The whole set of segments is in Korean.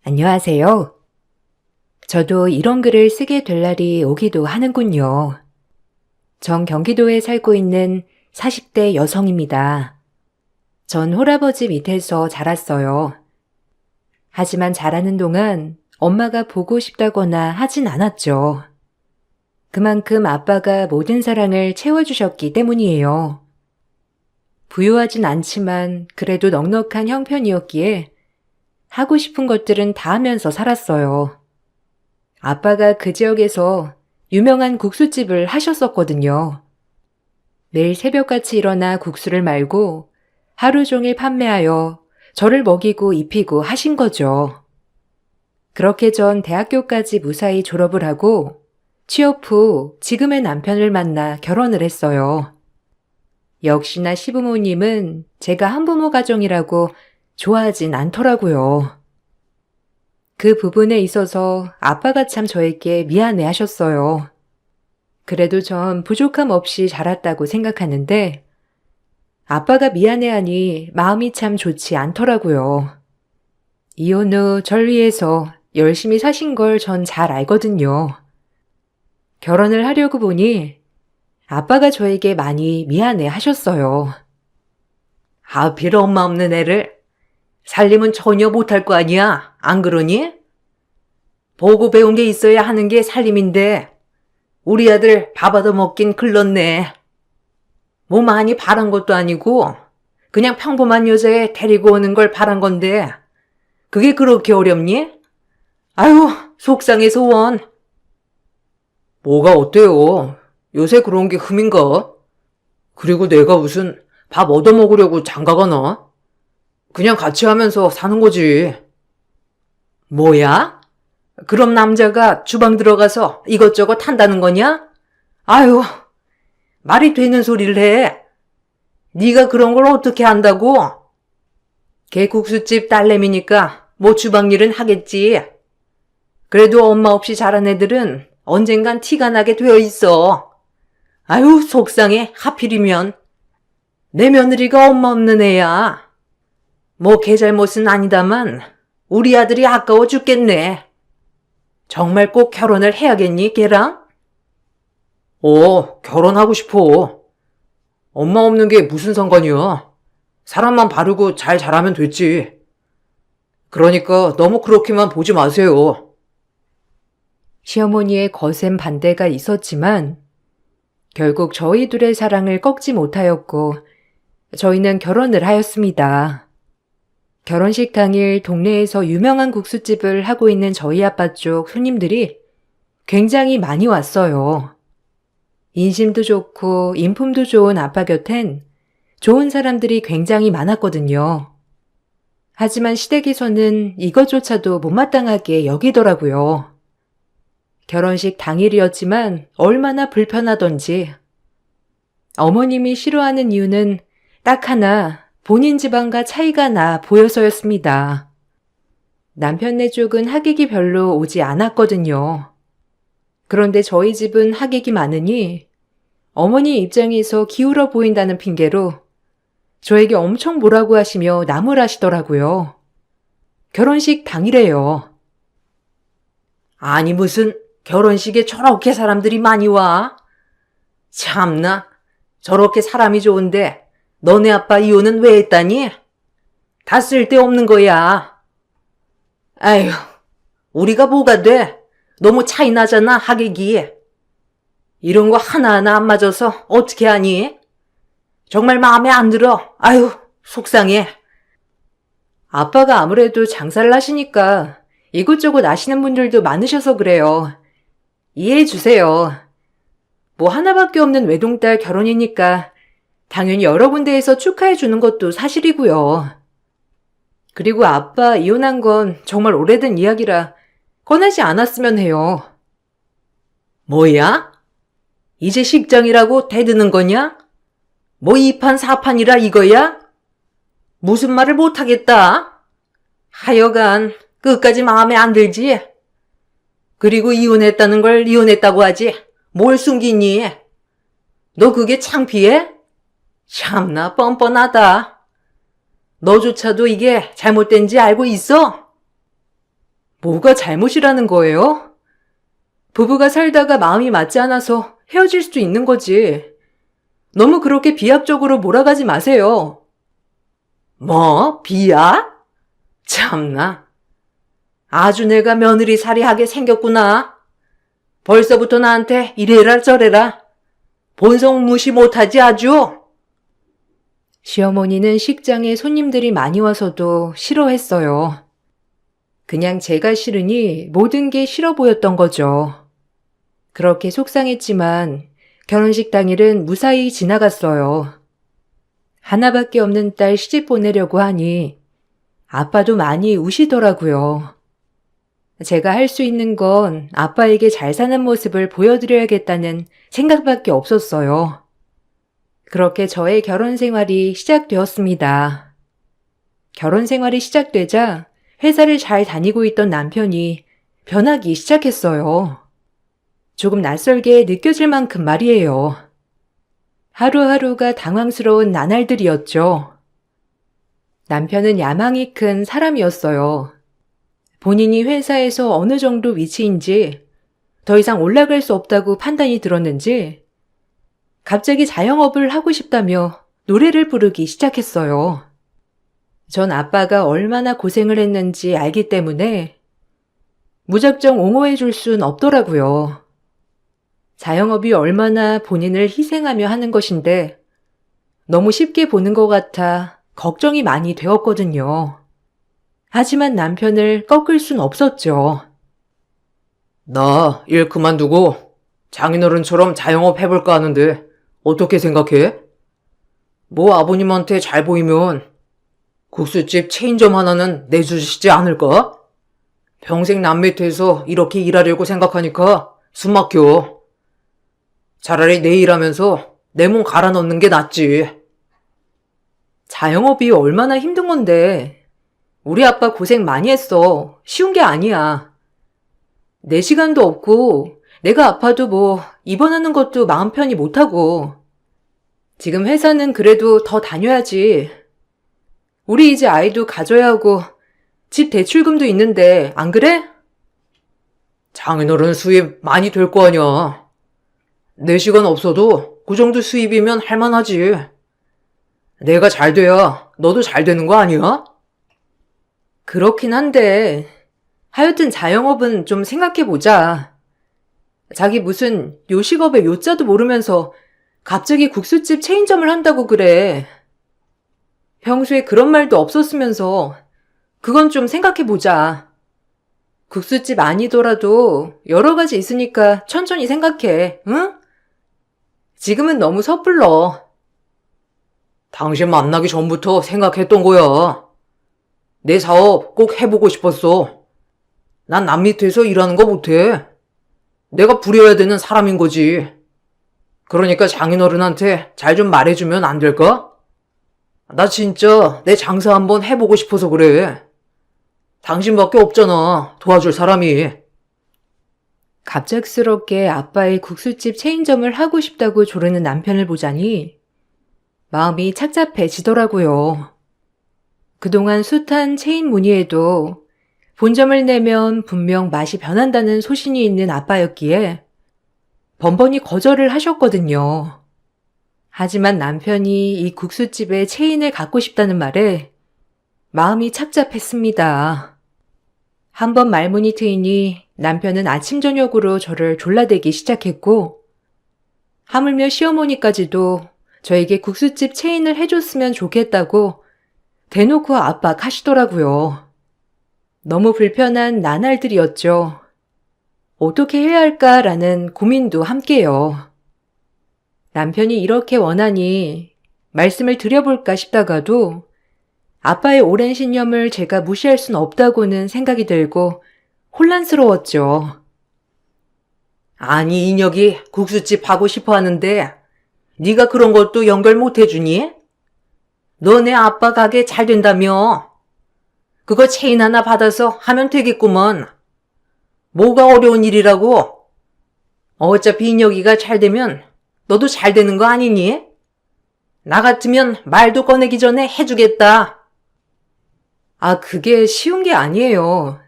안녕하세요. 저도 이런 글을 쓰게 될 날이 오기도 하는군요. 전 경기도에 살고 있는 40대 여성입니다. 전 홀아버지 밑에서 자랐어요. 하지만 자라는 동안 엄마가 보고 싶다거나 하진 않았죠. 그만큼 아빠가 모든 사랑을 채워주셨기 때문이에요. 부유하진 않지만 그래도 넉넉한 형편이었기에 하고 싶은 것들은 다 하면서 살았어요. 아빠가 그 지역에서 유명한 국수집을 하셨었거든요. 매일 새벽같이 일어나 국수를 말고 하루 종일 판매하여 저를 먹이고 입히고 하신 거죠. 그렇게 전 대학교까지 무사히 졸업을 하고 취업 후 지금의 남편을 만나 결혼을 했어요. 역시나 시부모님은 제가 한부모 가정이라고 좋아하진 않더라고요. 그 부분에 있어서 아빠가 참 저에게 미안해 하셨어요. 그래도 전 부족함 없이 자랐다고 생각하는데 아빠가 미안해하니 마음이 참 좋지 않더라고요. 이혼 후 절 위해서 열심히 사신 걸 전 잘 알거든요. 결혼을 하려고 보니 아빠가 저에게 많이 미안해 하셨어요. 하필 엄마 없는 애를 살림은 전혀 못할 거 아니야. 안 그러니? 보고 배운 게 있어야 하는 게 살림인데 우리 아들 밥 얻어먹긴 글렀네. 뭐 많이 바란 것도 아니고 그냥 평범한 여자애 데리고 오는 걸 바란 건데 그게 그렇게 어렵니? 아유, 속상해서 원. 뭐가 어때요? 요새 그런 게 흠인가? 그리고 내가 무슨 밥 얻어먹으려고 장가가나? 그냥 같이 하면서 사는 거지. 뭐야? 그럼 남자가 주방 들어가서 이것저것 한다는 거냐? 아유, 말이 되는 소리를 해. 네가 그런 걸 어떻게 한다고? 걔 국수집 딸내미니까 뭐 주방 일은 하겠지. 그래도 엄마 없이 자란 애들은 언젠간 티가 나게 되어 있어. 아유, 속상해. 하필이면. 내 며느리가 엄마 없는 애야. 뭐 걔 잘못은 아니다만 우리 아들이 아까워 죽겠네. 정말 꼭 결혼을 해야겠니, 걔랑? 결혼하고 싶어. 엄마 없는 게 무슨 상관이야. 사람만 바르고 잘 자라면 됐지. 그러니까 너무 그렇게만 보지 마세요. 시어머니의 거센 반대가 있었지만 결국 저희 둘의 사랑을 꺾지 못하였고 저희는 결혼을 하였습니다. 결혼식 당일 동네에서 유명한 국수집을 하고 있는 저희 아빠 쪽 손님들이 굉장히 많이 왔어요. 인심도 좋고 인품도 좋은 아빠 곁엔 좋은 사람들이 굉장히 많았거든요. 하지만 시댁에서는 이것조차도 못마땅하게 여기더라고요. 결혼식 당일이었지만 얼마나 불편하던지. 어머님이 싫어하는 이유는 딱 하나, 본인 집안과 차이가 나 보여서였습니다. 남편네 쪽은 하객이 별로 오지 않았거든요. 그런데 저희 집은 하객이 많으니 어머니 입장에서 기울어 보인다는 핑계로 저에게 엄청 뭐라고 하시며 나무라시더라고요. 결혼식 당일에요. 아니 무슨 결혼식에 저렇게 사람들이 많이 와? 참나, 저렇게 사람이 좋은데 너네 아빠 이혼은 왜 했다니? 다 쓸데없는 거야. 아휴, 우리가 뭐가 돼? 너무 차이 나잖아, 하객이. 이런 거 하나하나 안 맞아서 어떻게 하니? 정말 마음에 안 들어. 아휴, 속상해. 아빠가 아무래도 장사를 하시니까 이곳저곳 아시는 분들도 많으셔서 그래요. 이해해 주세요. 뭐 하나밖에 없는 외동딸 결혼이니까 당연히 여러 군데에서 축하해 주는 것도 사실이고요. 그리고 아빠 이혼한 건 정말 오래된 이야기라 권하지 않았으면 해요. 뭐야? 이제 식장이라고 대드는 거냐? 뭐 2판 4판이라 이거야? 무슨 말을 못하겠다. 하여간 끝까지 마음에 안 들지. 그리고 이혼했다는 걸 이혼했다고 하지. 뭘 숨기니? 너 그게 창피해? 참나 뻔뻔하다. 너조차도 이게 잘못된지 알고 있어? 뭐가 잘못이라는 거예요? 부부가 살다가 마음이 맞지 않아서 헤어질 수도 있는 거지. 너무 그렇게 비합적으로 몰아가지 마세요. 뭐, 비야? 참나. 아주 내가 며느리 살이하게 생겼구나. 벌써부터 나한테 이래라 저래라. 본성 무시 못하지 아주. 시어머니는 식장에 손님들이 많이 와서도 싫어했어요. 그냥 제가 싫으니 모든 게 싫어 보였던 거죠. 그렇게 속상했지만 결혼식 당일은 무사히 지나갔어요. 하나밖에 없는 딸 시집 보내려고 하니 아빠도 많이 우시더라고요. 제가 할 수 있는 건 아빠에게 잘 사는 모습을 보여드려야겠다는 생각밖에 없었어요. 그렇게 저의 결혼 생활이 시작되었습니다. 결혼 생활이 시작되자 회사를 잘 다니고 있던 남편이 변하기 시작했어요. 조금 낯설게 느껴질 만큼 말이에요. 하루하루가 당황스러운 나날들이었죠. 남편은 야망이 큰 사람이었어요. 본인이 회사에서 어느 정도 위치인지 더 이상 올라갈 수 없다고 판단이 들었는지 갑자기 자영업을 하고 싶다며 노래를 부르기 시작했어요. 전 아빠가 얼마나 고생을 했는지 알기 때문에 무작정 옹호해 줄 순 없더라고요. 자영업이 얼마나 본인을 희생하며 하는 것인데 너무 쉽게 보는 것 같아 걱정이 많이 되었거든요. 하지만 남편을 꺾을 순 없었죠. 나 일 그만두고 장인어른처럼 자영업 해볼까 하는데 어떻게 생각해? 뭐 아버님한테 잘 보이면 국수집 체인점 하나는 내주시지 않을까? 평생 남 밑에서 이렇게 일하려고 생각하니까 숨 막혀. 차라리 내 일하면서 내 몸 갈아 넣는 게 낫지. 자영업이 얼마나 힘든 건데 우리 아빠 고생 많이 했어. 쉬운 게 아니야. 내 시간도 없고 내가 아파도 뭐 입원하는 것도 마음 편히 못하고 지금 회사는 그래도 더 다녀야지. 우리 이제 아이도 가져야 하고 집 대출금도 있는데 안 그래? 장인어른 수입 많이 될 거 아니야. 내 시간 없어도 그 정도 수입이면 할만하지. 내가 잘 돼야 너도 잘 되는 거 아니야? 그렇긴 한데 하여튼 자영업은 좀 생각해보자. 자기 무슨 요식업의 요자도 모르면서 갑자기 국수집 체인점을 한다고 그래. 평소에 그런 말도 없었으면서 그건 좀 생각해보자. 국수집 아니더라도 여러 가지 있으니까 천천히 생각해, 응? 지금은 너무 섣불러. 당신 만나기 전부터 생각했던 거야. 내 사업 꼭 해보고 싶었어. 난 남 밑에서 일하는 거 못해. 내가 부려야 되는 사람인 거지. 그러니까 장인어른한테 잘 좀 말해주면 안 될까? 나 진짜 내 장사 한번 해보고 싶어서 그래. 당신밖에 없잖아, 도와줄 사람이. 갑작스럽게 아빠의 국수집 체인점을 하고 싶다고 조르는 남편을 보자니 마음이 착잡해지더라고요. 그동안 숱한 체인 문의에도 본점을 내면 분명 맛이 변한다는 소신이 있는 아빠였기에 번번이 거절을 하셨거든요. 하지만 남편이 이 국수집에 체인을 갖고 싶다는 말에 마음이 착잡했습니다. 한번 말문이 트이니 남편은 아침 저녁으로 저를 졸라대기 시작했고 하물며 시어머니까지도 저에게 국수집 체인을 해줬으면 좋겠다고 대놓고 압박하시더라고요. 너무 불편한 나날들이었죠. 어떻게 해야 할까라는 고민도 함께요. 남편이 이렇게 원하니 말씀을 드려볼까 싶다가도 아빠의 오랜 신념을 제가 무시할 순 없다고는 생각이 들고 혼란스러웠죠. 아니, 인혁이 국수집 하고 싶어 하는데 네가 그런 것도 연결 못 해주니? 너네 아빠 가게 잘 된다며. 그거 체인 하나 받아서 하면 되겠구먼. 뭐가 어려운 일이라고? 어차피 인혁이가 잘 되면 너도 잘 되는 거 아니니? 나 같으면 말도 꺼내기 전에 해주겠다. 아, 그게 쉬운 게 아니에요.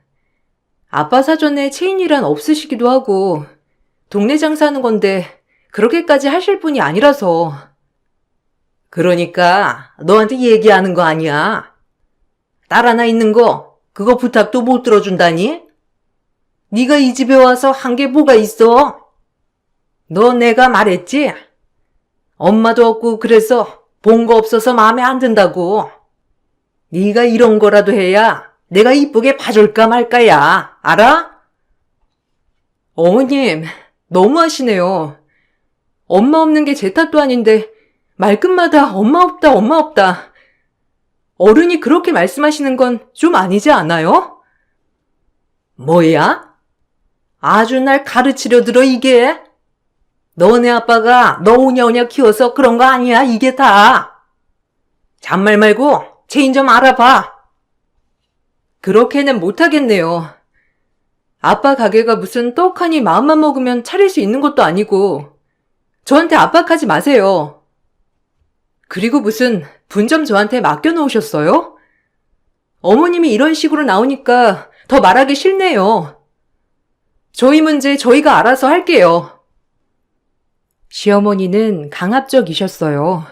아빠 사전에 체인이란 없으시기도 하고 동네 장사하는 건데 그렇게까지 하실 분이 아니라서. 그러니까 너한테 얘기하는 거 아니야. 딸 하나 있는 거 그거 부탁도 못 들어준다니? 네가 이 집에 와서 한 게 뭐가 있어? 너 내가 말했지? 엄마도 없고 그래서 본 거 없어서 마음에 안 든다고. 네가 이런 거라도 해야 내가 이쁘게 봐줄까 말까야. 알아? 어머님, 너무하시네요. 엄마 없는 게 제 탓도 아닌데 말끝마다 엄마 없다, 엄마 없다. 어른이 그렇게 말씀하시는 건 좀 아니지 않아요? 뭐야? 아주 날 가르치려 들어 이게? 너네 아빠가 너 오냐오냐 키워서 그런 거 아니야 이게 다. 잔말 말고 체인 좀 알아봐. 그렇게는 못하겠네요. 아빠 가게가 무슨 떡하니 마음만 먹으면 차릴 수 있는 것도 아니고 저한테 압박하지 마세요. 그리고 무슨 분점 저한테 맡겨놓으셨어요? 어머님이 이런 식으로 나오니까 더 말하기 싫네요. 저희 문제 저희가 알아서 할게요. 시어머니는 강압적이셨어요.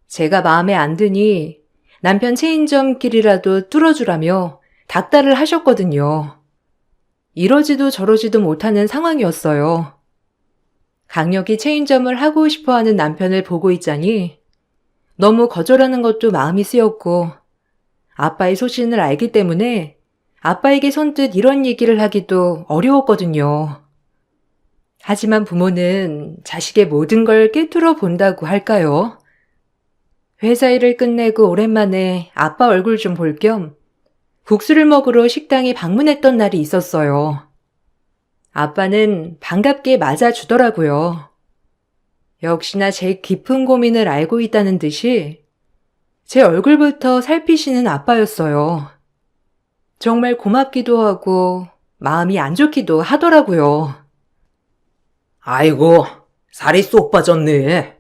제가 마음에 안 드니 남편 체인점끼리라도 뚫어주라며 닥달을 하셨거든요. 이러지도 저러지도 못하는 상황이었어요. 강력히 체인점을 하고 싶어하는 남편을 보고 있자니 너무 거절하는 것도 마음이 쓰였고 아빠의 소신을 알기 때문에 아빠에게 선뜻 이런 얘기를 하기도 어려웠거든요. 하지만 부모는 자식의 모든 걸 꿰뚫어 본다고 할까요? 회사 일을 끝내고 오랜만에 아빠 얼굴 좀 볼 겸 국수를 먹으러 식당에 방문했던 날이 있었어요. 아빠는 반갑게 맞아주더라고요. 역시나 제 깊은 고민을 알고 있다는 듯이 제 얼굴부터 살피시는 아빠였어요. 정말 고맙기도 하고 마음이 안 좋기도 하더라고요. 아이고, 살이 쏙 빠졌네.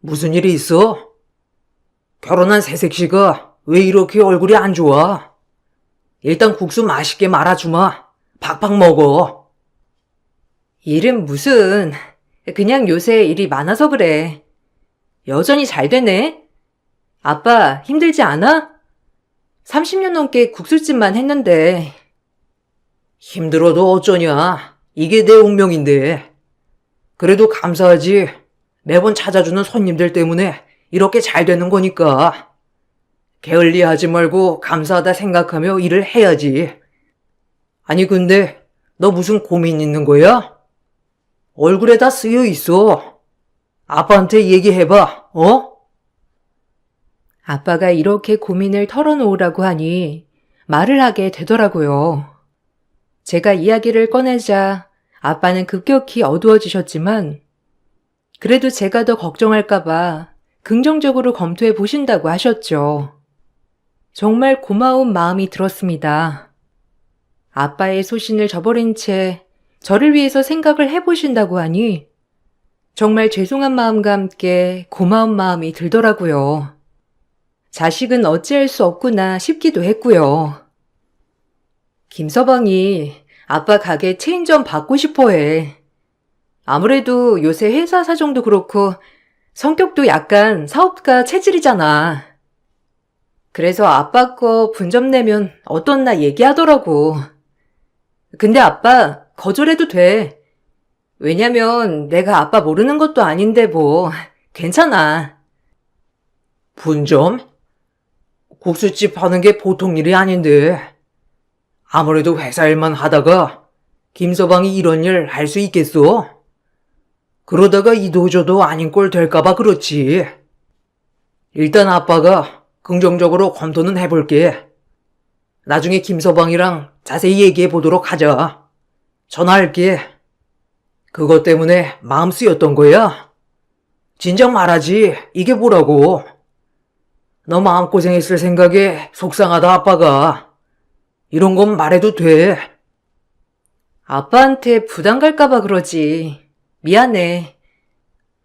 무슨 일이 있어? 결혼한 새색시가 왜 이렇게 얼굴이 안 좋아? 일단 국수 맛있게 말아주마. 팍팍 먹어. 일은 무슨, 그냥 요새 일이 많아서 그래. 여전히 잘 되네. 아빠 힘들지 않아? 30년 넘게 국술집만 했는데. 힘들어도 어쩌냐. 이게 내 운명인데. 그래도 감사하지. 매번 찾아주는 손님들 때문에 이렇게 잘 되는 거니까. 게을리하지 말고 감사하다 생각하며 일을 해야지. 아니 근데 너 무슨 고민 있는 거야? 얼굴에 다 쓰여 있어. 아빠한테 얘기해봐, 어? 아빠가 이렇게 고민을 털어놓으라고 하니 말을 하게 되더라고요. 제가 이야기를 꺼내자 아빠는 급격히 어두워지셨지만 그래도 제가 더 걱정할까봐 긍정적으로 검토해 보신다고 하셨죠. 정말 고마운 마음이 들었습니다. 아빠의 소신을 저버린 채 저를 위해서 생각을 해보신다고 하니 정말 죄송한 마음과 함께 고마운 마음이 들더라고요. 자식은 어찌할 수 없구나 싶기도 했고요. 김서방이 아빠 가게 체인점 받고 싶어 해. 아무래도 요새 회사 사정도 그렇고 성격도 약간 사업가 체질이잖아. 그래서 아빠 거 분점 내면 어떻나 얘기하더라고. 근데 아빠 거절해도 돼. 왜냐면 내가 아빠 모르는 것도 아닌데 뭐 괜찮아. 분점? 국수집 하는 게 보통 일이 아닌데. 아무래도 회사 일만 하다가 김서방이 이런 일 할 수 있겠어? 그러다가 이도저도 아닌 꼴 될까봐 그렇지. 일단 아빠가 긍정적으로 검토는 해볼게. 나중에 김서방이랑 자세히 얘기해 보도록 하자. 전화할게. 그것 때문에 마음 쓰였던 거야? 진작 말하지. 이게 뭐라고. 너 마음고생했을 생각에 속상하다 아빠가. 이런 건 말해도 돼. 아빠한테 부담 갈까봐 그러지. 미안해.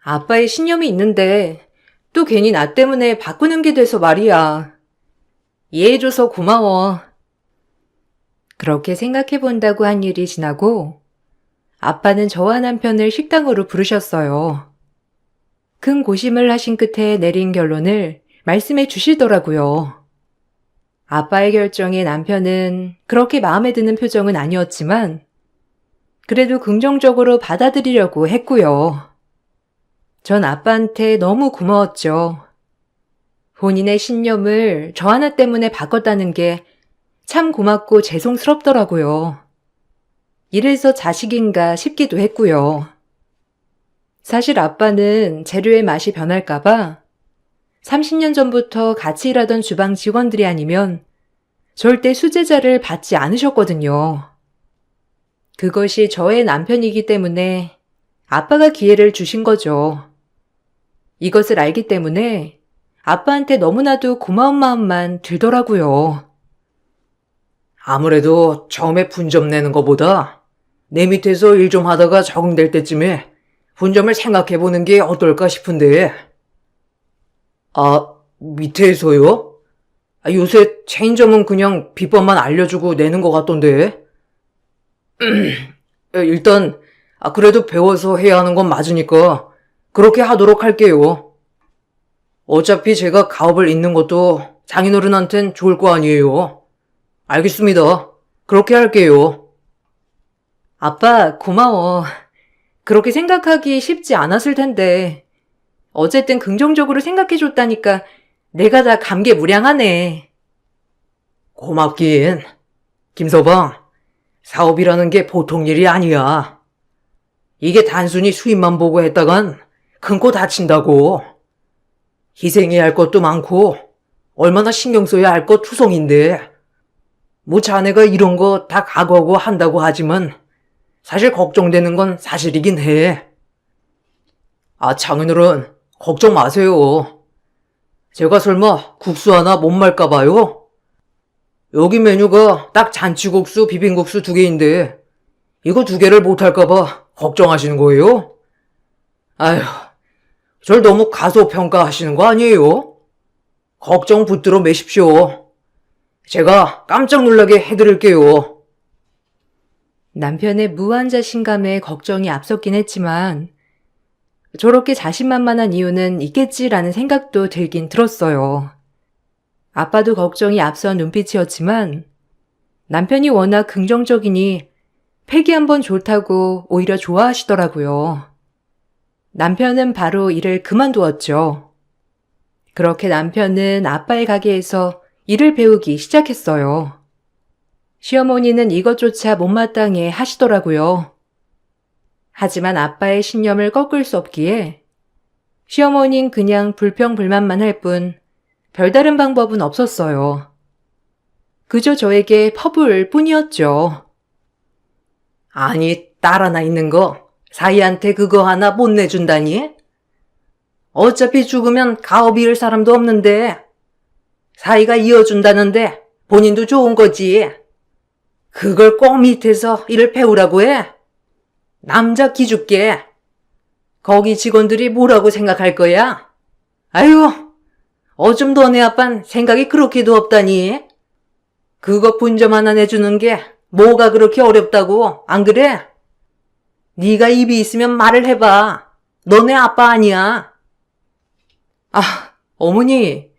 아빠의 신념이 있는데 또 괜히 나 때문에 바꾸는 게 돼서 말이야. 이해해줘서 고마워. 그렇게 생각해 본다고 한 일이 지나고 아빠는 저와 남편을 식당으로 부르셨어요. 큰 고심을 하신 끝에 내린 결론을 말씀해 주시더라고요. 아빠의 결정에 남편은 그렇게 마음에 드는 표정은 아니었지만 그래도 긍정적으로 받아들이려고 했고요. 전 아빠한테 너무 고마웠죠. 본인의 신념을 저 하나 때문에 바꿨다는 게 참 고맙고 죄송스럽더라고요. 이래서 자식인가 싶기도 했고요. 사실 아빠는 재료의 맛이 변할까봐 30년 전부터 같이 일하던 주방 직원들이 아니면 절대 수제자를 받지 않으셨거든요. 그것이 저의 남편이기 때문에 아빠가 기회를 주신 거죠. 이것을 알기 때문에 아빠한테 너무나도 고마운 마음만 들더라고요. 아무래도 처음에 분점 내는 것보다 내 밑에서 일 좀 하다가 적응될 때쯤에 분점을 생각해보는 게 어떨까 싶은데. 아, 밑에서요? 요새 체인점은 그냥 비법만 알려주고 내는 것 같던데. 일단 그래도 배워서 해야 하는 건 맞으니까 그렇게 하도록 할게요. 어차피 제가 가업을 잇는 것도 장인어른한텐 좋을 거 아니에요. 알겠습니다. 그렇게 할게요. 아빠, 고마워. 그렇게 생각하기 쉽지 않았을 텐데. 어쨌든 긍정적으로 생각해줬다니까 내가 다 감개무량하네. 고맙긴. 김서방, 사업이라는 게 보통 일이 아니야. 이게 단순히 수입만 보고 했다간 큰 코 다친다고. 희생해야 할 것도 많고 얼마나 신경 써야 할 것 투성인데. 뭐 자네가 이런 거 다 각오하고 한다고 하지만 사실 걱정되는 건 사실이긴 해. 장인어른, 걱정 마세요. 제가 설마 국수 하나 못 말까 봐요? 여기 메뉴가 딱 잔치국수, 비빔국수 2개인데 이거 2개를 못 할까 봐 걱정하시는 거예요? 아휴, 절 너무 가소평가하시는 거 아니에요? 걱정 붙들어 매십시오. 제가 깜짝 놀라게 해드릴게요. 남편의 무한 자신감에 걱정이 앞섰긴 했지만 저렇게 자신만만한 이유는 있겠지라는 생각도 들긴 들었어요. 아빠도 걱정이 앞선 눈빛이었지만 남편이 워낙 긍정적이니 패기 한번 좋다고 오히려 좋아하시더라고요. 남편은 바로 일을 그만두었죠. 그렇게 남편은 아빠의 가게에서 일을 배우기 시작했어요. 시어머니는 이것조차 못마땅해 하시더라고요. 하지만 아빠의 신념을 꺾을 수 없기에 시어머니는 그냥 불평불만만 할 뿐 별다른 방법은 없었어요. 그저 저에게 퍼부을 뿐이었죠. 아니, 딸 하나 있는 거 사이한테 그거 하나 못 내준다니? 어차피 죽으면 가업 이을 사람도 없는데 사이가 이어준다는데 본인도 좋은 거지. 그걸 꼭 밑에서 일을 배우라고 해? 남자 기죽게. 거기 직원들이 뭐라고 생각할 거야? 아유, 어쩜 너네 아빤 생각이 그렇게도 없다니. 그거 분점 하나 내주는 게 뭐가 그렇게 어렵다고, 안 그래? 네가 입이 있으면 말을 해봐. 너네 아빠 아니야. 어머니,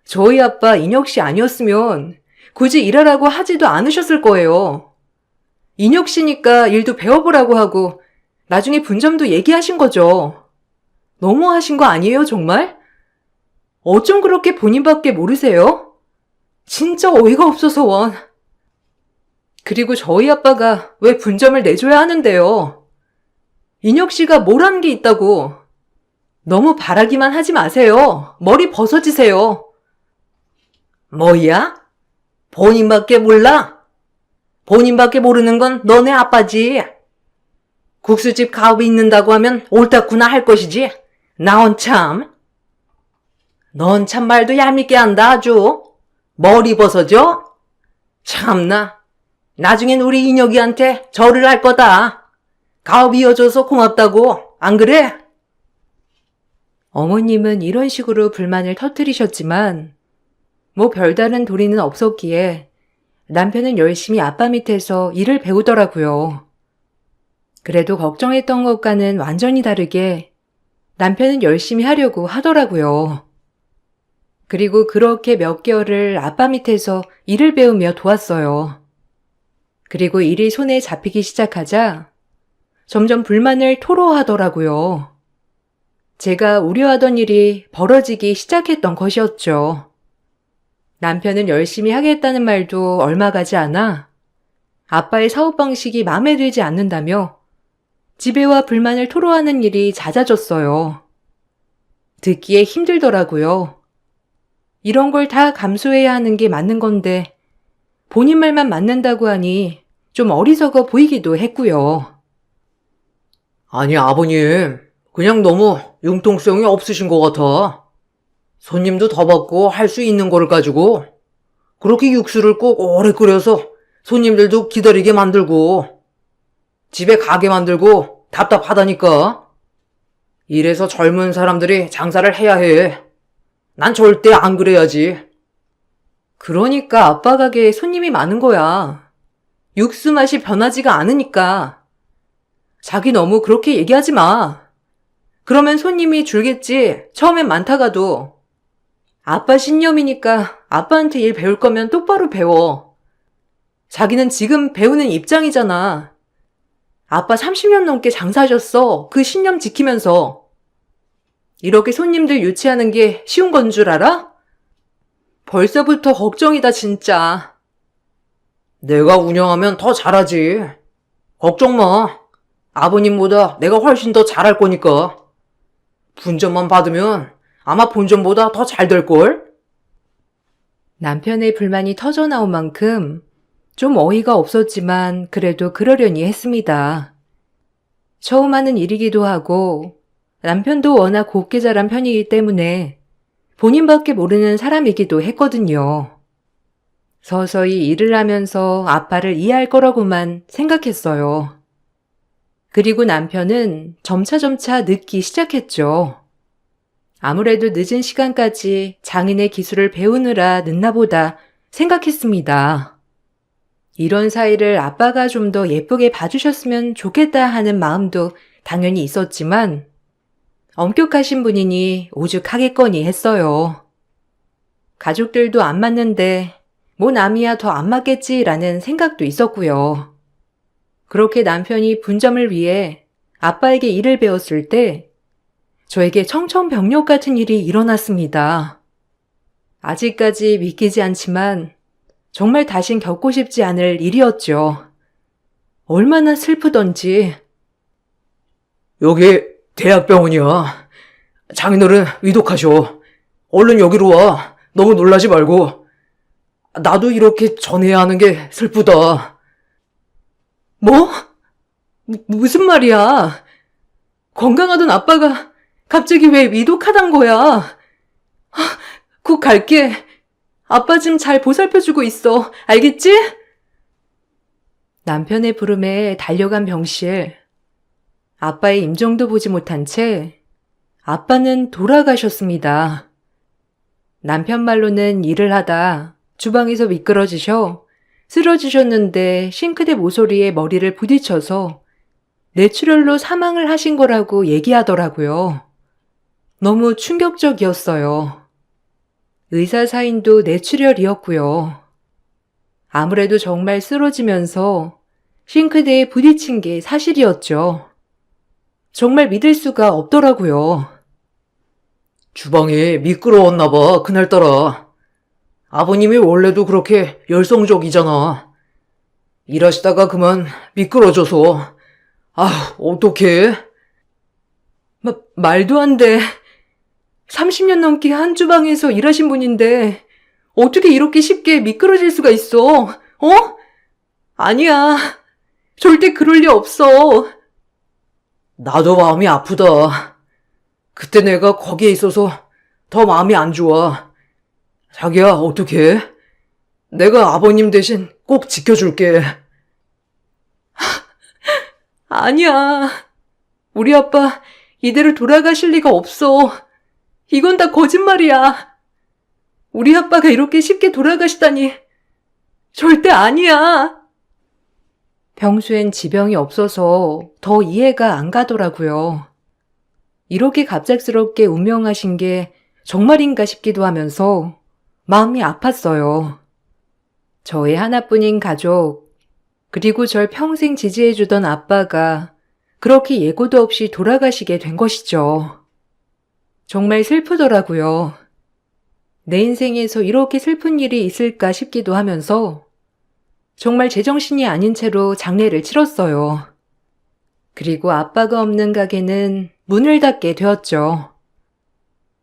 저희 아빠 인혁 씨 아니었으면 굳이 일하라고 하지도 않으셨을 거예요. 인혁 씨니까 일도 배워보라고 하고 나중에 분점도 얘기하신 거죠. 너무하신 거 아니에요, 정말? 어쩜 그렇게 본인밖에 모르세요? 진짜 어이가 없어서 원. 그리고 저희 아빠가 왜 분점을 내줘야 하는데요? 인혁 씨가 뭘 한 게 있다고. 너무 바라기만 하지 마세요. 머리 벗어지세요. 뭐야? 본인밖에 몰라? 본인밖에 모르는 건 너네 아빠지. 국수집 가업이 있는다고 하면 옳다구나 할 것이지. 나온 참. 넌 참 말도 얄밉게 한다 아주. 머리 벗어져? 참나. 나중엔 우리 인혁이한테 절을 할 거다. 가업 이어줘서 고맙다고. 안 그래? 어머님은 이런 식으로 불만을 터뜨리셨지만 뭐 별다른 도리는 없었기에 남편은 열심히 아빠 밑에서 일을 배우더라고요. 그래도 걱정했던 것과는 완전히 다르게 남편은 열심히 하려고 하더라고요. 그리고 그렇게 몇 개월을 아빠 밑에서 일을 배우며 도왔어요. 그리고 일이 손에 잡히기 시작하자 점점 불만을 토로하더라고요. 제가 우려하던 일이 벌어지기 시작했던 것이었죠. 남편은 열심히 하겠다는 말도 얼마 가지 않아 아빠의 사업 방식이 마음에 들지 않는다며 지배와 불만을 토로하는 일이 잦아졌어요. 듣기에 힘들더라고요. 이런 걸 다 감수해야 하는 게 맞는 건데 본인 말만 맞는다고 하니 좀 어리석어 보이기도 했고요. 아니, 아버님. 그냥 너무 융통성이 없으신 것 같아. 손님도 더 받고 할 수 있는 거를 가지고 그렇게 육수를 꼭 오래 끓여서 손님들도 기다리게 만들고 집에 가게 만들고 답답하다니까. 이래서 젊은 사람들이 장사를 해야 해. 난 절대 안 그래야지. 그러니까 아빠 가게에 손님이 많은 거야. 육수 맛이 변하지가 않으니까. 자기 너무 그렇게 얘기하지 마. 그러면 손님이 줄겠지. 처음엔 많다가도. 아빠 신념이니까 아빠한테 일 배울 거면 똑바로 배워. 자기는 지금 배우는 입장이잖아. 아빠 30년 넘게 장사하셨어. 그 신념 지키면서. 이렇게 손님들 유치하는 게 쉬운 건 줄 알아? 벌써부터 걱정이다 진짜. 내가 운영하면 더 잘하지. 걱정 마. 아버님보다 내가 훨씬 더 잘할 거니까. 분점만 받으면 아마 본점보다 더 잘 될걸? 남편의 불만이 터져나온 만큼 좀 어이가 없었지만 그래도 그러려니 했습니다. 처음 하는 일이기도 하고 남편도 워낙 곱게 자란 편이기 때문에 본인밖에 모르는 사람이기도 했거든요. 서서히 일을 하면서 아빠를 이해할 거라고만 생각했어요. 그리고 남편은 점차점차 늦기 시작했죠. 아무래도 늦은 시간까지 장인의 기술을 배우느라 늦나 보다 생각했습니다. 이런 사이를 아빠가 좀 더 예쁘게 봐주셨으면 좋겠다 하는 마음도 당연히 있었지만 엄격하신 분이니 오죽하겠거니 했어요. 가족들도 안 맞는데 뭐 남이야 더 안 맞겠지라는 생각도 있었고요. 그렇게 남편이 분점을 위해 아빠에게 일을 배웠을 때 저에게 청천벽력 같은 일이 일어났습니다. 아직까지 믿기지 않지만 정말 다신 겪고 싶지 않을 일이었죠. 얼마나 슬프던지. 여기 대학병원이야. 장인어른 위독하셔. 얼른 여기로 와. 너무 놀라지 말고. 나도 이렇게 전해야 하는 게 슬프다. 뭐? 무슨 말이야? 건강하던 아빠가 갑자기 왜 위독하단 거야? 곧 갈게. 아빠 좀 잘 보살펴주고 있어. 알겠지? 남편의 부름에 달려간 병실. 아빠의 임종도 보지 못한 채 아빠는 돌아가셨습니다. 남편 말로는 일을 하다 주방에서 미끄러지셔 쓰러지셨는데 싱크대 모서리에 머리를 부딪혀서 뇌출혈로 사망을 하신 거라고 얘기하더라고요. 너무 충격적이었어요. 의사 사인도 뇌출혈이었고요. 아무래도 정말 쓰러지면서 싱크대에 부딪힌 게 사실이었죠. 정말 믿을 수가 없더라고요. 주방이 미끄러웠나 봐, 그날따라. 아버님이 원래도 그렇게 열성적이잖아. 일하시다가 그만 미끄러져서. 아, 어떡해? 말도 안 돼. 30년 넘게 한 주방에서 일하신 분인데 어떻게 이렇게 쉽게 미끄러질 수가 있어? 어? 아니야. 절대 그럴 리 없어. 나도 마음이 아프다. 그때 내가 거기에 있어서 더 마음이 안 좋아. 자기야, 어떡해? 내가 아버님 대신 꼭 지켜줄게. 아니야. 우리 아빠 이대로 돌아가실 리가 없어. 이건 다 거짓말이야. 우리 아빠가 이렇게 쉽게 돌아가시다니 절대 아니야. 평소엔 지병이 없어서 더 이해가 안 가더라고요. 이렇게 갑작스럽게 운명하신 게 정말인가 싶기도 하면서 마음이 아팠어요. 저의 하나뿐인 가족, 그리고 절 평생 지지해주던 아빠가 그렇게 예고도 없이 돌아가시게 된 것이죠. 정말 슬프더라고요. 내 인생에서 이렇게 슬픈 일이 있을까 싶기도 하면서 정말 제정신이 아닌 채로 장례를 치렀어요. 그리고 아빠가 없는 가게는 문을 닫게 되었죠.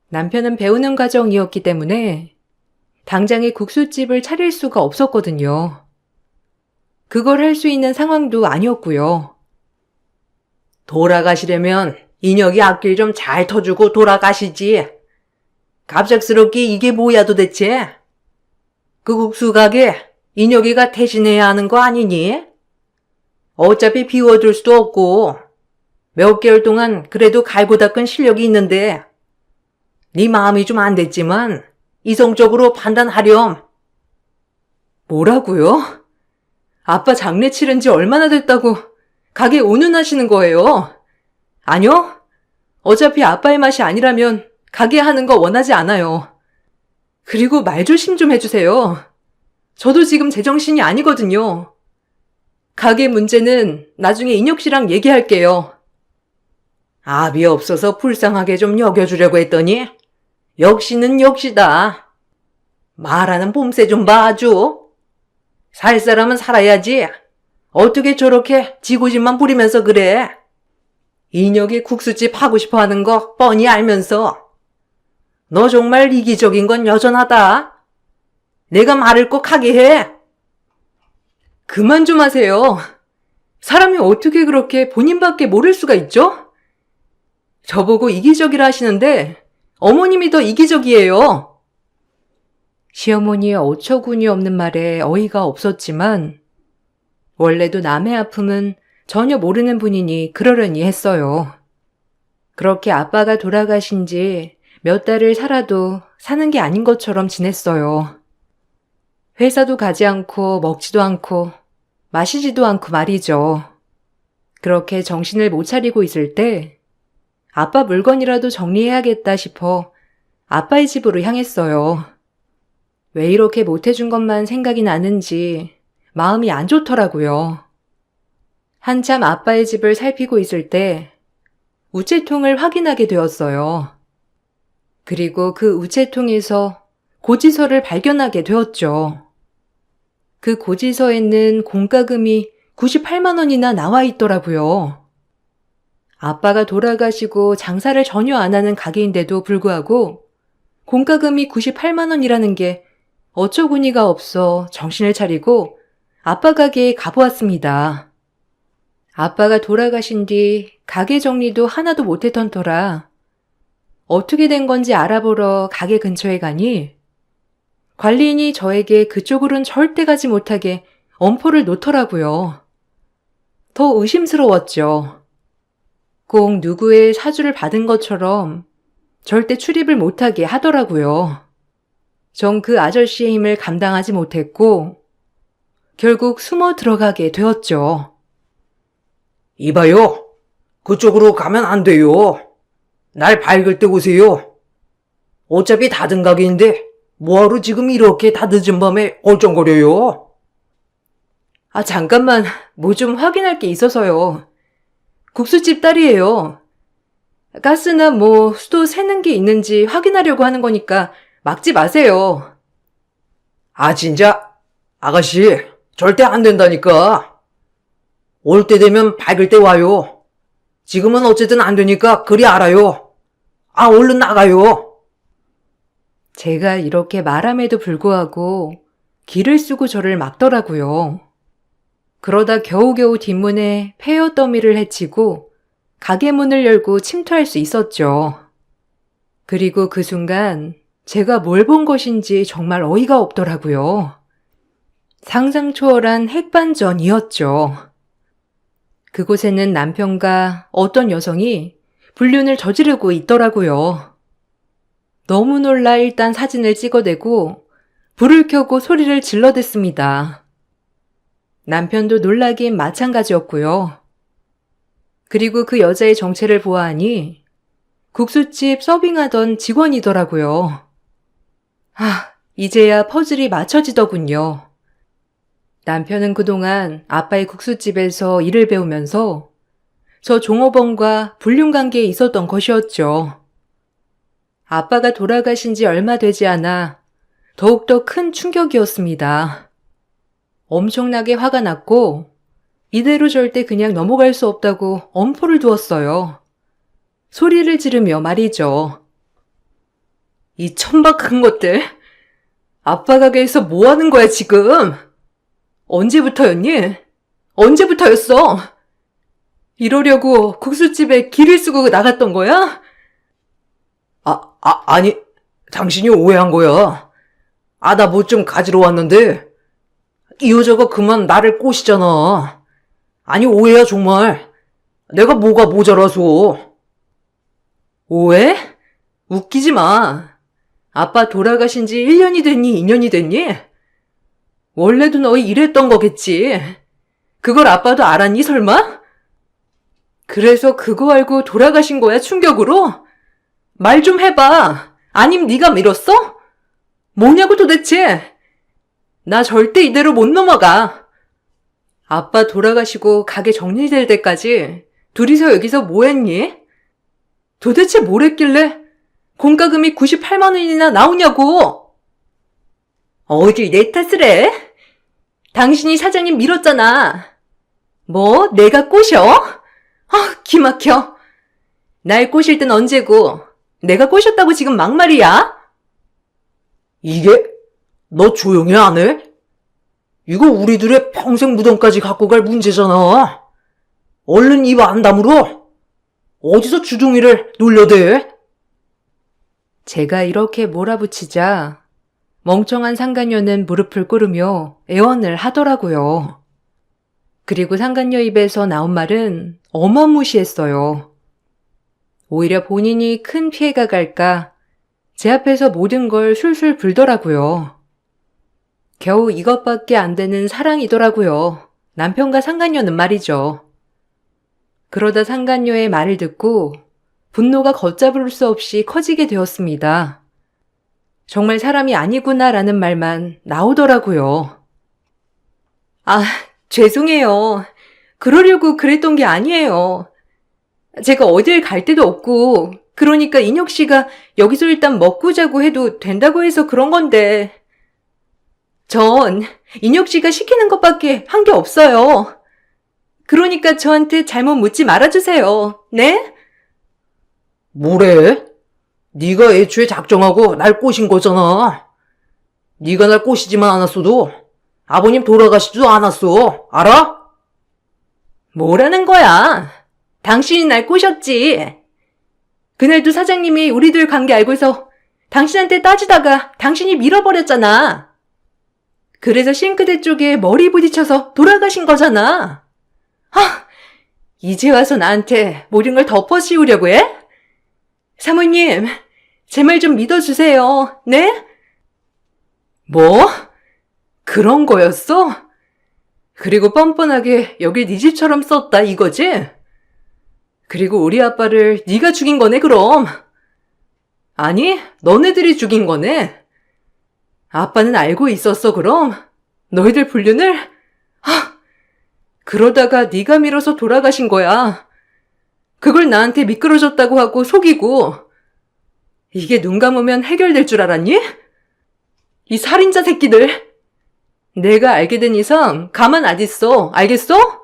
남편은 배우는 과정이었기 때문에 당장에 국수집을 차릴 수가 없었거든요. 그걸 할 수 있는 상황도 아니었고요. 돌아가시려면 인혁이 앞길 좀 잘 터주고 돌아가시지. 갑작스럽게 이게 뭐야 도대체? 그 국수 가게 인혁이가 대신해야 하는 거 아니니? 어차피 비워둘 수도 없고 몇 개월 동안 그래도 갈고 닦은 실력이 있는데 네 마음이 좀 안 됐지만 이성적으로 판단하렴. 뭐라고요? 아빠 장례 치른 지 얼마나 됐다고 가게 운운하시는 거예요? 아니요. 어차피 아빠의 맛이 아니라면 가게 하는 거 원하지 않아요. 그리고 말 조심 좀 해주세요. 저도 지금 제정신이 아니거든요. 가게 문제는 나중에 인혁 씨랑 얘기할게요. 압이 없어서 불쌍하게 좀 여겨주려고 했더니 역시는 역시다. 말하는 뽐새 좀 봐 아주. 살 사람은 살아야지. 어떻게 저렇게 지고집만 부리면서 그래? 인혁이 국수집 하고 싶어 하는 거 뻔히 알면서. 너 정말 이기적인 건 여전하다. 내가 말을 꼭 하게 해. 그만 좀 하세요. 사람이 어떻게 그렇게 본인밖에 모를 수가 있죠? 저보고 이기적이라 하시는데 어머님이 더 이기적이에요. 시어머니의 어처구니 없는 말에 어이가 없었지만 원래도 남의 아픔은 전혀 모르는 분이니 그러려니 했어요. 그렇게 아빠가 돌아가신 지 몇 달을 살아도 사는 게 아닌 것처럼 지냈어요. 회사도 가지 않고 먹지도 않고 마시지도 않고 말이죠. 그렇게 정신을 못 차리고 있을 때 아빠 물건이라도 정리해야겠다 싶어 아빠의 집으로 향했어요. 왜 이렇게 못해준 것만 생각이 나는지 마음이 안 좋더라고요. 한참 아빠의 집을 살피고 있을 때 우체통을 확인하게 되었어요. 그리고 그 우체통에서 고지서를 발견하게 되었죠. 그 고지서에는 공과금이 98만 원이나 나와 있더라고요. 아빠가 돌아가시고 장사를 전혀 안 하는 가게인데도 불구하고 공과금이 98만 원이라는 게 어처구니가 없어 정신을 차리고 아빠 가게에 가보았습니다. 아빠가 돌아가신 뒤 가게 정리도 하나도 못했던 터라 어떻게 된 건지 알아보러 가게 근처에 가니 관리인이 저에게 그쪽으론 절대 가지 못하게 엄포를 놓더라고요. 더 의심스러웠죠. 꼭 누구의 사주를 받은 것처럼 절대 출입을 못하게 하더라고요. 전 그 아저씨의 힘을 감당하지 못했고 결국 숨어 들어가게 되었죠. 이봐요. 그쪽으로 가면 안 돼요. 날 밝을 때 오세요. 어차피 닫은 가게인데 뭐하러 지금 이렇게 다 늦은 밤에 얼쩡거려요? 아, 잠깐만. 뭐 좀 확인할 게 있어서요. 국수집 딸이에요. 가스나 뭐 수도 새는 게 있는지 확인하려고 하는 거니까 막지 마세요. 아 진짜? 아가씨 절대 안 된다니까. 올 때 되면 밝을 때 와요. 지금은 어쨌든 안 되니까 그리 알아요. 아 얼른 나가요. 제가 이렇게 말함에도 불구하고 기를 쓰고 저를 막더라고요. 그러다 겨우겨우 뒷문에 폐허 더미를 해치고 가게 문을 열고 침투할 수 있었죠. 그리고 그 순간 제가 뭘 본 것인지 정말 어이가 없더라고요. 상상 초월한 핵반전이었죠. 그곳에는 남편과 어떤 여성이 불륜을 저지르고 있더라고요. 너무 놀라 일단 사진을 찍어대고 불을 켜고 소리를 질러댔습니다. 남편도 놀라긴 마찬가지였고요. 그리고 그 여자의 정체를 보아하니 국수집 서빙하던 직원이더라고요. 이제야 퍼즐이 맞춰지더군요. 남편은 그동안 아빠의 국수집에서 일을 배우면서 저 종업원과 불륜관계에 있었던 것이었죠. 아빠가 돌아가신 지 얼마 되지 않아 더욱더 큰 충격이었습니다. 엄청나게 화가 났고 이대로 절대 그냥 넘어갈 수 없다고 엄포를 두었어요. 소리를 지르며 말이죠. 이 천박한 것들! 아빠 가게에서 뭐 하는 거야 지금? 언제부터였니? 언제부터였어? 이러려고 국수집에 길을 쓰고 나갔던 거야? 아니, 당신이 오해한 거야. 나 뭐 좀 가지러 왔는데, 이 여자가 그만 나를 꼬시잖아. 아니, 오해야, 정말. 내가 뭐가 모자라서. 오해? 웃기지 마. 아빠 돌아가신 지 1년이 됐니, 2년이 됐니? 원래도 너희 이랬던 거겠지. 그걸 아빠도 알았니, 설마? 그래서 그거 알고 돌아가신 거야, 충격으로? 말 좀 해봐. 아님 네가 밀었어? 뭐냐고 도대체? 나 절대 이대로 못 넘어가. 아빠 돌아가시고 가게 정리될 때까지 둘이서 여기서 뭐 했니? 도대체 뭘 했길래 공과금이 98만 원이나 나오냐고. 어딜 내 탓을 해? 당신이 사장님 밀었잖아. 뭐 내가 꼬셔? 기막혀. 날 꼬실 땐 언제고 내가 꼬셨다고 지금 막말이야? 이게, 너 조용히 안 해? 이거 우리들의 평생 무덤까지 갖고 갈 문제잖아. 얼른 입 안 다물어. 어디서 주둥이를 놀려대? 제가 이렇게 몰아붙이자 멍청한 상간녀는 무릎을 꿇으며 애원을 하더라고요. 그리고 상간녀 입에서 나온 말은 어마무시했어요. 오히려 본인이 큰 피해가 갈까 제 앞에서 모든 걸 술술 불더라고요. 겨우 이것밖에 안 되는 사랑이더라고요. 남편과 상간녀는 말이죠. 그러다 상간녀의 말을 듣고 분노가 걷잡을 수 없이 커지게 되었습니다. 정말 사람이 아니구나라는 말만 나오더라고요. 죄송해요. 그러려고 그랬던 게 아니에요. 제가 어딜 갈 데도 없고, 그러니까 인혁 씨가 여기서 일단 먹고 자고 해도 된다고 해서 그런 건데. 전 인혁 씨가 시키는 것밖에 한 게 없어요. 그러니까 저한테 잘못 묻지 말아주세요. 네? 뭐래? 네가 애초에 작정하고 날 꼬신 거잖아. 네가 날 꼬시지만 않았어도 아버님 돌아가시지도 않았어. 알아? 뭐라는 거야? 당신이 날 꼬셨지. 그날도 사장님이 우리들 관계 알고서 당신한테 따지다가 당신이 밀어버렸잖아. 그래서 싱크대 쪽에 머리 부딪혀서 돌아가신 거잖아. 이제 와서 나한테 모든 걸 덮어씌우려고 해? 사모님, 제 말 좀 믿어주세요. 네? 뭐? 그런 거였어? 그리고 뻔뻔하게 여길 네 집처럼 썼다 이거지? 그리고 우리 아빠를 네가 죽인 거네 그럼. 아니, 너네들이 죽인 거네. 아빠는 알고 있었어 그럼? 너희들 불륜을? 그러다가 네가 밀어서 돌아가신 거야. 그걸 나한테 미끄러졌다고 하고 속이고. 이게 눈 감으면 해결될 줄 알았니? 이 살인자 새끼들. 내가 알게 된 이상 가만 안 있어. 알겠어?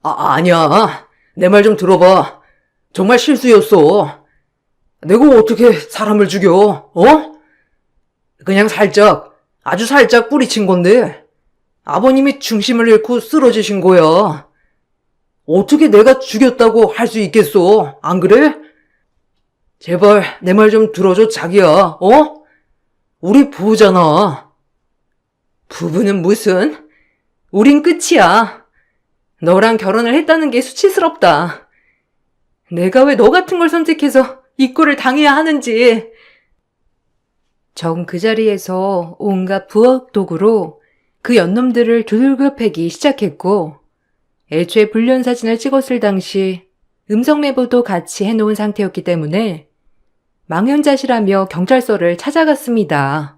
아니야. 내 말 좀 들어봐. 정말 실수였어. 내가 어떻게 사람을 죽여, 그냥 살짝, 아주 살짝 뿌리친 건데, 아버님이 중심을 잃고 쓰러지신 거야. 어떻게 내가 죽였다고 할 수 있겠어, 안 그래? 제발 내 말 좀 들어줘, 자기야, 우리 부부잖아. 부부는 무슨? 우린 끝이야. 너랑 결혼을 했다는 게 수치스럽다. 내가 왜 너 같은 걸 선택해서 이 꼴을 당해야 하는지. 전 그 자리에서 온갖 부엌 도구로 그 연놈들을 두들겨 패기 시작했고, 애초에 불륜 사진을 찍었을 당시 음성 메모도 같이 해놓은 상태였기 때문에 망연자실하며 경찰서를 찾아갔습니다.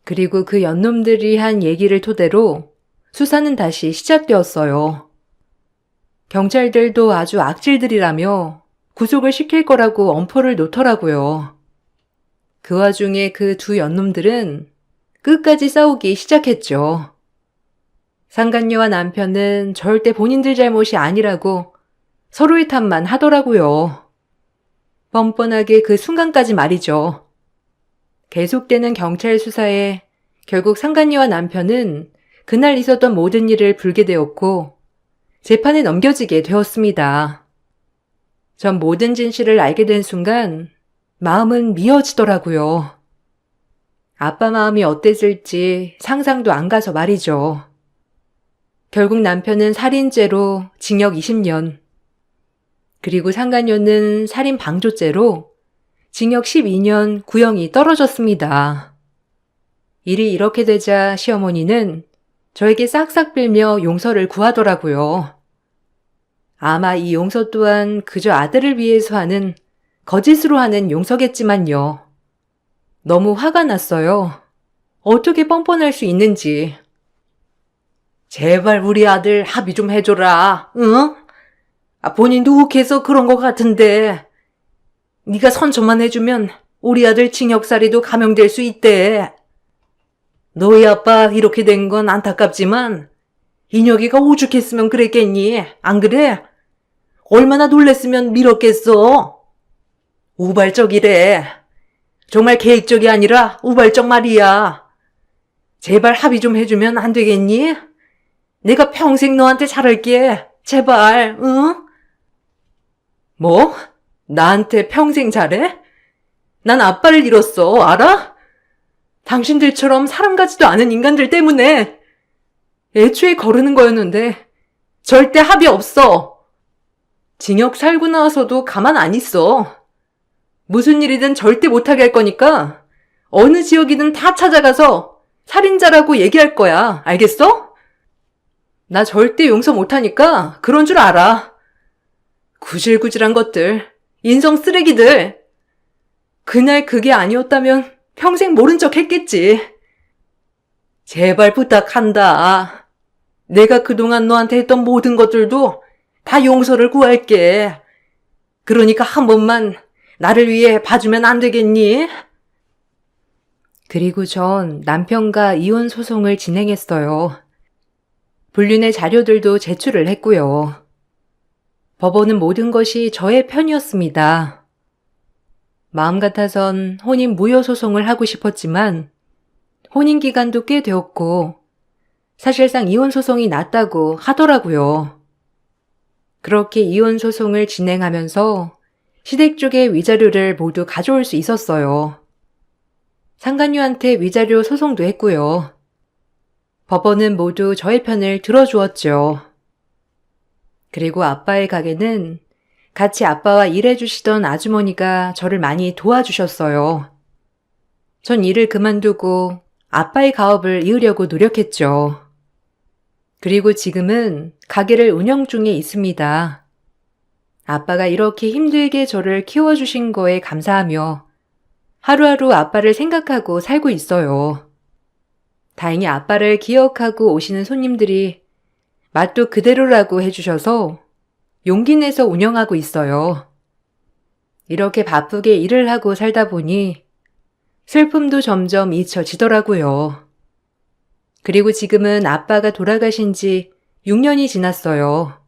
그리고 그 연놈들이 한 얘기를 토대로 수사는 다시 시작되었어요. 경찰들도 아주 악질들이라며 구속을 시킬 거라고 엄포를 놓더라고요. 그 와중에 그 두 연놈들은 끝까지 싸우기 시작했죠. 상간녀와 남편은 절대 본인들 잘못이 아니라고 서로의 탓만 하더라고요. 뻔뻔하게 그 순간까지 말이죠. 계속되는 경찰 수사에 결국 상간녀와 남편은 그날 있었던 모든 일을 불게 되었고 재판에 넘겨지게 되었습니다. 전 모든 진실을 알게 된 순간 마음은 미어지더라고요. 아빠 마음이 어땠을지 상상도 안 가서 말이죠. 결국 남편은 살인죄로 징역 20년, 그리고 상간녀는 살인 방조죄로 징역 12년 구형이 떨어졌습니다. 일이 이렇게 되자 시어머니는 저에게 싹싹 빌며 용서를 구하더라고요. 아마 이 용서 또한 그저 아들을 위해서 하는, 거짓으로 하는 용서겠지만요. 너무 화가 났어요. 어떻게 뻔뻔할 수 있는지. 제발 우리 아들 합의 좀 해줘라, 응? 본인도 욱해서 그런 것 같은데. 네가 선처만 해주면 우리 아들 징역살이도 감형될 수 있대. 너희 아빠 이렇게 된 건 안타깝지만 인혁이가 오죽했으면 그랬겠니? 안 그래? 얼마나 놀랬으면 밀었겠어? 우발적이래. 정말 계획적이 아니라 우발적 말이야. 제발 합의 좀 해주면 안 되겠니? 내가 평생 너한테 잘할게. 제발, 응? 뭐? 나한테 평생 잘해? 난 아빠를 잃었어, 알아? 당신들처럼 사람 같지도 않은 인간들 때문에. 애초에 거르는 거였는데 절대 합의 없어. 징역 살고 나와서도 가만 안 있어. 무슨 일이든 절대 못하게 할 거니까 어느 지역이든 다 찾아가서 살인자라고 얘기할 거야. 알겠어? 나 절대 용서 못하니까 그런 줄 알아. 구질구질한 것들, 인성 쓰레기들. 그날 그게 아니었다면 평생 모른 척 했겠지. 제발 부탁한다. 내가 그동안 너한테 했던 모든 것들도 다 용서를 구할게. 그러니까 한 번만 나를 위해 봐주면 안 되겠니? 그리고 전 남편과 이혼 소송을 진행했어요. 불륜의 자료들도 제출을 했고요. 법원은 모든 것이 저의 편이었습니다. 마음 같아선 혼인 무효 소송을 하고 싶었지만 혼인 기간도 꽤 되었고 사실상 이혼 소송이 낫다고 하더라고요. 그렇게 이혼 소송을 진행하면서 시댁 쪽의 위자료를 모두 가져올 수 있었어요. 상간녀한테 위자료 소송도 했고요. 법원은 모두 저의 편을 들어주었죠. 그리고 아빠의 가게는 같이 아빠와 일해주시던 아주머니가 저를 많이 도와주셨어요. 전 일을 그만두고 아빠의 가업을 이으려고 노력했죠. 그리고 지금은 가게를 운영 중에 있습니다. 아빠가 이렇게 힘들게 저를 키워주신 거에 감사하며 하루하루 아빠를 생각하고 살고 있어요. 다행히 아빠를 기억하고 오시는 손님들이 맛도 그대로라고 해주셔서 용기 내서 운영하고 있어요. 이렇게 바쁘게 일을 하고 살다 보니 슬픔도 점점 잊혀지더라고요. 그리고 지금은 아빠가 돌아가신 지 6년이 지났어요.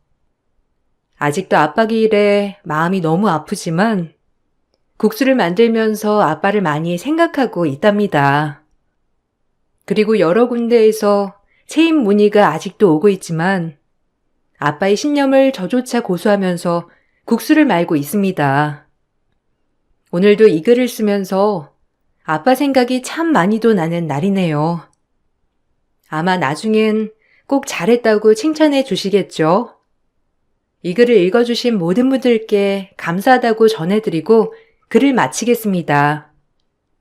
아직도 아빠 길에 마음이 너무 아프지만 국수를 만들면서 아빠를 많이 생각하고 있답니다. 그리고 여러 군데에서 체인 문의가 아직도 오고 있지만 아빠의 신념을 저조차 고수하면서 국수를 말고 있습니다. 오늘도 이 글을 쓰면서 아빠 생각이 참 많이도 나는 날이네요. 아마 나중엔 꼭 잘했다고 칭찬해 주시겠죠? 이 글을 읽어주신 모든 분들께 감사하다고 전해드리고 글을 마치겠습니다.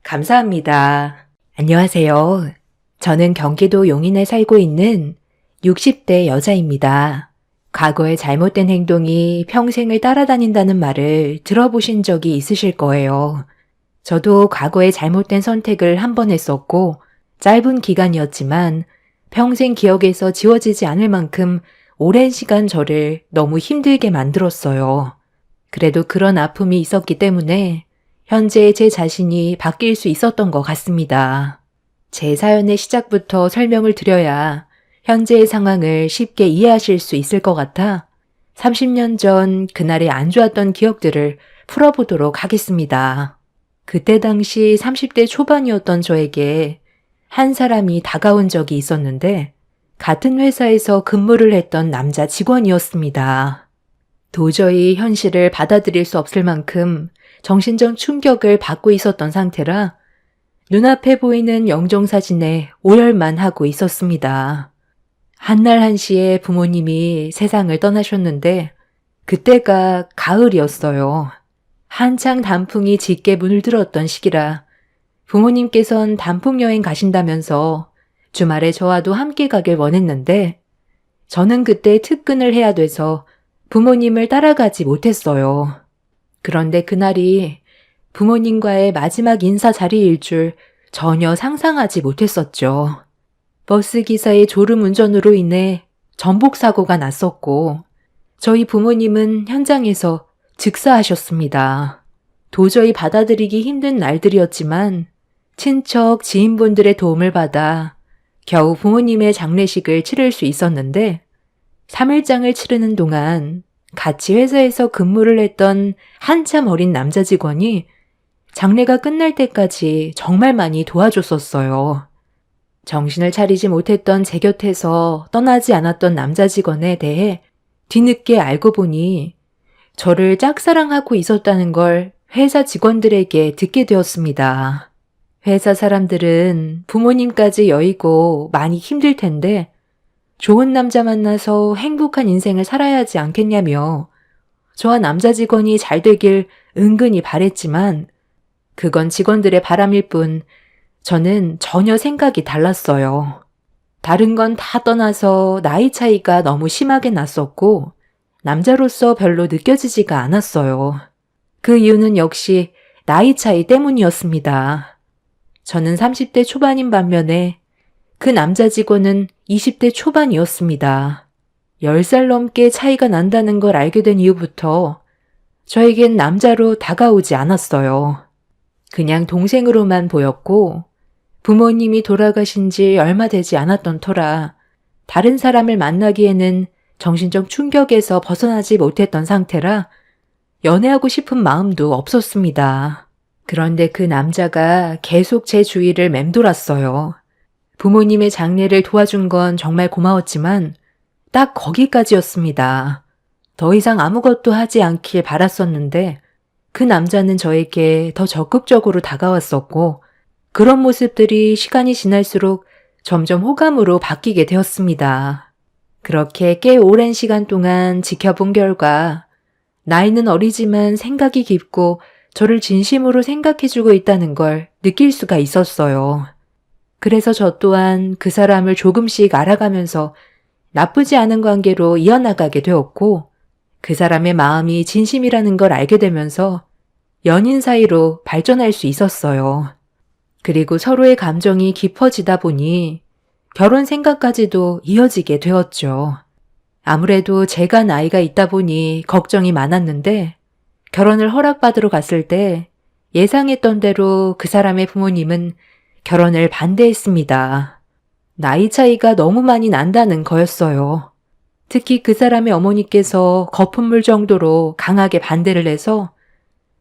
감사합니다. 안녕하세요. 저는 경기도 용인에 살고 있는 60대 여자입니다. 과거의 잘못된 행동이 평생을 따라다닌다는 말을 들어보신 적이 있으실 거예요. 저도 과거의 잘못된 선택을 한 번 했었고, 짧은 기간이었지만 평생 기억에서 지워지지 않을 만큼 오랜 시간 저를 너무 힘들게 만들었어요. 그래도 그런 아픔이 있었기 때문에 현재의 제 자신이 바뀔 수 있었던 것 같습니다. 제 사연의 시작부터 설명을 드려야 현재의 상황을 쉽게 이해하실 수 있을 것 같아 30년 전 그날의 안 좋았던 기억들을 풀어보도록 하겠습니다. 그때 당시 30대 초반이었던 저에게 한 사람이 다가온 적이 있었는데 같은 회사에서 근무를 했던 남자 직원이었습니다. 도저히 현실을 받아들일 수 없을 만큼 정신적 충격을 받고 있었던 상태라 눈앞에 보이는 영정사진에 오열만 하고 있었습니다. 한날 한시에 부모님이 세상을 떠나셨는데 그때가 가을이었어요. 한창 단풍이 짙게 물들었던 시기라 부모님께선 단풍여행 가신다면서 주말에 저와도 함께 가길 원했는데 저는 그때 특근을 해야 돼서 부모님을 따라가지 못했어요. 그런데 그날이 부모님과의 마지막 인사 자리일 줄 전혀 상상하지 못했었죠. 버스 기사의 졸음 운전으로 인해 전복 사고가 났었고 저희 부모님은 현장에서 즉사하셨습니다. 도저히 받아들이기 힘든 날들이었지만 친척, 지인분들의 도움을 받아 겨우 부모님의 장례식을 치를 수 있었는데 3일장을 치르는 동안 같이 회사에서 근무를 했던 한참 어린 남자 직원이 장례가 끝날 때까지 정말 많이 도와줬었어요. 정신을 차리지 못했던 제 곁에서 떠나지 않았던 남자 직원에 대해 뒤늦게 알고 보니 저를 짝사랑하고 있었다는 걸 회사 직원들에게 듣게 되었습니다. 회사 사람들은 부모님까지 여의고 많이 힘들 텐데 좋은 남자 만나서 행복한 인생을 살아야 하지 않겠냐며 저와 남자 직원이 잘 되길 은근히 바랬지만 그건 직원들의 바람일 뿐 저는 전혀 생각이 달랐어요. 다른 건 다 떠나서 나이 차이가 너무 심하게 났었고 남자로서 별로 느껴지지가 않았어요. 그 이유는 역시 나이 차이 때문이었습니다. 저는 30대 초반인 반면에 그 남자 직원은 20대 초반이었습니다. 10살 넘게 차이가 난다는 걸 알게 된 이후부터 저에겐 남자로 다가오지 않았어요. 그냥 동생으로만 보였고 부모님이 돌아가신 지 얼마 되지 않았던 터라 다른 사람을 만나기에는 정신적 충격에서 벗어나지 못했던 상태라 연애하고 싶은 마음도 없었습니다. 그런데 그 남자가 계속 제 주위를 맴돌았어요. 부모님의 장례를 도와준 건 정말 고마웠지만 딱 거기까지였습니다. 더 이상 아무것도 하지 않길 바랐었는데 그 남자는 저에게 더 적극적으로 다가왔었고 그런 모습들이 시간이 지날수록 점점 호감으로 바뀌게 되었습니다. 그렇게 꽤 오랜 시간 동안 지켜본 결과 나이는 어리지만 생각이 깊고 저를 진심으로 생각해주고 있다는 걸 느낄 수가 있었어요. 그래서 저 또한 그 사람을 조금씩 알아가면서 나쁘지 않은 관계로 이어나가게 되었고 그 사람의 마음이 진심이라는 걸 알게 되면서 연인 사이로 발전할 수 있었어요. 그리고 서로의 감정이 깊어지다 보니 결혼 생각까지도 이어지게 되었죠. 아무래도 제가 나이가 있다 보니 걱정이 많았는데 결혼을 허락받으러 갔을 때 예상했던 대로 그 사람의 부모님은 결혼을 반대했습니다. 나이 차이가 너무 많이 난다는 거였어요. 특히 그 사람의 어머니께서 거품물 정도로 강하게 반대를 해서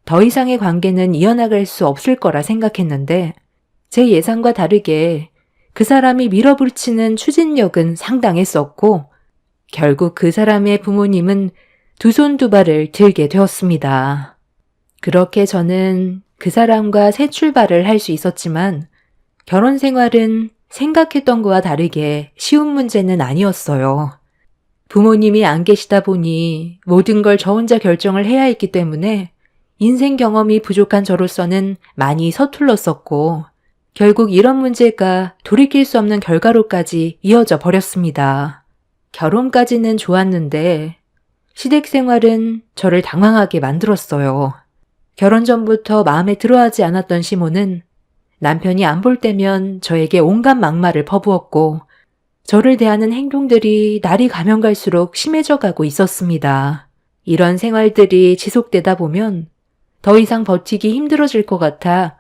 더 이상의 관계는 이어나갈 수 없을 거라 생각했는데 제 예상과 다르게 그 사람이 밀어붙이는 추진력은 상당했었고 결국 그 사람의 부모님은 두 손 두 발을 들게 되었습니다. 그렇게 저는 그 사람과 새 출발을 할 수 있었지만 결혼 생활은 생각했던 것과 다르게 쉬운 문제는 아니었어요. 부모님이 안 계시다 보니 모든 걸 저 혼자 결정을 해야 했기 때문에 인생 경험이 부족한 저로서는 많이 서툴렀었고 결국 이런 문제가 돌이킬 수 없는 결과로까지 이어져 버렸습니다. 결혼까지는 좋았는데 시댁 생활은 저를 당황하게 만들었어요. 결혼 전부터 마음에 들어하지 않았던 시모는 남편이 안 볼 때면 저에게 온갖 막말을 퍼부었고 저를 대하는 행동들이 날이 가면 갈수록 심해져 가고 있었습니다. 이런 생활들이 지속되다 보면 더 이상 버티기 힘들어질 것 같아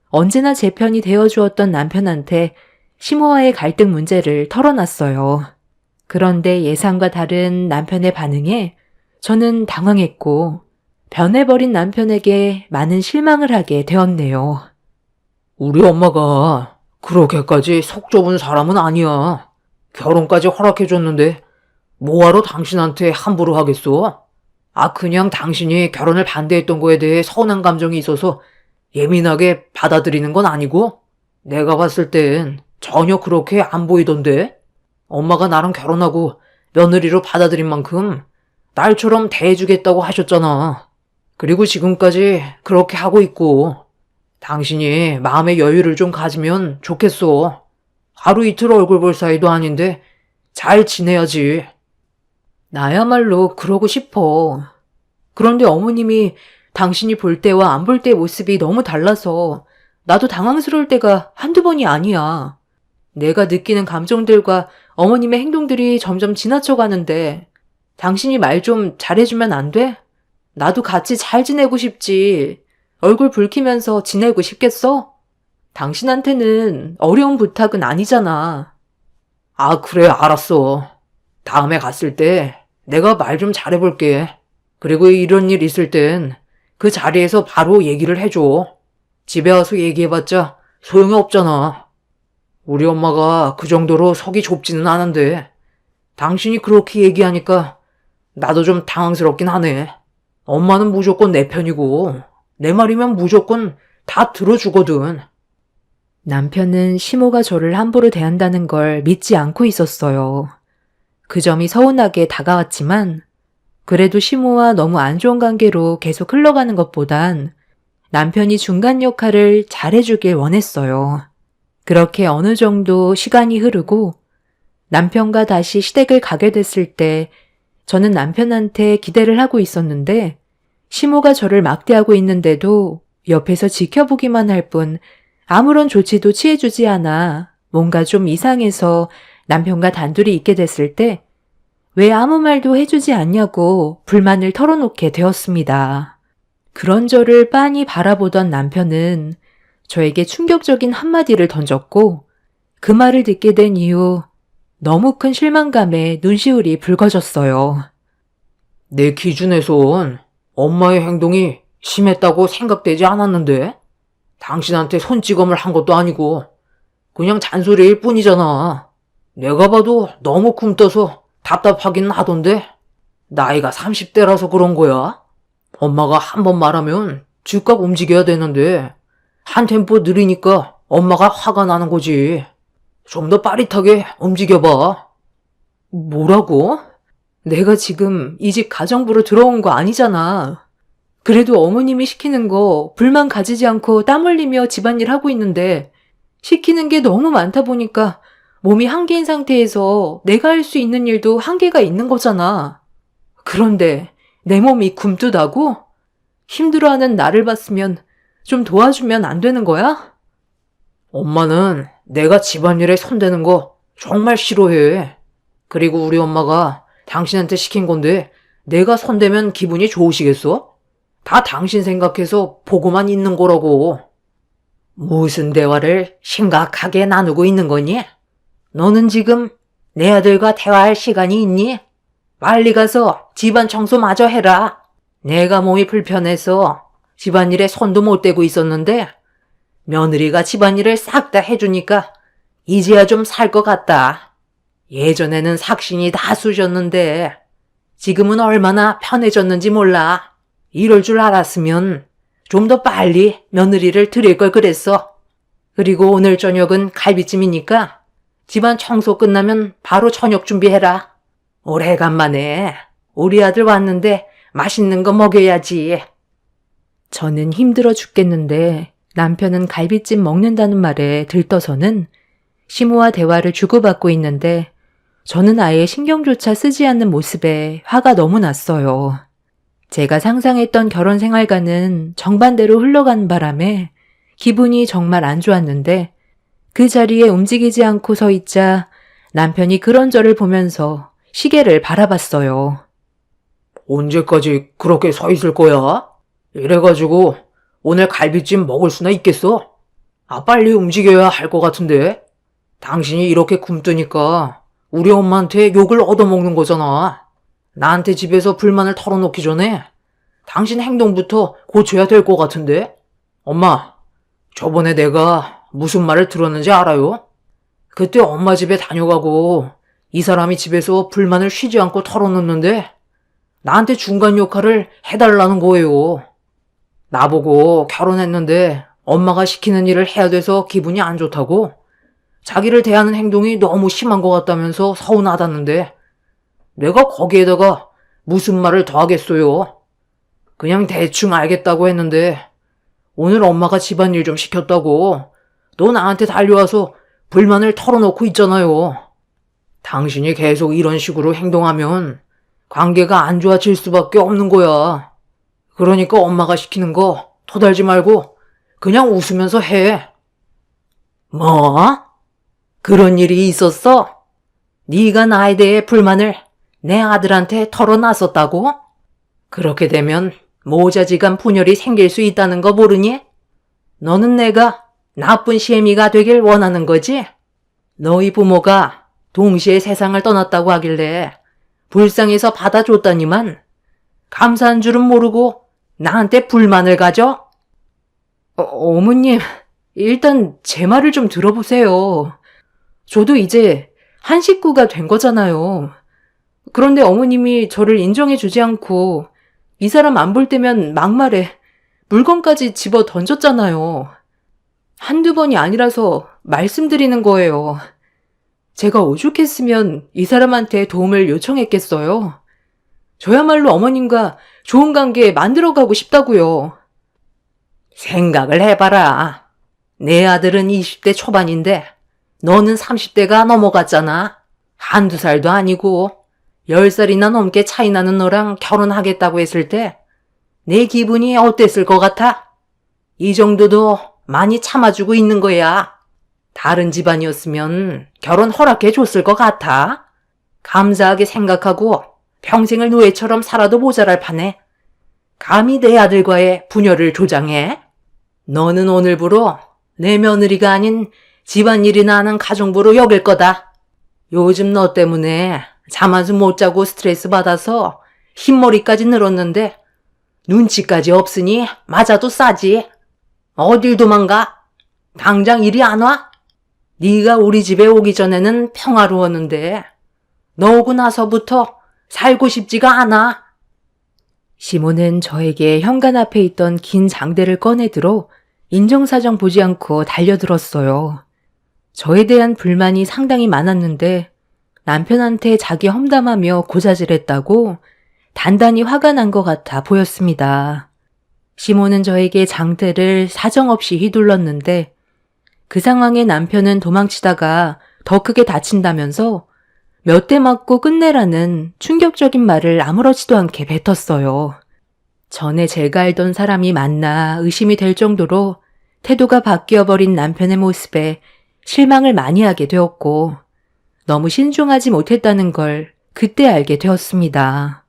언제나 제 편이 되어주었던 남편한테 시모와의 갈등 문제를 털어놨어요. 그런데 예상과 다른 남편의 반응에 저는 당황했고 변해버린 남편에게 많은 실망을 하게 되었네요. 우리 엄마가 그렇게까지 속 좁은 사람은 아니야. 결혼까지 허락해줬는데 뭐하러 당신한테 함부로 하겠어? 그냥 당신이 결혼을 반대했던 거에 대해 서운한 감정이 있어서 예민하게 받아들이는 건 아니고 내가 봤을 땐 전혀 그렇게 안 보이던데? 엄마가 나랑 결혼하고 며느리로 받아들인 만큼 딸처럼 대해주겠다고 하셨잖아. 그리고 지금까지 그렇게 하고 있고 당신이 마음의 여유를 좀 가지면 좋겠어. 하루 이틀 얼굴 볼 사이도 아닌데 잘 지내야지. 나야말로 그러고 싶어. 그런데 어머님이 당신이 볼 때와 안 볼 때의 모습이 너무 달라서 나도 당황스러울 때가 한두 번이 아니야. 내가 느끼는 감정들과 어머님의 행동들이 점점 지나쳐 가는데 당신이 말 좀 잘해주면 안 돼? 나도 같이 잘 지내고 싶지. 얼굴 붉히면서 지내고 싶겠어? 당신한테는 어려운 부탁은 아니잖아. 그래, 알았어. 다음에 갔을 때 내가 말 좀 잘해볼게. 그리고 이런 일 있을 땐 그 자리에서 바로 얘기를 해줘. 집에 와서 얘기해봤자 소용이 없잖아. 우리 엄마가 그 정도로 속이 좁지는 않은데 당신이 그렇게 얘기하니까 나도 좀 당황스럽긴 하네. 엄마는 무조건 내 편이고 내 말이면 무조건 다 들어주거든. 남편은 시모가 저를 함부로 대한다는 걸 믿지 않고 있었어요. 그 점이 서운하게 다가왔지만 그래도 시모와 너무 안 좋은 관계로 계속 흘러가는 것보단 남편이 중간 역할을 잘해주길 원했어요. 그렇게 어느 정도 시간이 흐르고 남편과 다시 시댁을 가게 됐을 때 저는 남편한테 기대를 하고 있었는데 시모가 저를 막대하고 있는데도 옆에서 지켜보기만 할 뿐 아무런 조치도 취해주지 않아 뭔가 좀 이상해서 남편과 단둘이 있게 됐을 때 왜 아무 말도 해주지 않냐고 불만을 털어놓게 되었습니다. 그런 저를 빤히 바라보던 남편은 저에게 충격적인 한마디를 던졌고 그 말을 듣게 된 이후 너무 큰 실망감에 눈시울이 붉어졌어요. 내 기준에선 엄마의 행동이 심했다고 생각되지 않았는데 당신한테 손찌검을 한 것도 아니고 그냥 잔소리일 뿐이잖아. 내가 봐도 너무 굼떠서 답답하긴 하던데 나이가 30대라서 그런 거야. 엄마가 한 번 말하면 즉각 움직여야 되는데 한 템포 느리니까 엄마가 화가 나는 거지. 좀 더 빠릿하게 움직여봐. 뭐라고? 내가 지금 이 집 가정부로 들어온 거 아니잖아. 그래도 어머님이 시키는 거 불만 가지지 않고 땀 흘리며 집안일 하고 있는데 시키는 게 너무 많다 보니까 몸이 한계인 상태에서 내가 할 수 있는 일도 한계가 있는 거잖아. 그런데 내 몸이 굼뜨다고? 힘들어하는 나를 봤으면 좀 도와주면 안 되는 거야? 엄마는 내가 집안일에 손대는 거 정말 싫어해. 그리고 우리 엄마가 당신한테 시킨 건데 내가 손대면 기분이 좋으시겠어? 다 당신 생각해서 보고만 있는 거라고. 무슨 대화를 심각하게 나누고 있는 거니? 너는 지금 내 아들과 대화할 시간이 있니? 빨리 가서 집안 청소 마저 해라. 내가 몸이 불편해서 집안일에 손도 못 대고 있었는데 며느리가 집안일을 싹 다 해주니까 이제야 좀 살 것 같다. 예전에는 삭신이 다 쑤셨는데 지금은 얼마나 편해졌는지 몰라. 이럴 줄 알았으면 좀 더 빨리 며느리를 드릴 걸 그랬어. 그리고 오늘 저녁은 갈비찜이니까 집안 청소 끝나면 바로 저녁 준비해라. 오래간만에 우리 아들 왔는데 맛있는 거 먹여야지. 저는 힘들어 죽겠는데 남편은 갈비찜 먹는다는 말에 들떠서는 시모와 대화를 주고받고 있는데 저는 아예 신경조차 쓰지 않는 모습에 화가 너무 났어요. 제가 상상했던 결혼 생활과는 정반대로 흘러가는 바람에 기분이 정말 안 좋았는데 그 자리에 움직이지 않고 서 있자 남편이 그런 저를 보면서 시계를 바라봤어요. 언제까지 그렇게 서 있을 거야? 이래가지고 오늘 갈비찜 먹을 수나 있겠어? 빨리 움직여야 할 것 같은데. 당신이 이렇게 굼뜨니까 우리 엄마한테 욕을 얻어먹는 거잖아. 나한테 집에서 불만을 털어놓기 전에 당신 행동부터 고쳐야 될 것 같은데. 엄마, 저번에 내가 무슨 말을 들었는지 알아요? 그때 엄마 집에 다녀가고 이 사람이 집에서 불만을 쉬지 않고 털어놓는데 나한테 중간 역할을 해달라는 거예요. 나보고 결혼했는데 엄마가 시키는 일을 해야 돼서 기분이 안 좋다고, 자기를 대하는 행동이 너무 심한 것 같다면서 서운하다는데 내가 거기에다가 무슨 말을 더 하겠어요. 그냥 대충 알겠다고 했는데 오늘 엄마가 집안일 좀 시켰다고 너 나한테 달려와서 불만을 털어놓고 있잖아요. 당신이 계속 이런 식으로 행동하면 관계가 안 좋아질 수밖에 없는 거야. 그러니까 엄마가 시키는 거 토달지 말고 그냥 웃으면서 해. 뭐? 그런 일이 있었어? 네가 나에 대해 불만을 내 아들한테 털어놨었다고? 그렇게 되면 모자지간 분열이 생길 수 있다는 거 모르니? 너는 내가 나쁜 시애미가 되길 원하는 거지? 너희 부모가 동시에 세상을 떠났다고 하길래 불쌍해서 받아줬다니만 감사한 줄은 모르고 나한테 불만을 가져? 어머님, 일단 제 말을 좀 들어보세요. 저도 이제 한 식구가 된 거잖아요. 그런데 어머님이 저를 인정해주지 않고 이 사람 안 볼 때면 막말에 물건까지 집어 던졌잖아요. 한두 번이 아니라서 말씀드리는 거예요. 제가 오죽했으면 이 사람한테 도움을 요청했겠어요. 저야말로 어머님과 좋은 관계 만들어가고 싶다고요. 생각을 해봐라. 내 아들은 20대 초반인데 너는 30대가 넘어갔잖아. 한두 살도 아니고 10살이나 넘게 차이 나는 너랑 결혼하겠다고 했을 때 내 기분이 어땠을 것 같아? 이 정도도 많이 참아주고 있는 거야. 다른 집안이었으면 결혼 허락해 줬을 것 같아. 감사하게 생각하고 평생을 노예처럼 살아도 모자랄 판에 감히 내 아들과의 분열을 조장해? 너는 오늘부로 내 며느리가 아닌 집안일이나 하는 가정부로 여길 거다. 요즘 너 때문에 잠 한숨 못 자고 스트레스 받아서 흰머리까지 늘었는데 눈치까지 없으니 맞아도 싸지. 어딜 도망가? 당장 이리 안 와? 네가 우리 집에 오기 전에는 평화로웠는데 너 오고 나서부터 살고 싶지가 않아. 시모는 저에게 현관 앞에 있던 긴 장대를 꺼내 들어 인정사정 보지 않고 달려들었어요. 저에 대한 불만이 상당히 많았는데 남편한테 자기 험담하며 고자질했다고 단단히 화가 난 것 같아 보였습니다. 시모는 저에게 장대를 사정없이 휘둘렀는데 그 상황에 남편은 도망치다가 더 크게 다친다면서 몇 대 맞고 끝내라는 충격적인 말을 아무렇지도 않게 뱉었어요. 전에 제가 알던 사람이 맞나 의심이 될 정도로 태도가 바뀌어버린 남편의 모습에 실망을 많이 하게 되었고 너무 신중하지 못했다는 걸 그때 알게 되었습니다.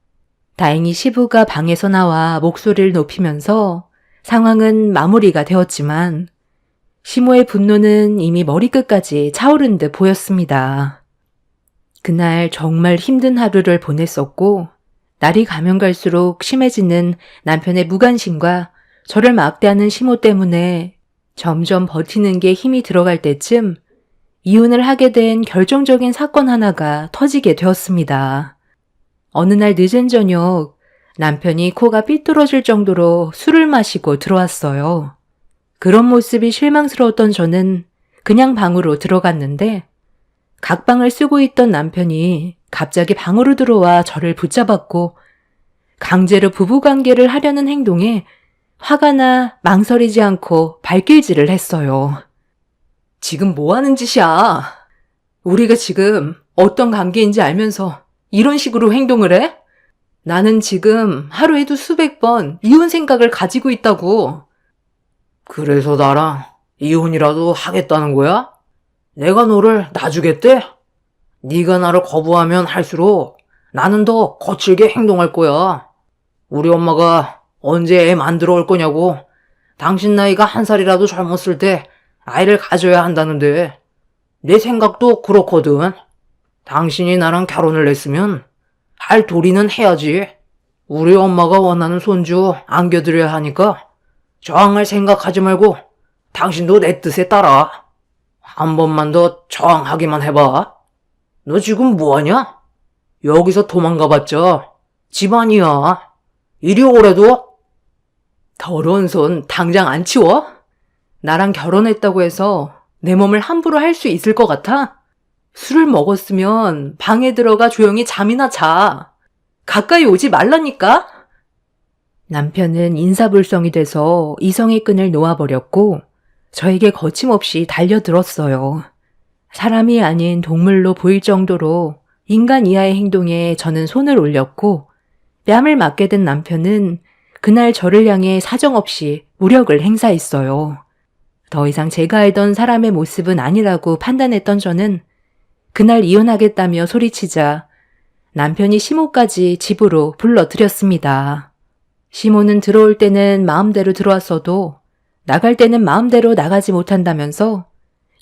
다행히 시부가 방에서 나와 목소리를 높이면서 상황은 마무리가 되었지만 시모의 분노는 이미 머리끝까지 차오른 듯 보였습니다. 그날 정말 힘든 하루를 보냈었고 날이 가면 갈수록 심해지는 남편의 무관심과 저를 막대하는 시모 때문에 점점 버티는 게 힘이 들어갈 때쯤 이혼을 하게 된 결정적인 사건 하나가 터지게 되었습니다. 어느 날 늦은 저녁 남편이 코가 삐뚤어질 정도로 술을 마시고 들어왔어요. 그런 모습이 실망스러웠던 저는 그냥 방으로 들어갔는데 각방을 쓰고 있던 남편이 갑자기 방으로 들어와 저를 붙잡았고 강제로 부부관계를 하려는 행동에 화가 나 망설이지 않고 발길질을 했어요. 지금 뭐 하는 짓이야? 우리가 지금 어떤 관계인지 알면서 이런 식으로 행동을 해? 나는 지금 하루에도 수백 번 이혼 생각을 가지고 있다고. 그래서 나랑 이혼이라도 하겠다는 거야? 내가 너를 놔주겠대? 네가 나를 거부하면 할수록 나는 더 거칠게 행동할 거야. 우리 엄마가 언제 애 만들어 올 거냐고. 당신 나이가 1살이라도 젊었을 때 아이를 가져야 한다는데 내 생각도 그렇거든. 당신이 나랑 결혼을 했으면 할 도리는 해야지. 우리 엄마가 원하는 손주 안겨드려야 하니까 저항할 생각하지 말고 당신도 내 뜻에 따라. 한 번만 더 저항하기만 해봐. 너 지금 뭐하냐? 여기서 도망가봤자 집안이야. 이리 오래도. 더러운 손 당장 안 치워? 나랑 결혼했다고 해서 내 몸을 함부로 할 수 있을 것 같아? 술을 먹었으면 방에 들어가 조용히 잠이나 자. 가까이 오지 말라니까? 남편은 인사불성이 돼서 이성의 끈을 놓아버렸고 저에게 거침없이 달려들었어요. 사람이 아닌 동물로 보일 정도로 인간 이하의 행동에 저는 손을 올렸고 뺨을 맞게 된 남편은 그날 저를 향해 사정없이 무력을 행사했어요. 더 이상 제가 알던 사람의 모습은 아니라고 판단했던 저는 그날 이혼하겠다며 소리치자 남편이 시모까지 집으로 불러들였습니다. 시모는 들어올 때는 마음대로 들어왔어도 나갈 때는 마음대로 나가지 못한다면서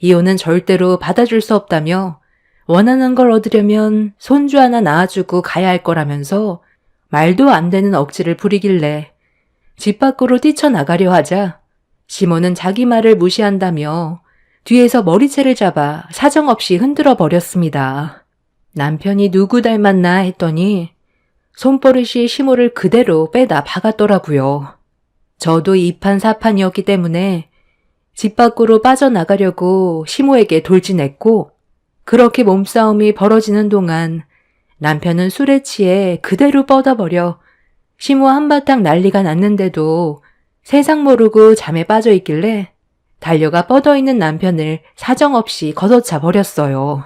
이혼은 절대로 받아줄 수 없다며 원하는 걸 얻으려면 손주 하나 낳아주고 가야 할 거라면서 말도 안 되는 억지를 부리길래 집 밖으로 뛰쳐나가려 하자 시모는 자기 말을 무시한다며 뒤에서 머리채를 잡아 사정없이 흔들어 버렸습니다. 남편이 누구 닮았나 했더니 손버릇이 시모를 그대로 빼다 박았더라고요. 저도 이판사판이었기 때문에 집 밖으로 빠져나가려고 시모에게 돌진했고 그렇게 몸싸움이 벌어지는 동안 남편은 술에 취해 그대로 뻗어버려 시모 한바탕 난리가 났는데도 세상 모르고 잠에 빠져 있길래 달려가 뻗어있는 남편을 사정없이 걷어차 버렸어요.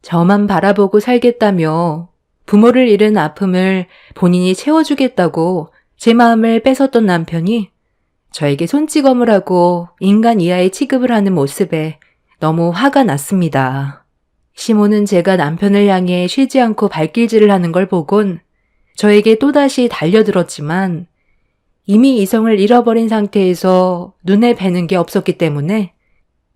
저만 바라보고 살겠다며 부모를 잃은 아픔을 본인이 채워주겠다고 제 마음을 뺏었던 남편이 저에게 손찌검을 하고 인간 이하의 취급을 하는 모습에 너무 화가 났습니다. 시모는 제가 남편을 향해 쉬지 않고 발길질을 하는 걸 보곤 저에게 또다시 달려들었지만 이미 이성을 잃어버린 상태에서 눈에 뵈는 게 없었기 때문에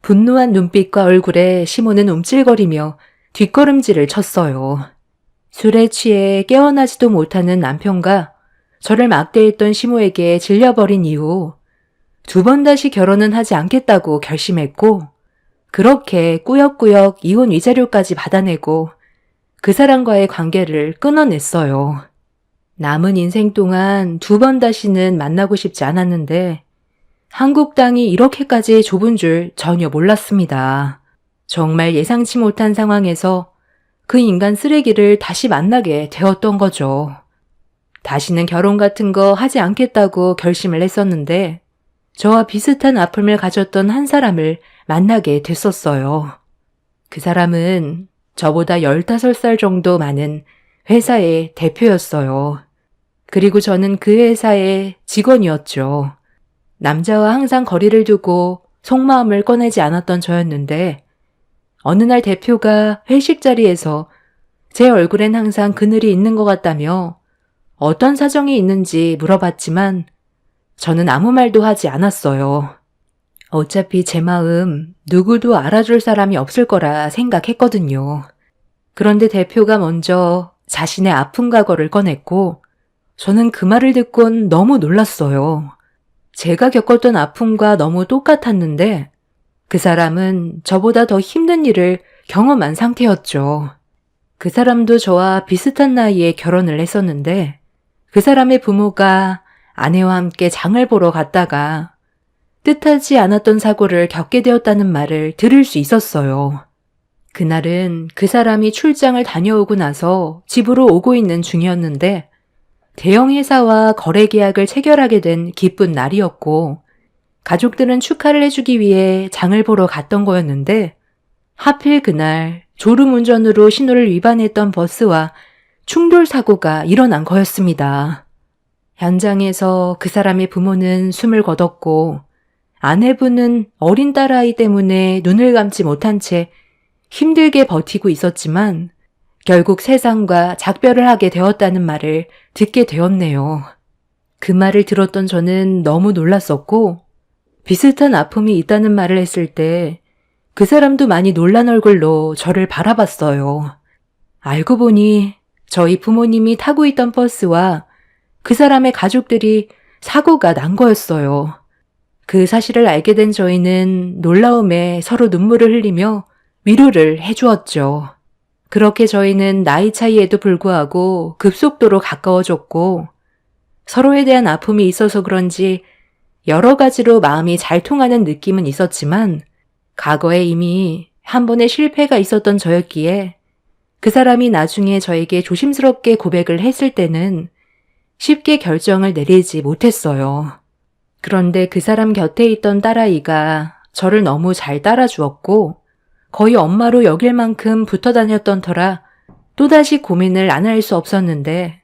분노한 눈빛과 얼굴에 시모는 움찔거리며 뒷걸음질을 쳤어요. 술에 취해 깨어나지도 못하는 남편과 저를 막대했던 시모에게 질려버린 이후 2번 다시 결혼은 하지 않겠다고 결심했고 그렇게 꾸역꾸역 이혼 위자료까지 받아내고 그 사람과의 관계를 끊어냈어요. 남은 인생 동안 2번 다시는 만나고 싶지 않았는데 한국 땅이 이렇게까지 좁은 줄 전혀 몰랐습니다. 정말 예상치 못한 상황에서 그 인간 쓰레기를 다시 만나게 되었던 거죠. 다시는 결혼 같은 거 하지 않겠다고 결심을 했었는데 저와 비슷한 아픔을 가졌던 한 사람을 만나게 됐었어요. 그 사람은 저보다 15살 정도 많은 회사의 대표였어요. 그리고 저는 그 회사의 직원이었죠. 남자와 항상 거리를 두고 속마음을 꺼내지 않았던 저였는데 어느 날 대표가 회식 자리에서 제 얼굴엔 항상 그늘이 있는 것 같다며 어떤 사정이 있는지 물어봤지만 저는 아무 말도 하지 않았어요. 어차피 제 마음 누구도 알아줄 사람이 없을 거라 생각했거든요. 그런데 대표가 먼저 자신의 아픈 과거를 꺼냈고 저는 그 말을 듣곤 너무 놀랐어요. 제가 겪었던 아픔과 너무 똑같았는데 그 사람은 저보다 더 힘든 일을 경험한 상태였죠. 그 사람도 저와 비슷한 나이에 결혼을 했었는데 그 사람의 부모가 아내와 함께 장을 보러 갔다가 뜻하지 않았던 사고를 겪게 되었다는 말을 들을 수 있었어요. 그날은 그 사람이 출장을 다녀오고 나서 집으로 오고 있는 중이었는데 대형 회사와 거래 계약을 체결하게 된 기쁜 날이었고, 가족들은 축하를 해주기 위해 장을 보러 갔던 거였는데, 하필 그날 졸음 운전으로 신호를 위반했던 버스와 충돌 사고가 일어난 거였습니다. 현장에서 그 사람의 부모는 숨을 거뒀고, 아내분은 어린 딸아이 때문에 눈을 감지 못한 채 힘들게 버티고 있었지만, 결국 세상과 작별을 하게 되었다는 말을 듣게 되었네요. 그 말을 들었던 저는 너무 놀랐었고, 비슷한 아픔이 있다는 말을 했을 때 그 사람도 많이 놀란 얼굴로 저를 바라봤어요. 알고 보니 저희 부모님이 타고 있던 버스와 그 사람의 가족들이 사고가 난 거였어요. 그 사실을 알게 된 저희는 놀라움에 서로 눈물을 흘리며 위로를 해주었죠. 그렇게 저희는 나이 차이에도 불구하고 급속도로 가까워졌고, 서로에 대한 아픔이 있어서 그런지 여러 가지로 마음이 잘 통하는 느낌은 있었지만, 과거에 이미 한 번의 실패가 있었던 저였기에 그 사람이 나중에 저에게 조심스럽게 고백을 했을 때는 쉽게 결정을 내리지 못했어요. 그런데 그 사람 곁에 있던 딸아이가 저를 너무 잘 따라주었고, 거의 엄마로 여길 만큼 붙어 다녔던 터라 또다시 고민을 안 할 수 없었는데,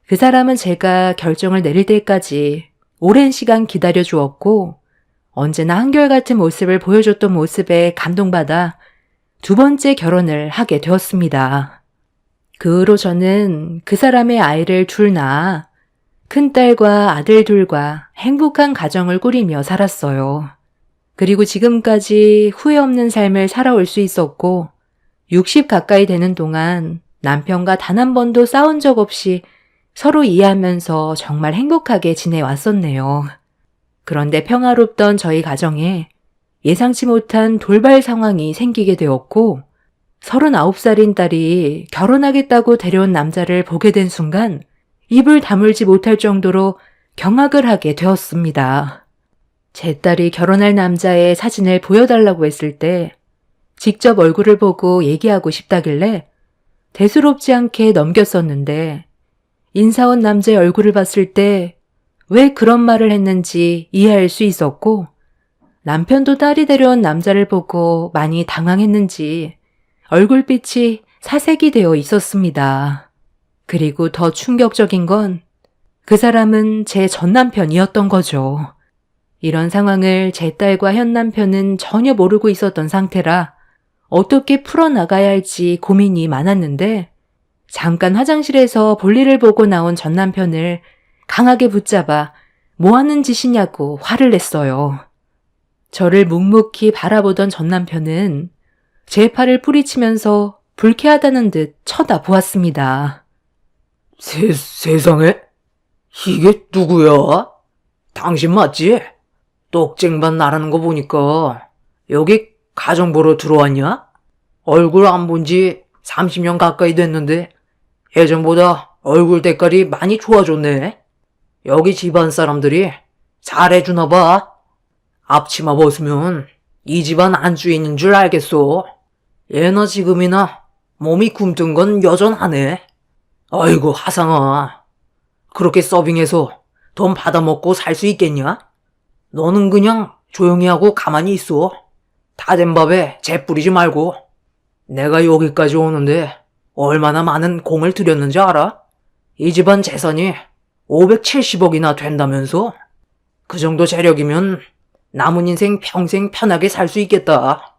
그 사람은 제가 결정을 내릴 때까지 오랜 시간 기다려 주었고, 언제나 한결같은 모습을 보여줬던 모습에 감동받아 두 번째 결혼을 하게 되었습니다. 그 후로 저는 그 사람의 아이를 둘 낳아 큰딸과 아들 둘과 행복한 가정을 꾸리며 살았어요. 그리고 지금까지 후회 없는 삶을 살아올 수 있었고, 60 가까이 되는 동안 남편과 단 한 번도 싸운 적 없이 서로 이해하면서 정말 행복하게 지내왔었네요. 그런데 평화롭던 저희 가정에 예상치 못한 돌발 상황이 생기게 되었고, 39살인 딸이 결혼하겠다고 데려온 남자를 보게 된 순간 입을 다물지 못할 정도로 경악을 하게 되었습니다. 제 딸이 결혼할 남자의 사진을 보여달라고 했을 때 직접 얼굴을 보고 얘기하고 싶다길래 대수롭지 않게 넘겼었는데, 인사 온 남자의 얼굴을 봤을 때 왜 그런 말을 했는지 이해할 수 있었고, 남편도 딸이 데려온 남자를 보고 많이 당황했는지 얼굴빛이 사색이 되어 있었습니다. 그리고 더 충격적인 건 그 사람은 제 전 남편이었던 거죠. 이런 상황을 제 딸과 현 남편은 전혀 모르고 있었던 상태라 어떻게 풀어나가야 할지 고민이 많았는데, 잠깐 화장실에서 볼일을 보고 나온 전 남편을 강하게 붙잡아 뭐 하는 짓이냐고 화를 냈어요. 저를 묵묵히 바라보던 전 남편은 제 팔을 뿌리치면서 불쾌하다는 듯 쳐다보았습니다. 세상에? 이게 누구야? 당신 맞지? 똑쟁반 나라는 거 보니까 여기 가정 보러 들어왔냐? 얼굴 안 본 지 30년 가까이 됐는데 예전보다 얼굴 때깔이 많이 좋아졌네. 여기 집안 사람들이 잘해주나 봐. 앞치마 벗으면 이 집안 안주인인 줄 알겠어. 예나 지금이나 몸이 굼뜬 건 여전하네. 아이고 하상아, 그렇게 서빙해서 돈 받아먹고 살 수 있겠냐? 너는 그냥 조용히 하고 가만히 있어. 다 된 밥에 재 뿌리지 말고. 내가 여기까지 오는데 얼마나 많은 공을 들였는지 알아? 이 집안 재산이 570억이나 된다면서? 그 정도 재력이면 남은 인생 평생 편하게 살 수 있겠다.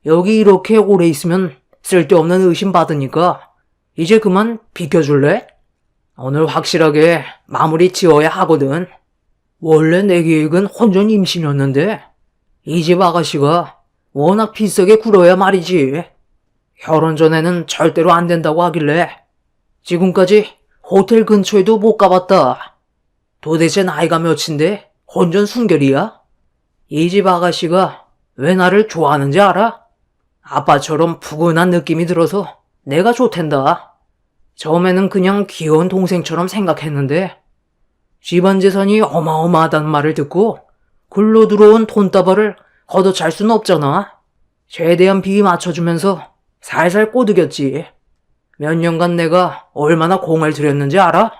여기 이렇게 오래 있으면 쓸데없는 의심 받으니까 이제 그만 비켜줄래? 오늘 확실하게 마무리 지어야 하거든. 원래 내 계획은 혼전 임신이었는데 이 집 아가씨가 워낙 비싸게 굴어야 말이지. 결혼 전에는 절대로 안 된다고 하길래 지금까지 호텔 근처에도 못 가봤다. 도대체 나이가 몇인데 혼전 순결이야? 이 집 아가씨가 왜 나를 좋아하는지 알아? 아빠처럼 푸근한 느낌이 들어서 내가 좋댄다. 처음에는 그냥 귀여운 동생처럼 생각했는데 집안 재산이 어마어마하다는 말을 듣고 굴러 들어온 돈다발을 걷어찰 수는 없잖아. 최대한 비위 맞춰주면서 살살 꼬드겼지. 몇 년간 내가 얼마나 공을 들였는지 알아?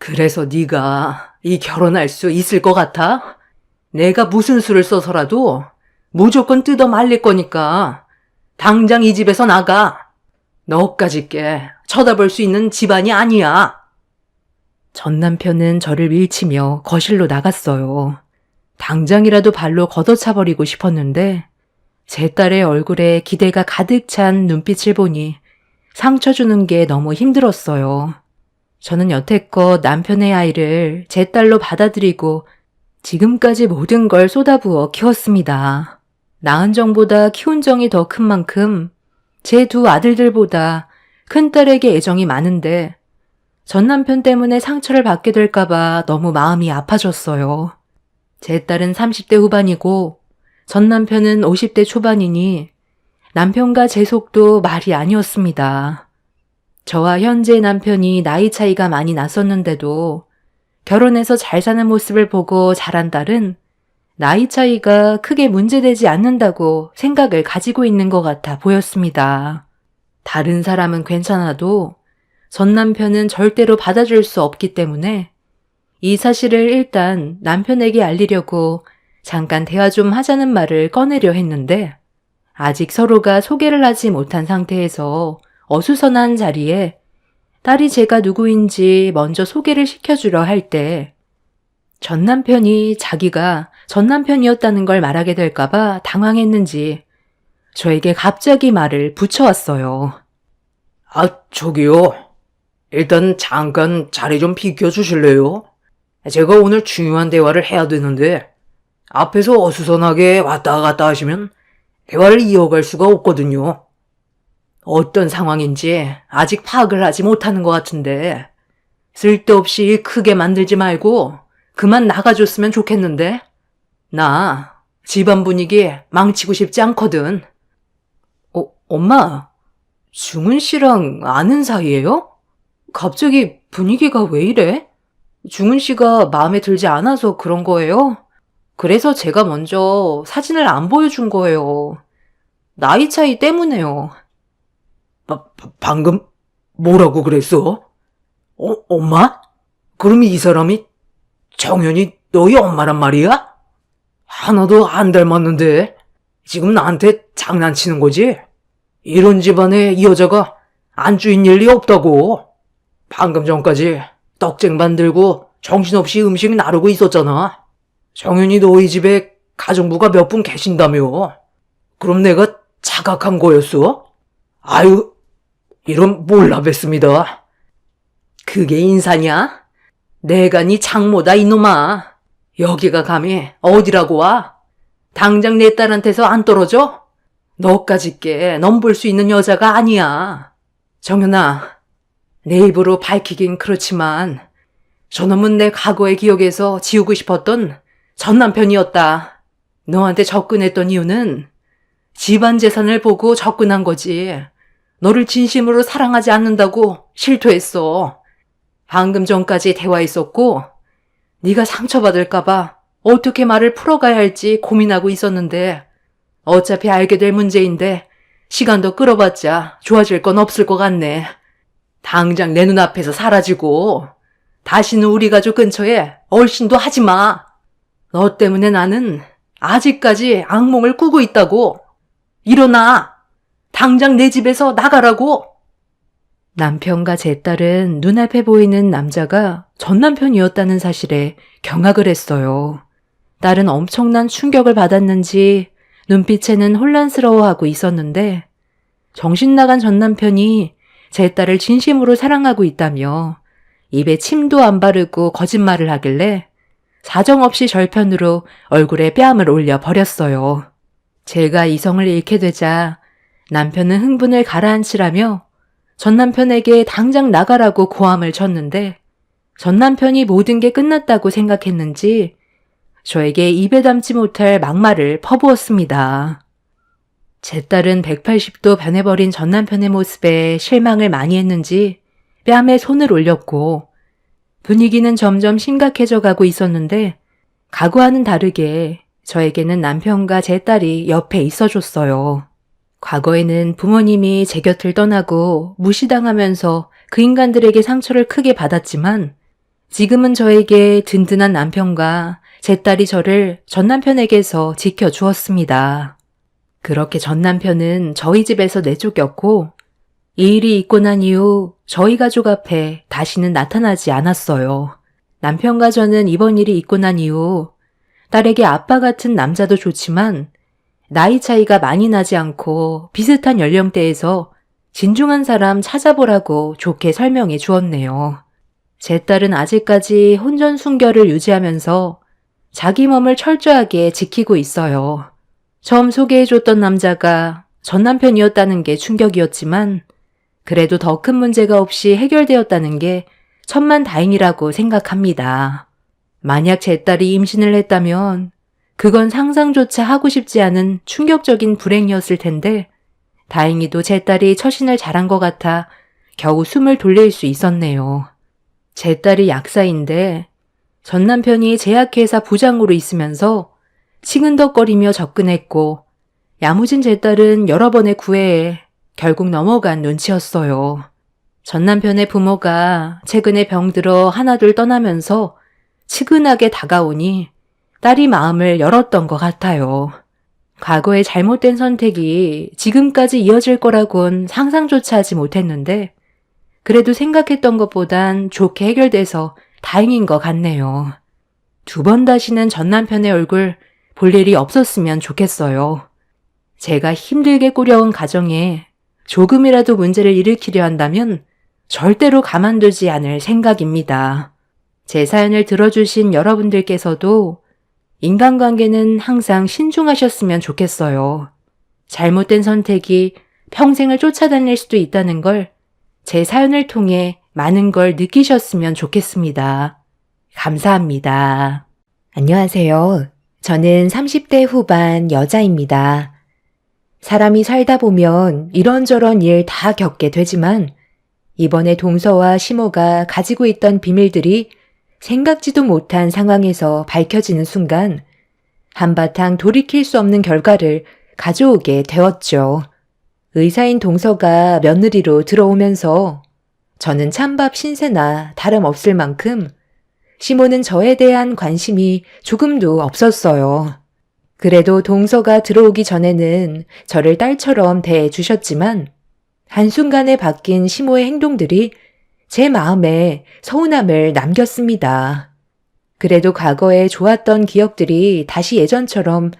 그래서 네가 이 결혼할 수 있을 것 같아? 내가 무슨 수를 써서라도 무조건 뜯어 말릴 거니까 당장 이 집에서 나가. 너까지 게 쳐다볼 수 있는 집안이 아니야. 전 남편은 저를 밀치며 거실로 나갔어요. 당장이라도 발로 걷어차버리고 싶었는데 제 딸의 얼굴에 기대가 가득 찬 눈빛을 보니 상처 주는 게 너무 힘들었어요. 저는 여태껏 남편의 아이를 제 딸로 받아들이고 지금까지 모든 걸 쏟아부어 키웠습니다. 낳은 정보다 키운 정이 더 큰 만큼 제 두 아들들보다 큰딸에게 애정이 많은데 전 남편 때문에 상처를 받게 될까봐 너무 마음이 아파졌어요. 제 딸은 30대 후반이고 전 남편은 50대 초반이니 남편과 제 속도 말이 아니었습니다. 저와 현재 남편이 나이 차이가 많이 났었는데도 결혼해서 잘 사는 모습을 보고 자란 딸은 나이 차이가 크게 문제되지 않는다고 생각을 가지고 있는 것 같아 보였습니다. 다른 사람은 괜찮아도 전 남편은 절대로 받아줄 수 없기 때문에 이 사실을 일단 남편에게 알리려고 잠깐 대화 좀 하자는 말을 꺼내려 했는데 아직 서로가 소개를 하지 못한 상태에서 어수선한 자리에 딸이 제가 누구인지 먼저 소개를 시켜주려 할 때 전 남편이 자기가 전 남편이었다는 걸 말하게 될까봐 당황했는지 저에게 갑자기 말을 붙여왔어요. 저기요. 일단 잠깐 자리 좀 비켜주실래요? 제가 오늘 중요한 대화를 해야 되는데 앞에서 어수선하게 왔다 갔다 하시면 대화를 이어갈 수가 없거든요. 어떤 상황인지 아직 파악을 하지 못하는 것 같은데 쓸데없이 크게 만들지 말고 그만 나가줬으면 좋겠는데 나 집안 분위기 망치고 싶지 않거든. 엄마, 중은 씨랑 아는 사이예요? 갑자기 분위기가 왜 이래? 중은 씨가 마음에 들지 않아서 그런 거예요? 그래서 제가 먼저 사진을 안 보여준 거예요. 나이 차이 때문에요. 방금 뭐라고 그랬어? 엄마? 그럼 이 사람이 정연이 너희 엄마란 말이야? 하나도 안 닮았는데 지금 나한테 장난치는 거지? 이런 집안에 이 여자가 안 주인 일이 없다고. 방금 전까지 떡쟁 만들고 정신없이 음식 나르고 있었잖아. 정연이 너희 집에 가정부가 몇 분 계신다며. 그럼 내가 자각한 거였어? 아유, 이런 몰라 뵀습니다. 그게 인사냐? 내가 네 장모다 이놈아. 여기가 감히 어디라고 와? 당장 내 딸한테서 안 떨어져? 너까지 게 넘볼 수 있는 여자가 아니야. 정연아, 내 입으로 밝히긴 그렇지만 저놈은 내 과거의 기억에서 지우고 싶었던 전 남편이었다. 너한테 접근했던 이유는 집안 재산을 보고 접근한 거지. 너를 진심으로 사랑하지 않는다고 실토했어. 방금 전까지 대화했었고 네가 상처받을까봐 어떻게 말을 풀어가야 할지 고민하고 있었는데 어차피 알게 될 문제인데 시간 더 끌어봤자 좋아질 건 없을 것 같네. 당장 내 눈앞에서 사라지고 다시는 우리 가족 근처에 얼씬도 하지 마. 너 때문에 나는 아직까지 악몽을 꾸고 있다고. 일어나. 당장 내 집에서 나가라고. 남편과 제 딸은 눈앞에 보이는 남자가 전 남편이었다는 사실에 경악을 했어요. 딸은 엄청난 충격을 받았는지 눈빛에는 혼란스러워하고 있었는데 정신 나간 전 남편이 제 딸을 진심으로 사랑하고 있다며 입에 침도 안 바르고 거짓말을 하길래 사정없이 절편으로 얼굴에 뺨을 올려 버렸어요. 제가 이성을 잃게 되자 남편은 흥분을 가라앉히라며 전 남편에게 당장 나가라고 고함을 쳤는데 전 남편이 모든 게 끝났다고 생각했는지 저에게 입에 담지 못할 막말을 퍼부었습니다. 제 딸은 180도 변해버린 전 남편의 모습에 실망을 많이 했는지 뺨에 손을 올렸고 분위기는 점점 심각해져 가고 있었는데 과거와는 다르게 저에게는 남편과 제 딸이 옆에 있어줬어요. 과거에는 부모님이 제 곁을 떠나고 무시당하면서 그 인간들에게 상처를 크게 받았지만 지금은 저에게 든든한 남편과 제 딸이 저를 전 남편에게서 지켜주었습니다. 그렇게 전 남편은 저희 집에서 내쫓겼고 이 일이 있고 난 이후 저희 가족 앞에 다시는 나타나지 않았어요. 남편과 저는 이번 일이 있고 난 이후 딸에게 아빠 같은 남자도 좋지만 나이 차이가 많이 나지 않고 비슷한 연령대에서 진중한 사람 찾아보라고 좋게 설명해 주었네요. 제 딸은 아직까지 혼전순결을 유지하면서 자기 몸을 철저하게 지키고 있어요. 처음 소개해줬던 남자가 전 남편이었다는 게 충격이었지만 그래도 더 큰 문제가 없이 해결되었다는 게 천만다행이라고 생각합니다. 만약 제 딸이 임신을 했다면 그건 상상조차 하고 싶지 않은 충격적인 불행이었을 텐데 다행히도 제 딸이 처신을 잘한 것 같아 겨우 숨을 돌릴 수 있었네요. 제 딸이 약사인데 전 남편이 제약회사 부장으로 있으면서 치근덕거리며 접근했고 야무진 제 딸은 여러 번의 구애에 결국 넘어간 눈치였어요. 전 남편의 부모가 최근에 병들어 하나둘 떠나면서 측은하게 다가오니 딸이 마음을 열었던 것 같아요. 과거의 잘못된 선택이 지금까지 이어질 거라곤 상상조차 하지 못했는데 그래도 생각했던 것보단 좋게 해결돼서 다행인 것 같네요. 2번 다시는 전 남편의 얼굴 볼 일이 없었으면 좋겠어요. 제가 힘들게 꾸려온 가정에 조금이라도 문제를 일으키려 한다면 절대로 가만두지 않을 생각입니다. 제 사연을 들어주신 여러분들께서도 인간관계는 항상 신중하셨으면 좋겠어요. 잘못된 선택이 평생을 쫓아다닐 수도 있다는 걸 제 사연을 통해 많은 걸 느끼셨으면 좋겠습니다. 감사합니다. 안녕하세요. 저는 30대 후반 여자입니다. 사람이 살다 보면 이런저런 일 다 겪게 되지만 이번에 동서와 시모가 가지고 있던 비밀들이 생각지도 못한 상황에서 밝혀지는 순간 한바탕 돌이킬 수 없는 결과를 가져오게 되었죠. 의사인 동서가 며느리로 들어오면서 저는 찬밥 신세나 다름없을 만큼 시모는 저에 대한 관심이 조금도 없었어요. 그래도 동서가 들어오기 전에는 저를 딸처럼 대해주셨지만 한순간에 바뀐 시모의 행동들이 제 마음에 서운함을 남겼습니다. 그래도 과거에 좋았던 기억들이 다시 예전처럼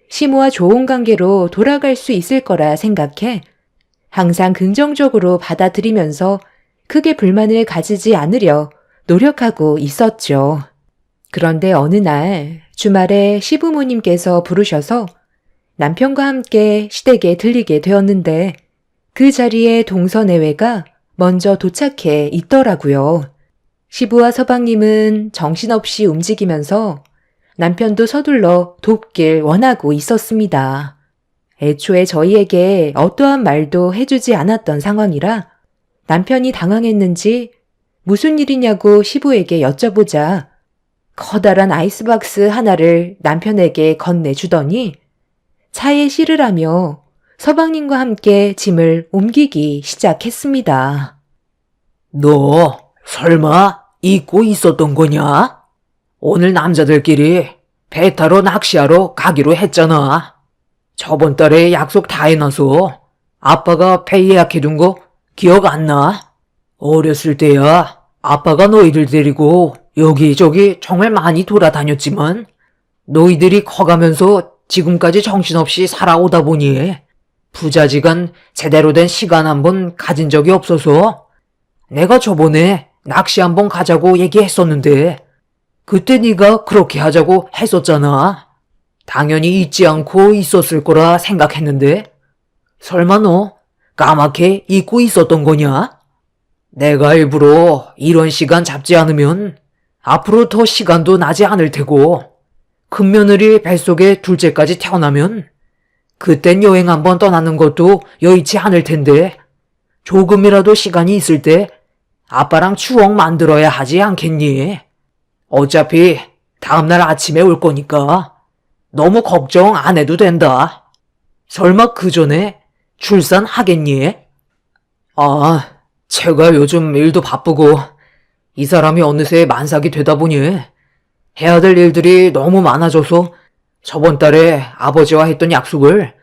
시모와 좋은 관계로 돌아갈 수 있을 거라 생각해 항상 긍정적으로 받아들이면서 크게 불만을 가지지 않으려 노력하고 있었죠. 그런데 어느 날 주말에 시부모님께서 부르셔서 남편과 함께 시댁에 들리게 되었는데 그 자리에 동서내외가 먼저 도착해 있더라고요. 시부와 서방님은 정신없이 움직이면서 남편도 서둘러 돕길 원하고 있었습니다. 애초에 저희에게 어떠한 말도 해주지 않았던 상황이라 남편이 당황했는지 무슨 일이냐고 시부에게 여쭤보자 커다란 아이스박스 하나를 남편에게 건네주더니 차에 실으라며 서방님과 함께 짐을 옮기기 시작했습니다. 너 설마 잊고 있었던 거냐? 오늘 남자들끼리 배 타러 낚시하러 가기로 했잖아. 저번 달에 약속 다 해놔서 아빠가 배 예약해둔 거 기억 안 나? 어렸을 때야 아빠가 너희들 데리고 여기저기 정말 많이 돌아다녔지만 너희들이 커가면서 지금까지 정신없이 살아오다 보니 부자지간 제대로 된 시간 한번 가진 적이 없어서 내가 저번에 낚시 한번 가자고 얘기했었는데 그때 네가 그렇게 하자고 했었잖아. 당연히 잊지 않고 있었을 거라 생각했는데 설마 너 까맣게 잊고 있었던 거냐? 내가 일부러 이런 시간 잡지 않으면 앞으로 더 시간도 나지 않을 테고 큰며느리 뱃속에 둘째까지 태어나면 그땐 여행 한번 떠나는 것도 여의치 않을 텐데 조금이라도 시간이 있을 때 아빠랑 추억 만들어야 하지 않겠니? 어차피 다음날 아침에 올 거니까 너무 걱정 안 해도 된다. 설마 그 전에 출산하겠니? 아, 제가 요즘 일도 바쁘고 이 사람이 어느새 만삭이 되다 보니 해야 될 일들이 너무 많아져서 저번 달에 아버지와 했던 약속을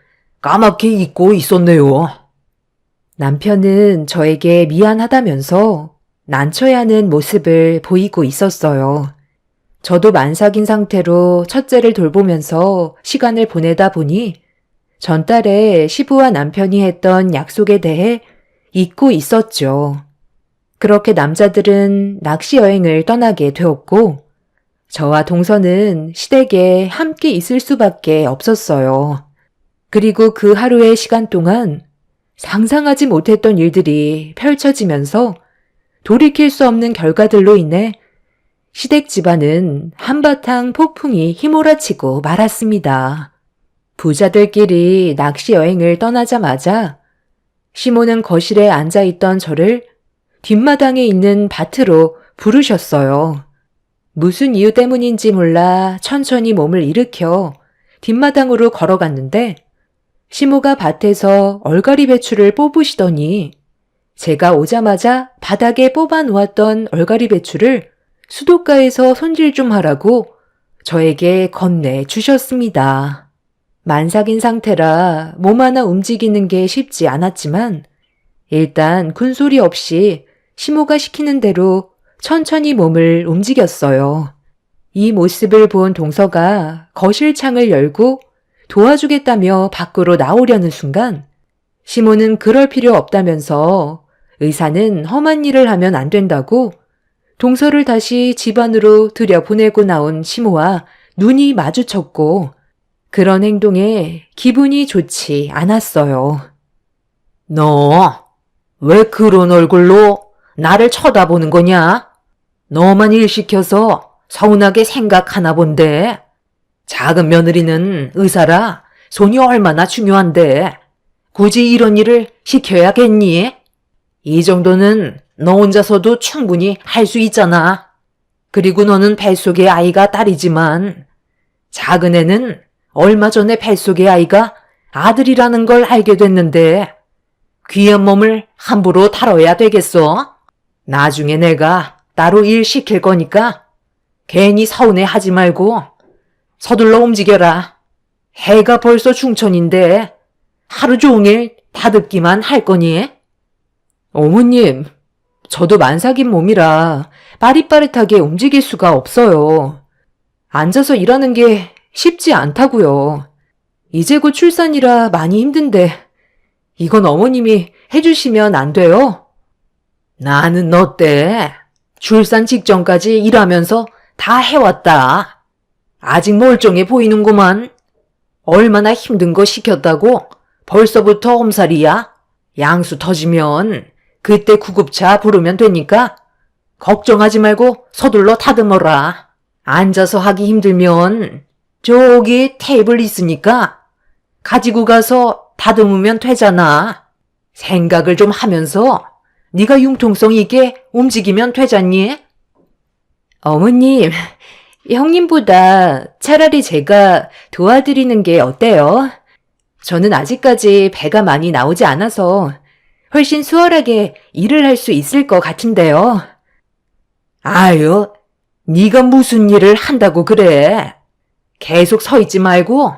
까맣게 잊고 있었네요. 남편은 저에게 미안하다면서 난처해 하는 모습을 보이고 있었어요. 저도 만삭인 상태로 첫째를 돌보면서 시간을 보내다 보니 전달에 시부와 남편이 했던 약속에 대해 잊고 있었죠. 그렇게 남자들은 낚시 여행을 떠나게 되었고 저와 동서는 시댁에 함께 있을 수밖에 없었어요. 그리고 그 하루의 시간 동안 상상하지 못했던 일들이 펼쳐지면서 돌이킬 수 없는 결과들로 인해 시댁 집안은 한바탕 폭풍이 휘몰아치고 말았습니다. 부자들끼리 낚시 여행을 떠나자마자 시모는 거실에 앉아있던 저를 뒷마당에 있는 밭으로 부르셨어요. 무슨 이유 때문인지 몰라 천천히 몸을 일으켜 뒷마당으로 걸어갔는데 시모가 밭에서 얼갈이 배추를 뽑으시더니 제가 오자마자 바닥에 뽑아 놓았던 얼갈이 배추를 수도가에서 손질 좀 하라고 저에게 건네 주셨습니다. 만삭인 상태라 몸 하나 움직이는 게 쉽지 않았지만 일단 군소리 없이 시모가 시키는 대로 천천히 몸을 움직였어요. 이 모습을 본 동서가 거실 창을 열고 도와주겠다며 밖으로 나오려는 순간 시모는 그럴 필요 없다면서 의사는 험한 일을 하면 안 된다고 동서를 다시 집 안으로 들여보내고 나온 시모와 눈이 마주쳤고 그런 행동에 기분이 좋지 않았어요. 너 왜 그런 얼굴로 나를 쳐다보는 거냐? 너만 일 시켜서 서운하게 생각하나 본데. 작은 며느리는 의사라 손이 얼마나 중요한데 굳이 이런 일을 시켜야겠니? 이 정도는 너 혼자서도 충분히 할 수 있잖아. 그리고 너는 뱃속의 아이가 딸이지만 작은 애는 얼마 전에 뱃속의 아이가 아들이라는 걸 알게 됐는데 귀한 몸을 함부로 다뤄야 되겠어? 나중에 내가 따로 일 시킬 거니까 괜히 서운해 하지 말고 서둘러 움직여라. 해가 벌써 중천인데 하루 종일 다듣기만 할 거니? 어머님, 저도 만삭인 몸이라 빠릿빠릿하게 움직일 수가 없어요. 앉아서 일하는 게 쉽지 않다고요. 이제 곧 출산이라 많이 힘든데 이건 어머님이 해주시면 안 돼요? 나는 너 때 출산 직전까지 일하면서 다 해왔다. 아직 멀쩡해 보이는구만. 얼마나 힘든 거 시켰다고 벌써부터 엄살이야? 양수 터지면 그때 구급차 부르면 되니까 걱정하지 말고 서둘러 다듬어라. 앉아서 하기 힘들면 저기 테이블 있으니까 가지고 가서 다듬으면 되잖아. 생각을 좀 하면서 네가 융통성 있게 움직이면 되잖니? 어머님, 형님보다 차라리 제가 도와드리는 게 어때요? 저는 아직까지 배가 많이 나오지 않아서 훨씬 수월하게 일을 할 수 있을 것 같은데요. 아유, 네가 무슨 일을 한다고 그래? 계속 서 있지 말고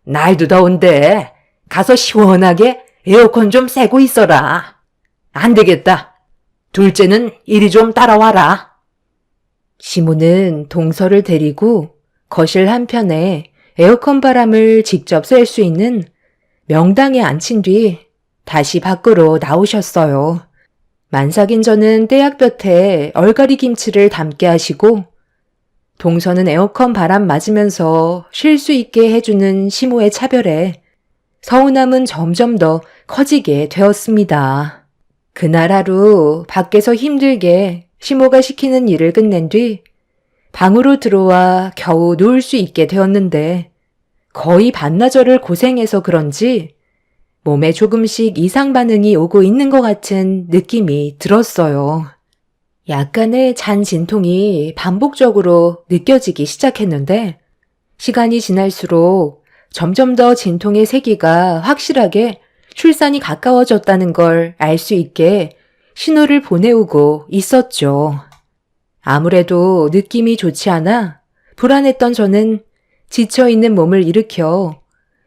날도 더운데 가서 시원하게 에어컨 좀 쐬고 있어라. 안 되겠다. 둘째는 이리 좀 따라와라. 시모는 동서를 데리고 거실 한편에 에어컨 바람을 직접 쐴 수 있는 명당에 앉힌 뒤 다시 밖으로 나오셨어요. 만삭인 저는 떼약볕에 얼갈이 김치를 담게 하시고 동서는 에어컨 바람 맞으면서 쉴 수 있게 해주는 시모의 차별에 서운함은 점점 더 커지게 되었습니다. 그날 하루 밖에서 힘들게 시모가 시키는 일을 끝낸 뒤 방으로 들어와 겨우 누울 수 있게 되었는데 거의 반나절을 고생해서 그런지 몸에 조금씩 이상 반응이 오고 있는 것 같은 느낌이 들었어요. 약간의 잔 진통이 반복적으로 느껴지기 시작했는데 시간이 지날수록 점점 더 진통의 세기가 확실하게 출산이 가까워졌다는 걸 알 수 있게 신호를 보내오고 있었죠. 아무래도 느낌이 좋지 않아 불안했던 저는 지쳐있는 몸을 일으켜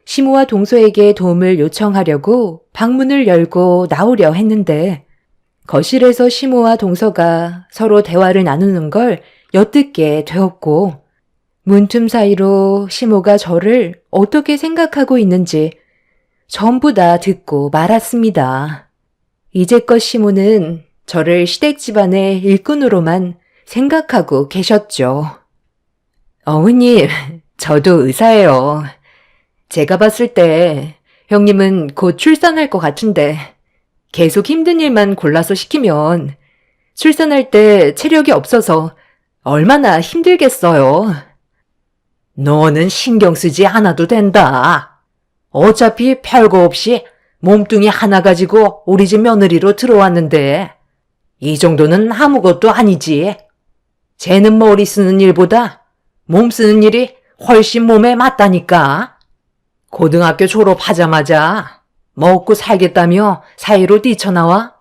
시모와 동서에게 도움을 요청하려고 방문을 열고 나오려 했는데 거실에서 시모와 동서가 서로 대화를 나누는 걸 엿듣게 되었고 문틈 사이로 시모가 저를 어떻게 생각하고 있는지 전부 다 듣고 말았습니다. 이제껏 시모는 저를 시댁 집안의 일꾼으로만 생각하고 계셨죠. 어머님, 저도 의사예요. 제가 봤을 때 형님은 곧 출산할 것 같은데 계속 힘든 일만 골라서 시키면 출산할 때 체력이 없어서 얼마나 힘들겠어요. 너는 신경 쓰지 않아도 된다. 어차피 별거 없이 몸뚱이 하나 가지고 우리 집 며느리로 들어왔는데 이 정도는 아무것도 아니지. 쟤는 머리 쓰는 일보다 몸 쓰는 일이 훨씬 몸에 맞다니까. 고등학교 졸업하자마자 먹고 살겠다며 사회로 뛰쳐나와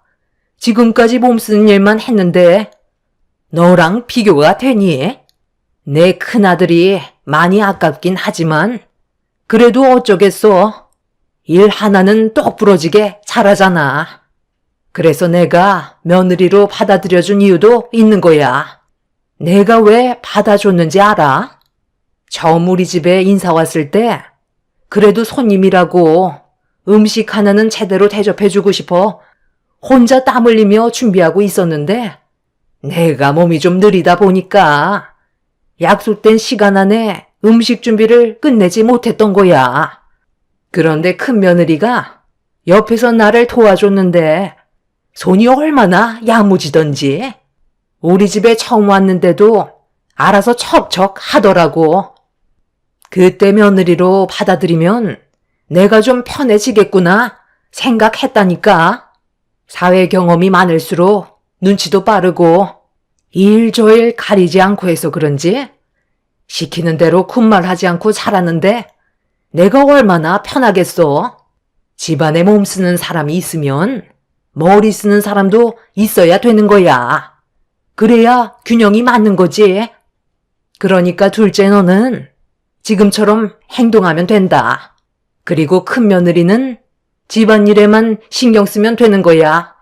지금까지 몸 쓰는 일만 했는데 너랑 비교가 되니? 내 큰아들이 많이 아깝긴 하지만 그래도 어쩌겠어. 일 하나는 똑부러지게 잘하잖아. 그래서 내가 며느리로 받아들여준 이유도 있는 거야. 내가 왜 받아줬는지 알아? 처음 우리 집에 인사 왔을 때 그래도 손님이라고 음식 하나는 제대로 대접해주고 싶어 혼자 땀 흘리며 준비하고 있었는데 내가 몸이 좀 느리다 보니까 약속된 시간 안에 음식 준비를 끝내지 못했던 거야. 그런데 큰 며느리가 옆에서 나를 도와줬는데 손이 얼마나 야무지던지 우리 집에 처음 왔는데도 알아서 척척 하더라고. 그때 며느리로 받아들이면 내가 좀 편해지겠구나 생각했다니까. 사회 경험이 많을수록 눈치도 빠르고 일 저일 가리지 않고 해서 그런지 시키는 대로 군말하지 않고 자랐는데 내가 얼마나 편하겠어. 집안에 몸 쓰는 사람이 있으면 머리 쓰는 사람도 있어야 되는 거야. 그래야 균형이 맞는 거지. 그러니까 둘째 너는 지금처럼 행동하면 된다. 그리고 큰 며느리는 집안일에만 신경 쓰면 되는 거야.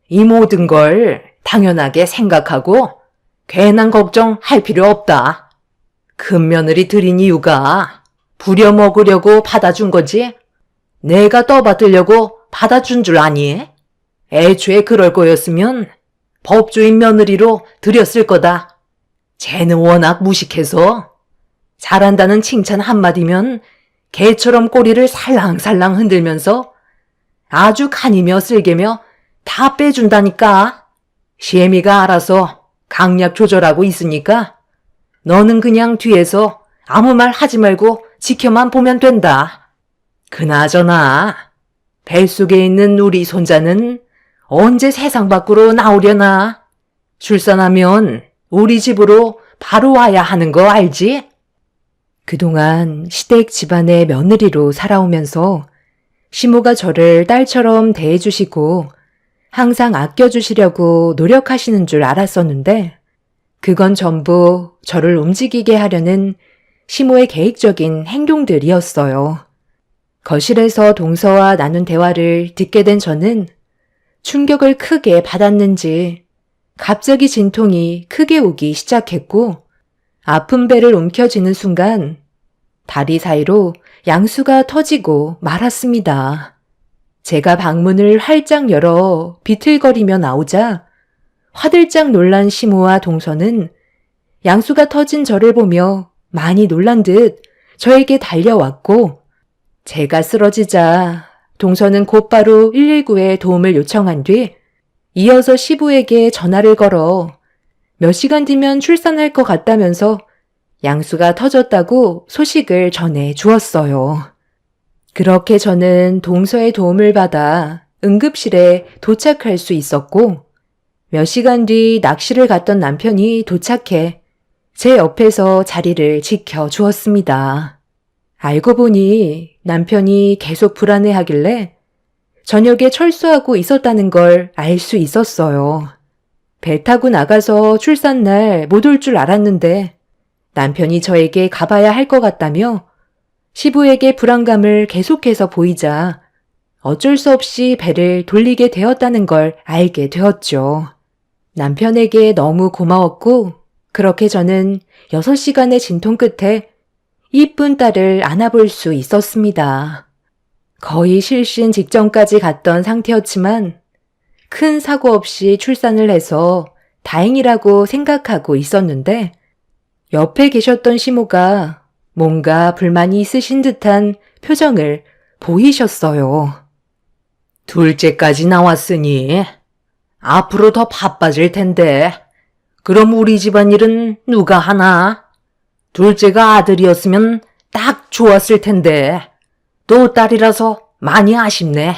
이 모든 걸 당연하게 생각하고 괜한 걱정할 필요 없다. 큰 며느리 들인 이유가 부려먹으려고 받아준 거지 내가 떠받으려고 받아준 줄 아니? 애초에 그럴 거였으면 법조인 며느리로 들였을 거다. 쟤는 워낙 무식해서 잘한다는 칭찬 한마디면 개처럼 꼬리를 살랑살랑 흔들면서 아주 간이며 쓸개며 다 빼준다니까. 시애미가 알아서 강약 조절하고 있으니까 너는 그냥 뒤에서 아무 말 하지 말고 지켜만 보면 된다. 그나저나 뱃속에 있는 우리 손자는 언제 세상 밖으로 나오려나? 출산하면 우리 집으로 바로 와야 하는 거 알지? 그동안 시댁 집안의 며느리로 살아오면서 시모가 저를 딸처럼 대해주시고 항상 아껴주시려고 노력하시는 줄 알았었는데 그건 전부 저를 움직이게 하려는 시모의 계획적인 행동들이었어요. 거실에서 동서와 나눈 대화를 듣게 된 저는 충격을 크게 받았는지 갑자기 진통이 크게 오기 시작했고 아픈 배를 움켜쥐는 순간 다리 사이로 양수가 터지고 말았습니다. 제가 방문을 활짝 열어 비틀거리며 나오자 화들짝 놀란 시모와 동서는 양수가 터진 저를 보며 많이 놀란 듯 저에게 달려왔고 제가 쓰러지자 동서는 곧바로 119에 도움을 요청한 뒤 이어서 시부에게 전화를 걸어 몇 시간 뒤면 출산할 것 같다면서 양수가 터졌다고 소식을 전해 주었어요. 그렇게 저는 동서의 도움을 받아 응급실에 도착할 수 있었고 몇 시간 뒤 낚시를 갔던 남편이 도착해 제 옆에서 자리를 지켜주었습니다. 알고 보니 남편이 계속 불안해하길래 저녁에 철수하고 있었다는 걸 알 수 있었어요. 배 타고 나가서 출산날 못 올 줄 알았는데 남편이 저에게 가봐야 할 것 같다며 시부에게 불안감을 계속해서 보이자 어쩔 수 없이 배를 돌리게 되었다는 걸 알게 되었죠. 남편에게 너무 고마웠고 그렇게 저는 6시간의 진통 끝에 이쁜 딸을 안아볼 수 있었습니다. 거의 실신 직전까지 갔던 상태였지만 큰 사고 없이 출산을 해서 다행이라고 생각하고 있었는데 옆에 계셨던 시모가 뭔가 불만이 있으신 듯한 표정을 보이셨어요. 둘째까지 나왔으니 앞으로 더 바빠질 텐데 그럼 우리 집안일은 누가 하나? 둘째가 아들이었으면 딱 좋았을 텐데 또 딸이라서 많이 아쉽네.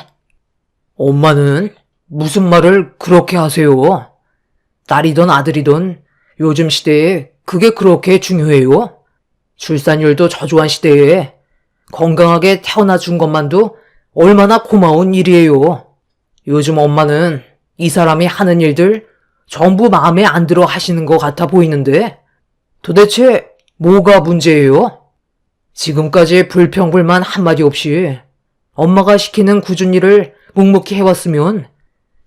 엄마는 무슨 말을 그렇게 하세요? 딸이든 아들이든 요즘 시대에 그게 그렇게 중요해요? 출산율도 저조한 시대에 건강하게 태어나 준 것만도 얼마나 고마운 일이에요. 요즘 엄마는 이 사람이 하는 일들 전부 마음에 안 들어 하시는 것 같아 보이는데 도대체 뭐가 문제예요? 지금까지 불평불만 한마디 없이 엄마가 시키는 꾸준 일을 묵묵히 해왔으면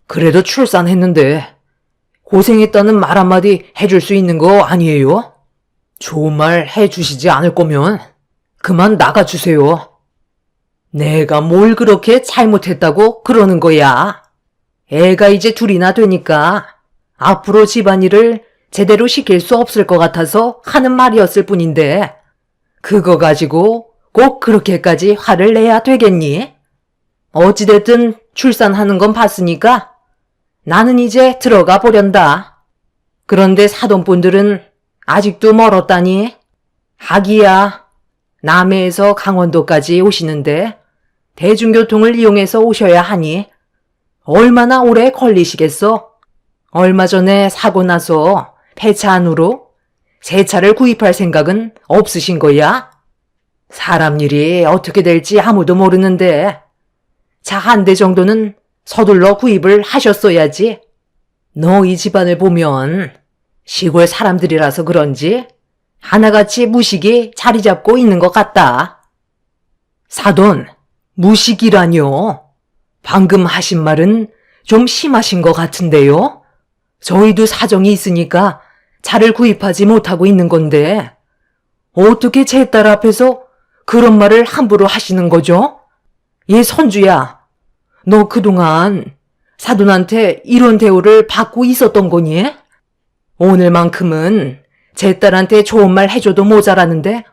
그래도 출산했는데 고생했다는 말 한마디 해줄 수 있는 거 아니에요? 좋은 말 해주시지 않을 거면 그만 나가주세요. 내가 뭘 그렇게 잘못했다고 그러는 거야. 애가 이제 둘이나 되니까 앞으로 집안일을 제대로 시킬 수 없을 것 같아서 하는 말이었을 뿐인데 그거 가지고 꼭 그렇게까지 화를 내야 되겠니? 어찌됐든 출산하는 건 봤으니까 나는 이제 들어가 보련다. 그런데 사돈분들은 아직도 멀었다니? 하기야 남해에서 강원도까지 오시는데 대중교통을 이용해서 오셔야 하니 얼마나 오래 걸리시겠어? 얼마 전에 사고 나서 폐차 안으로 새 차를 구입할 생각은 없으신 거야? 사람 일이 어떻게 될지 아무도 모르는데 차 한 대 정도는 서둘러 구입을 하셨어야지. 너희 집안을 보면 시골 사람들이라서 그런지 하나같이 무식이 자리 잡고 있는 것 같다. 사돈, 무식이라뇨? 방금 하신 말은 좀 심하신 것 같은데요? 저희도 사정이 있으니까 차를 구입하지 못하고 있는 건데 어떻게 제 딸 앞에서 그런 말을 함부로 하시는 거죠? 얘 선주야, 너 그동안 사돈한테 이런 대우를 받고 있었던 거니? 오늘만큼은 제 딸한테 좋은 말 해줘도 모자라는데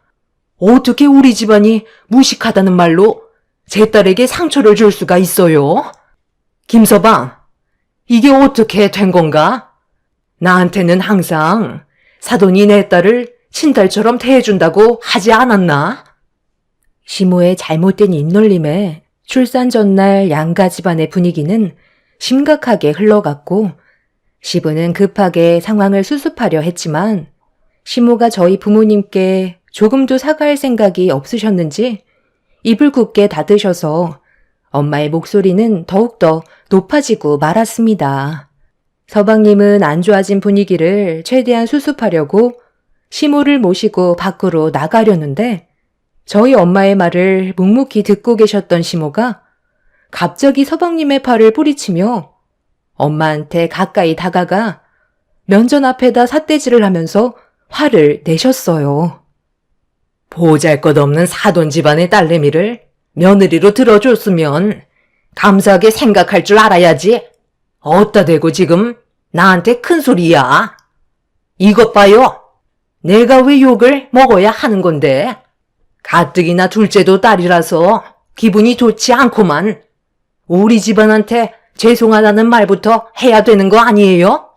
어떻게 우리 집안이 무식하다는 말로 제 딸에게 상처를 줄 수가 있어요? 김서방, 이게 어떻게 된 건가? 나한테는 항상 사돈이 내 딸을 친딸처럼 대해준다고 하지 않았나? 시모의 잘못된 입놀림에 출산 전날 양가 집안의 분위기는 심각하게 흘러갔고 시부는 급하게 상황을 수습하려 했지만 시모가 저희 부모님께 조금도 사과할 생각이 없으셨는지 입을 굳게 닫으셔서 엄마의 목소리는 더욱더 높아지고 말았습니다. 서방님은 안 좋아진 분위기를 최대한 수습하려고 시모를 모시고 밖으로 나가려는데 저희 엄마의 말을 묵묵히 듣고 계셨던 시모가 갑자기 서방님의 팔을 뿌리치며 엄마한테 가까이 다가가 면전 앞에다 삿대질을 하면서 화를 내셨어요. 보잘것없는 사돈 집안의 딸내미를 며느리로 들어줬으면 감사하게 생각할 줄 알아야지. 어따 대고 지금 나한테 큰 소리야. 이것 봐요. 내가 왜 욕을 먹어야 하는 건데. 가뜩이나 둘째도 딸이라서 기분이 좋지 않고만 우리 집안한테 죄송하다는 말부터 해야 되는 거 아니에요?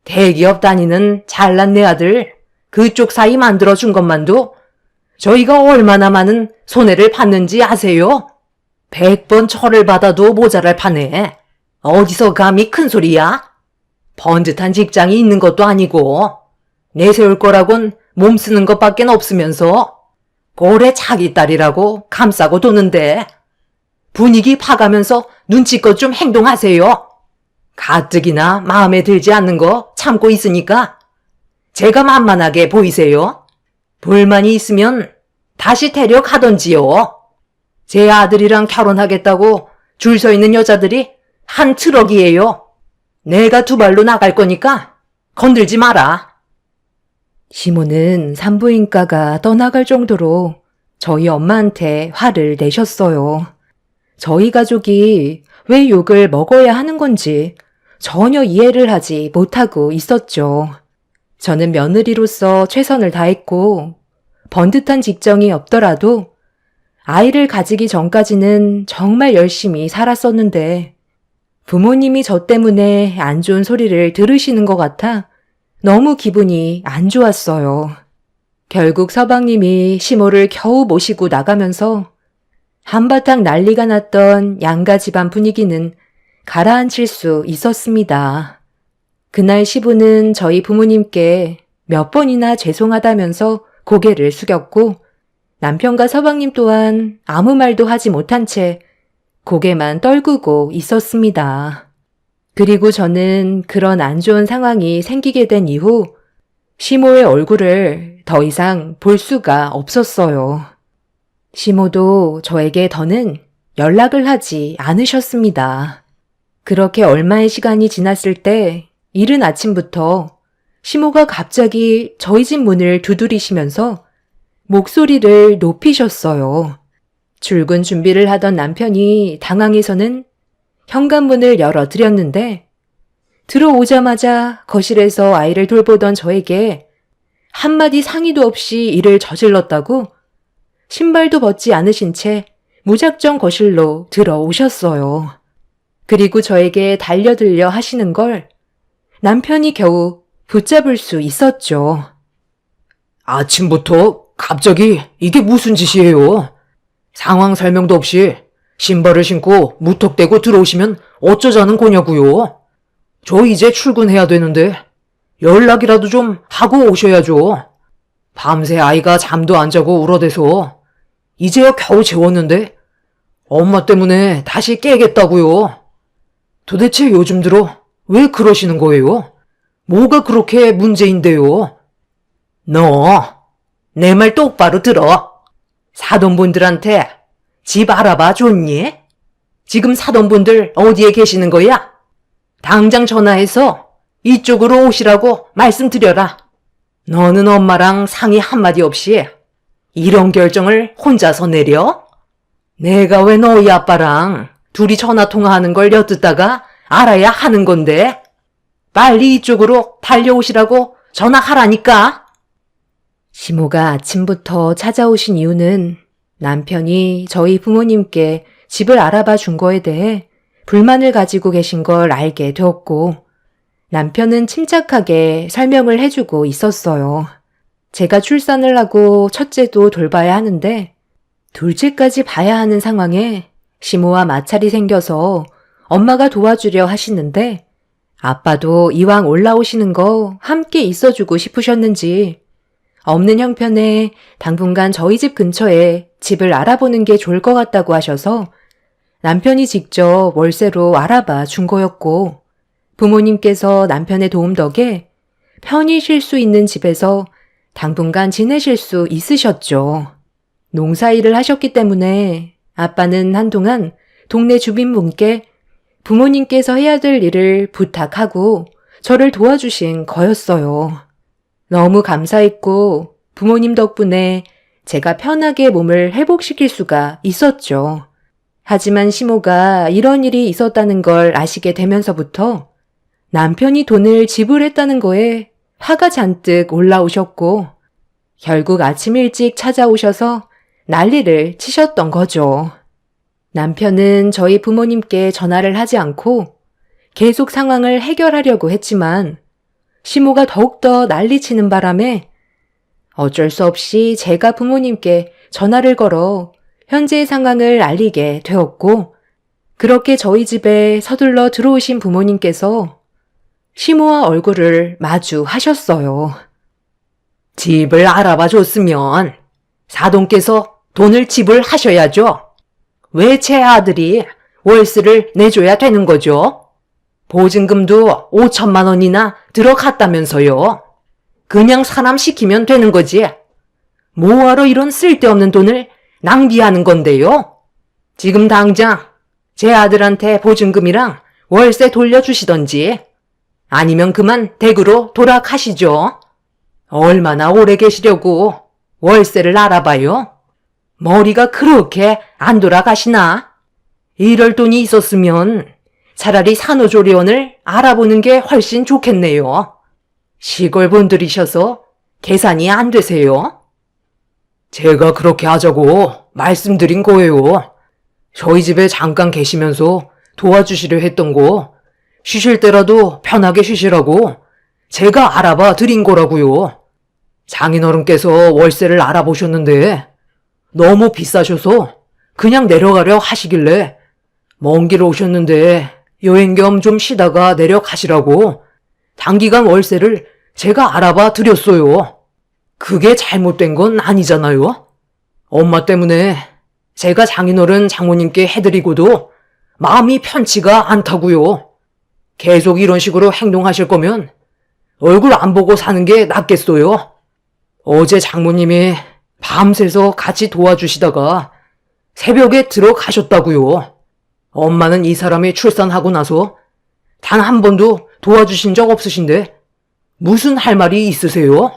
대기업 다니는 잘난 내 아들 그쪽 사이 만들어준 것만도 저희가 얼마나 많은 손해를 봤는지 아세요? 100번 철을 받아도 모자랄 판에 어디서 감히 큰 소리야? 번듯한 직장이 있는 것도 아니고 내세울 거라곤 몸 쓰는 것밖엔 없으면서 고래 자기 딸이라고 감싸고 도는데 분위기 파가면서 눈치껏 좀 행동하세요. 가뜩이나 마음에 들지 않는 거 참고 있으니까 제가 만만하게 보이세요? 불만이 있으면 다시 데려가던지요. 제 아들이랑 결혼하겠다고 줄 서 있는 여자들이 한 트럭이에요. 내가 두 발로 나갈 거니까 건들지 마라. 시모는 산부인과가 떠나갈 정도로 저희 엄마한테 화를 내셨어요. 저희 가족이 왜 욕을 먹어야 하는 건지 전혀 이해를 하지 못하고 있었죠. 저는 며느리로서 최선을 다했고 번듯한 직장이 없더라도 아이를 가지기 전까지는 정말 열심히 살았었는데 부모님이 저 때문에 안 좋은 소리를 들으시는 것 같아 너무 기분이 안 좋았어요. 결국 서방님이 시모를 겨우 모시고 나가면서 한바탕 난리가 났던 양가 집안 분위기는 가라앉힐 수 있었습니다. 그날 시부는 저희 부모님께 몇 번이나 죄송하다면서 고개를 숙였고 남편과 서방님 또한 아무 말도 하지 못한 채 고개만 떨구고 있었습니다. 그리고 저는 그런 안 좋은 상황이 생기게 된 이후 시모의 얼굴을 더 이상 볼 수가 없었어요. 시모도 저에게 더는 연락을 하지 않으셨습니다. 그렇게 얼마의 시간이 지났을 때 이른 아침부터 시모가 갑자기 저희 집 문을 두드리시면서 목소리를 높이셨어요. 출근 준비를 하던 남편이 당황해서는 현관문을 열어드렸는데 들어오자마자 거실에서 아이를 돌보던 저에게 한마디 상의도 없이 일을 저질렀다고 신발도 벗지 않으신 채 무작정 거실로 들어오셨어요. 그리고 저에게 달려들려 하시는 걸 남편이 겨우 붙잡을 수 있었죠. 아침부터 갑자기 이게 무슨 짓이에요? 상황 설명도 없이 신발을 신고 무턱대고 들어오시면 어쩌자는 거냐고요? 저 이제 출근해야 되는데 연락이라도 좀 하고 오셔야죠. 밤새 아이가 잠도 안 자고 울어대서 이제야 겨우 재웠는데 엄마 때문에 다시 깨겠다고요. 도대체 요즘 들어 왜 그러시는 거예요? 뭐가 그렇게 문제인데요? 너, 내 말 똑바로 들어. 사돈분들한테 집 알아봐 줬니? 지금 사돈분들 어디에 계시는 거야? 당장 전화해서 이쪽으로 오시라고 말씀드려라. 너는 엄마랑 상의 한마디 없이 이런 결정을 혼자서 내려? 내가 왜 너희 아빠랑 둘이 전화통화하는 걸 엿듣다가 알아야 하는 건데? 빨리 이쪽으로 달려오시라고 전화하라니까. 시모가 아침부터 찾아오신 이유는 남편이 저희 부모님께 집을 알아봐 준 거에 대해 불만을 가지고 계신 걸 알게 되었고 남편은 침착하게 설명을 해주고 있었어요. 제가 출산을 하고 첫째도 돌봐야 하는데 둘째까지 봐야 하는 상황에 시모와 마찰이 생겨서 엄마가 도와주려 하시는데 아빠도 이왕 올라오시는 거 함께 있어주고 싶으셨는지 없는 형편에 당분간 저희 집 근처에 집을 알아보는 게 좋을 것 같다고 하셔서 남편이 직접 월세로 알아봐 준 거였고 부모님께서 남편의 도움 덕에 편히 쉴 수 있는 집에서 당분간 지내실 수 있으셨죠. 농사일을 하셨기 때문에 아빠는 한동안 동네 주민분께 부모님께서 해야 될 일을 부탁하고 저를 도와주신 거였어요. 너무 감사했고 부모님 덕분에 제가 편하게 몸을 회복시킬 수가 있었죠. 하지만 시모가 이런 일이 있었다는 걸 아시게 되면서부터 남편이 돈을 지불했다는 거에 화가 잔뜩 올라오셨고 결국 아침 일찍 찾아오셔서 난리를 치셨던 거죠. 남편은 저희 부모님께 전화를 하지 않고 계속 상황을 해결하려고 했지만 시모가 더욱더 난리치는 바람에 어쩔 수 없이 제가 부모님께 전화를 걸어 현재의 상황을 알리게 되었고 그렇게 저희 집에 서둘러 들어오신 부모님께서 시모와 얼굴을 마주하셨어요. 집을 알아봐 줬으면 사돈께서 돈을 지불하셔야죠. 왜 제 아들이 월세를 내줘야 되는 거죠? 보증금도 5천만 원이나 들어갔다면서요. 그냥 사람 시키면 되는 거지. 뭐하러 이런 쓸데없는 돈을 낭비하는 건데요? 지금 당장 제 아들한테 보증금이랑 월세 돌려주시던지 아니면 그만 댁으로 돌아가시죠. 얼마나 오래 계시려고 월세를 알아봐요? 머리가 그렇게 안 돌아가시나? 이럴 돈이 있었으면 차라리 산후조리원을 알아보는 게 훨씬 좋겠네요. 시골 분들이셔서 계산이 안 되세요? 제가 그렇게 하자고 말씀드린 거예요. 저희 집에 잠깐 계시면서 도와주시려 했던 거 쉬실 때라도 편하게 쉬시라고 제가 알아봐 드린 거라고요. 장인어른께서 월세를 알아보셨는데 너무 비싸셔서 그냥 내려가려 하시길래 먼 길 오셨는데 여행 겸 좀 쉬다가 내려가시라고 단기간 월세를 제가 알아봐 드렸어요. 그게 잘못된 건 아니잖아요. 엄마 때문에 제가 장인어른 장모님께 해드리고도 마음이 편치가 않다고요. 계속 이런 식으로 행동하실 거면 얼굴 안 보고 사는 게 낫겠어요. 어제 장모님이 밤새서 같이 도와주시다가 새벽에 들어가셨다고요. 엄마는 이 사람이 출산하고 나서 단 한 번도 도와주신 적 없으신데 무슨 할 말이 있으세요?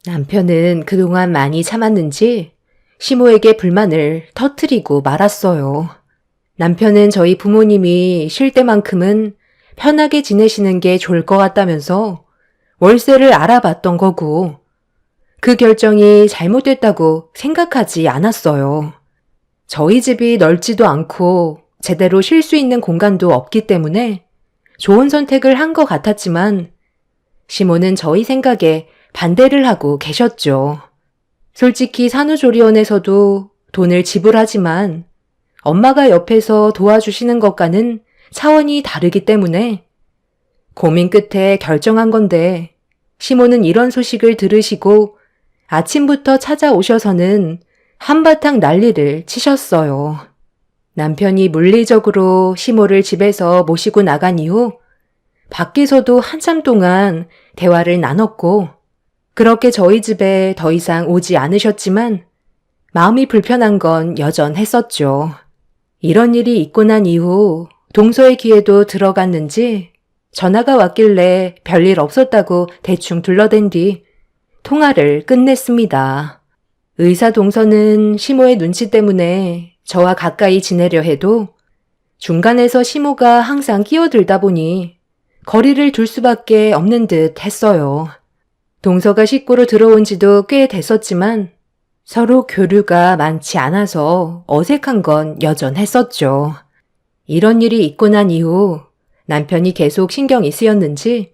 남편은 그동안 많이 참았는지 시모에게 불만을 터뜨리고 말았어요. 남편은 저희 부모님이 쉴 때만큼은 편하게 지내시는 게 좋을 것 같다면서 월세를 알아봤던 거고 그 결정이 잘못됐다고 생각하지 않았어요. 저희 집이 넓지도 않고 제대로 쉴 수 있는 공간도 없기 때문에 좋은 선택을 한 것 같았지만 시모는 저희 생각에 반대를 하고 계셨죠. 솔직히 산후조리원에서도 돈을 지불하지만 엄마가 옆에서 도와주시는 것과는 차원이 다르기 때문에 고민 끝에 결정한 건데 시모는 이런 소식을 들으시고 아침부터 찾아오셔서는 한바탕 난리를 치셨어요. 남편이 물리적으로 시모를 집에서 모시고 나간 이후 밖에서도 한참 동안 대화를 나눴고 그렇게 저희 집에 더 이상 오지 않으셨지만 마음이 불편한 건 여전했었죠. 이런 일이 있고 난 이후 동서의 귀에도 들어갔는지 전화가 왔길래 별일 없었다고 대충 둘러댄 뒤 통화를 끝냈습니다. 의사 동서는 시모의 눈치 때문에 저와 가까이 지내려 해도 중간에서 시모가 항상 끼어들다 보니 거리를 둘 수밖에 없는 듯 했어요. 동서가 식구로 들어온 지도 꽤 됐었지만 서로 교류가 많지 않아서 어색한 건 여전했었죠. 이런 일이 있고 난 이후 남편이 계속 신경이 쓰였는지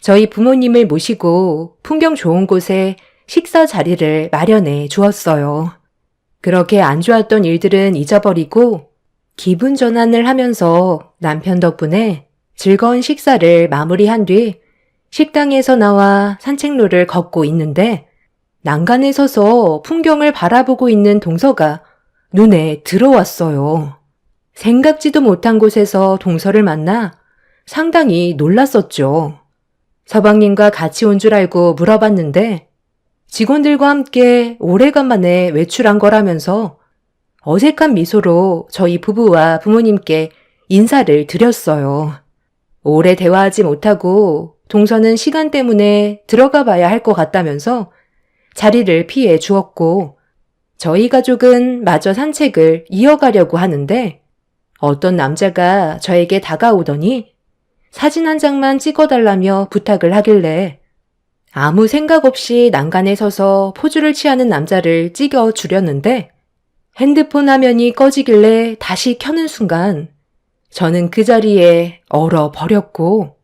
저희 부모님을 모시고 풍경 좋은 곳에 식사 자리를 마련해 주었어요. 그렇게 안 좋았던 일들은 잊어버리고 기분 전환을 하면서 남편 덕분에 즐거운 식사를 마무리한 뒤 식당에서 나와 산책로를 걷고 있는데 난간에 서서 풍경을 바라보고 있는 동서가 눈에 들어왔어요. 생각지도 못한 곳에서 동서를 만나 상당히 놀랐었죠. 서방님과 같이 온 줄 알고 물어봤는데 직원들과 함께 오래간만에 외출한 거라면서 어색한 미소로 저희 부부와 부모님께 인사를 드렸어요. 오래 대화하지 못하고 동서는 시간 때문에 들어가 봐야 할 것 같다면서 자리를 피해 주었고 저희 가족은 마저 산책을 이어가려고 하는데 어떤 남자가 저에게 다가오더니 사진 한 장만 찍어달라며 부탁을 하길래 아무 생각 없이 난간에 서서 포즈를 취하는 남자를 찍어주려는데 핸드폰 화면이 꺼지길래 다시 켜는 순간 저는 그 자리에 얼어버렸고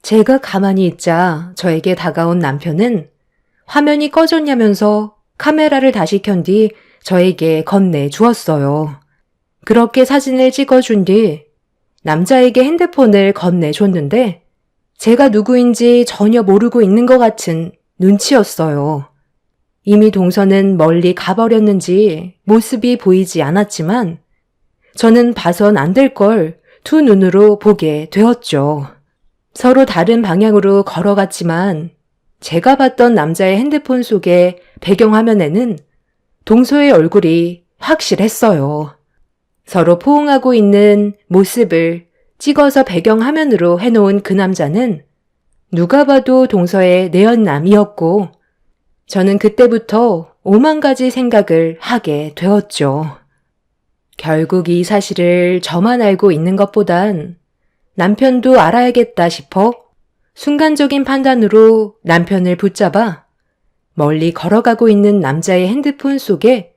제가 가만히 있자 저에게 다가온 남편은 화면이 꺼졌냐면서 카메라를 다시 켠 뒤 저에게 건네주었어요. 그렇게 사진을 찍어준 뒤 남자에게 핸드폰을 건네줬는데 제가 누구인지 전혀 모르고 있는 것 같은 눈치였어요. 이미 동서는 멀리 가버렸는지 모습이 보이지 않았지만 저는 봐선 안 될 걸 두 눈으로 보게 되었죠. 서로 다른 방향으로 걸어갔지만 제가 봤던 남자의 핸드폰 속의 배경화면에는 동서의 얼굴이 확실했어요. 서로 포옹하고 있는 모습을 찍어서 배경화면으로 해놓은 그 남자는 누가 봐도 동서의 내연남이었고 저는 그때부터 오만 가지 생각을 하게 되었죠. 결국 이 사실을 저만 알고 있는 것보단 남편도 알아야겠다 싶어 순간적인 판단으로 남편을 붙잡아 멀리 걸어가고 있는 남자의 핸드폰 속에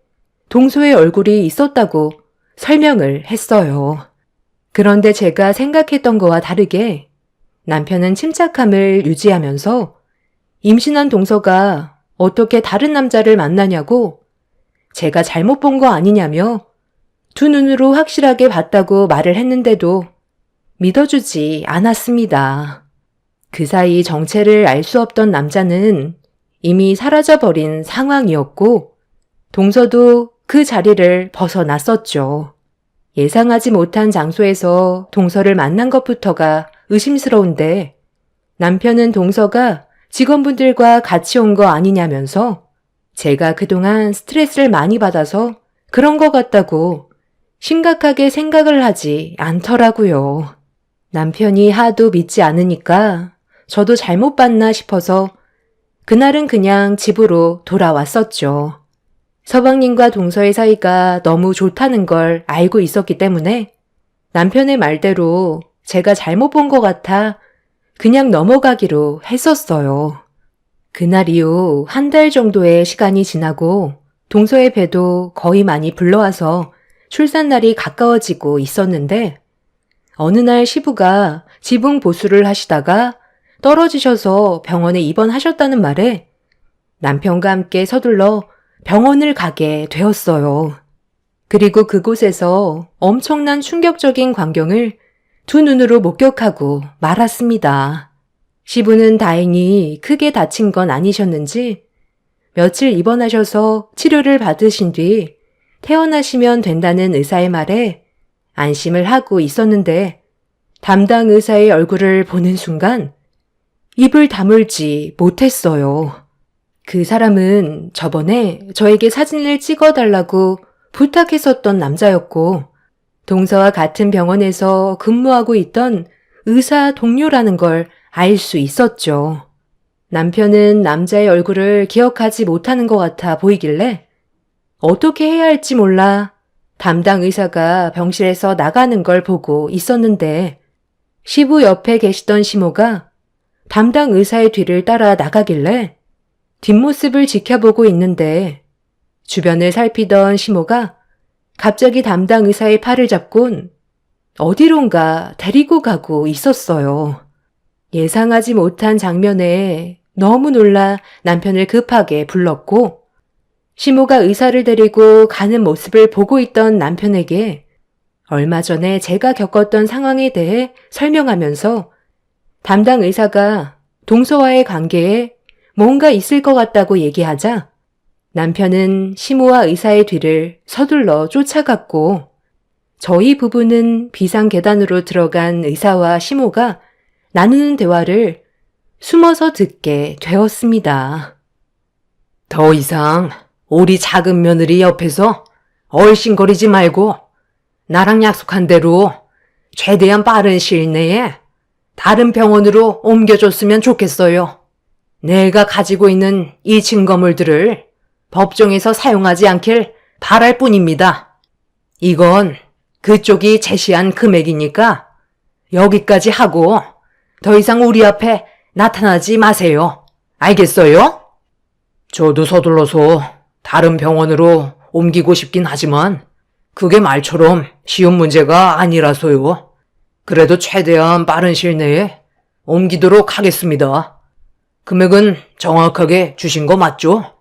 동서의 얼굴이 있었다고 설명을 했어요. 그런데 제가 생각했던 거와 다르게 남편은 침착함을 유지하면서 임신한 동서가 어떻게 다른 남자를 만나냐고 제가 잘못 본 거 아니냐며 두 눈으로 확실하게 봤다고 말을 했는데도 믿어주지 않았습니다. 그 사이 정체를 알 수 없던 남자는 이미 사라져버린 상황이었고 동서도 그 자리를 벗어났었죠. 예상하지 못한 장소에서 동서를 만난 것부터가 의심스러운데 남편은 동서가 직원분들과 같이 온 거 아니냐면서 제가 그동안 스트레스를 많이 받아서 그런 것 같다고 심각하게 생각을 하지 않더라고요. 남편이 하도 믿지 않으니까 저도 잘못 봤나 싶어서 그날은 그냥 집으로 돌아왔었죠. 서방님과 동서의 사이가 너무 좋다는 걸 알고 있었기 때문에 남편의 말대로 제가 잘못 본 것 같아 그냥 넘어가기로 했었어요. 그날 이후 한 달 정도의 시간이 지나고 동서의 배도 거의 많이 불러와서 출산날이 가까워지고 있었는데 어느 날 시부가 지붕 보수를 하시다가 떨어지셔서 병원에 입원하셨다는 말에 남편과 함께 서둘러 병원을 가게 되었어요. 그리고 그곳에서 엄청난 충격적인 광경을 두 눈으로 목격하고 말았습니다. 시부는 다행히 크게 다친 건 아니셨는지 며칠 입원하셔서 치료를 받으신 뒤 퇴원하시면 된다는 의사의 말에 안심을 하고 있었는데 담당 의사의 얼굴을 보는 순간 입을 다물지 못했어요. 그 사람은 저번에 저에게 사진을 찍어달라고 부탁했었던 남자였고 동서와 같은 병원에서 근무하고 있던 의사 동료라는 걸 알 수 있었죠. 남편은 남자의 얼굴을 기억하지 못하는 것 같아 보이길래 어떻게 해야 할지 몰라 담당 의사가 병실에서 나가는 걸 보고 있었는데 시부 옆에 계시던 시모가 담당 의사의 뒤를 따라 나가길래 뒷모습을 지켜보고 있는데 주변을 살피던 시모가 갑자기 담당 의사의 팔을 잡곤 어디론가 데리고 가고 있었어요. 예상하지 못한 장면에 너무 놀라 남편을 급하게 불렀고 시모가 의사를 데리고 가는 모습을 보고 있던 남편에게 얼마 전에 제가 겪었던 상황에 대해 설명하면서 담당 의사가 동서와의 관계에 뭔가 있을 것 같다고 얘기하자 남편은 시모와 의사의 뒤를 서둘러 쫓아갔고 저희 부부는 비상 계단으로 들어간 의사와 시모가 나누는 대화를 숨어서 듣게 되었습니다. 더 이상 우리 작은 며느리 옆에서 얼씬거리지 말고 나랑 약속한 대로 최대한 빠른 시일 내에 다른 병원으로 옮겨줬으면 좋겠어요. 내가 가지고 있는 이 증거물들을 법정에서 사용하지 않길 바랄 뿐입니다. 이건 그쪽이 제시한 금액이니까 여기까지 하고 더 이상 우리 앞에 나타나지 마세요. 알겠어요? 저도 서둘러서 다른 병원으로 옮기고 싶긴 하지만 그게 말처럼 쉬운 문제가 아니라서요. 그래도 최대한 빠른 시일 내에 옮기도록 하겠습니다. 금액은 정확하게 주신 거 맞죠?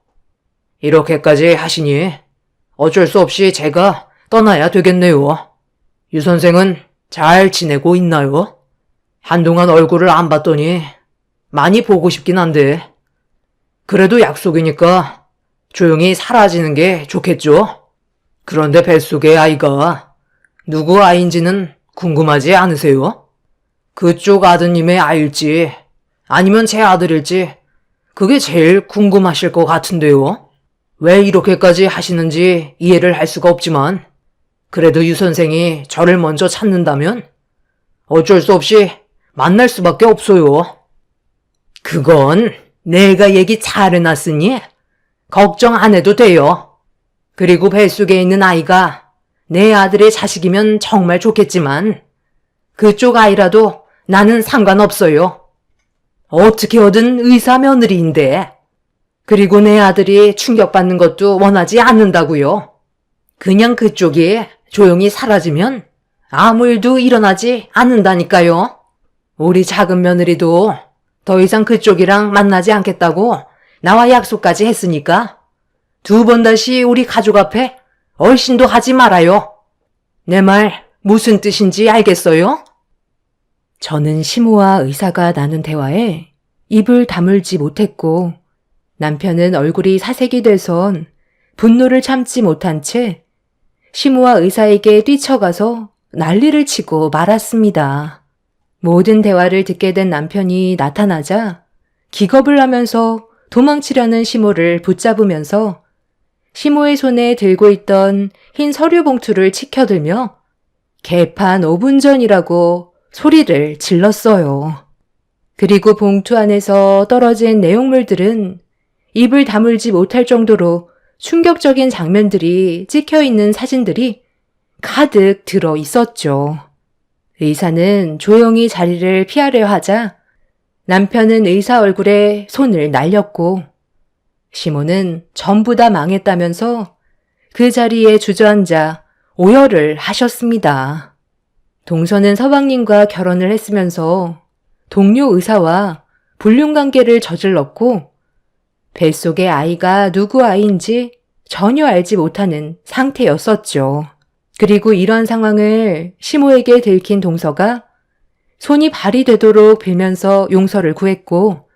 이렇게까지 하시니 어쩔 수 없이 제가 떠나야 되겠네요. 유 선생은 잘 지내고 있나요? 한동안 얼굴을 안 봤더니 많이 보고 싶긴 한데 그래도 약속이니까 조용히 사라지는 게 좋겠죠? 그런데 뱃속의 아이가 누구 아이인지는 궁금하지 않으세요? 그쪽 아드님의 아일지 아니면 제 아들일지 그게 제일 궁금하실 것 같은데요. 왜 이렇게까지 하시는지 이해를 할 수가 없지만 그래도 유 선생이 저를 먼저 찾는다면 어쩔 수 없이 만날 수밖에 없어요. 그건 내가 얘기 잘 해놨으니 걱정 안 해도 돼요. 그리고 뱃속에 있는 아이가 내 아들의 자식이면 정말 좋겠지만 그쪽 아이라도 나는 상관없어요. 어떻게 얻은 의사 며느리인데. 그리고 내 아들이 충격받는 것도 원하지 않는다고요. 그냥 그쪽이 조용히 사라지면 아무 일도 일어나지 않는다니까요. 우리 작은 며느리도 더 이상 그쪽이랑 만나지 않겠다고 나와 약속까지 했으니까 2번 다시 우리 가족 앞에 얼씬도 하지 말아요. 내 말 무슨 뜻인지 알겠어요? 저는 시모와 의사가 나눈 대화에 입을 다물지 못했고 남편은 얼굴이 사색이 돼선 분노를 참지 못한 채 시모와 의사에게 뛰쳐가서 난리를 치고 말았습니다. 모든 대화를 듣게 된 남편이 나타나자 기겁을 하면서 도망치려는 시모를 붙잡으면서 시모의 손에 들고 있던 흰 서류 봉투를 치켜들며 개판 5분 전이라고 소리를 질렀어요. 그리고 봉투 안에서 떨어진 내용물들은 입을 다물지 못할 정도로 충격적인 장면들이 찍혀있는 사진들이 가득 들어 있었죠. 의사는 조용히 자리를 피하려 하자 남편은 의사 얼굴에 손을 날렸고 시모는 전부 다 망했다면서 그 자리에 주저앉아 오열을 하셨습니다. 동서는 서방님과 결혼을 했으면서 동료 의사와 불륜관계를 저질렀고 뱃속의 아이가 누구 아이인지 전혀 알지 못하는 상태였었죠. 그리고 이런 상황을 시모에게 들킨 동서가 손이 발이 되도록 빌면서 용서를 구했고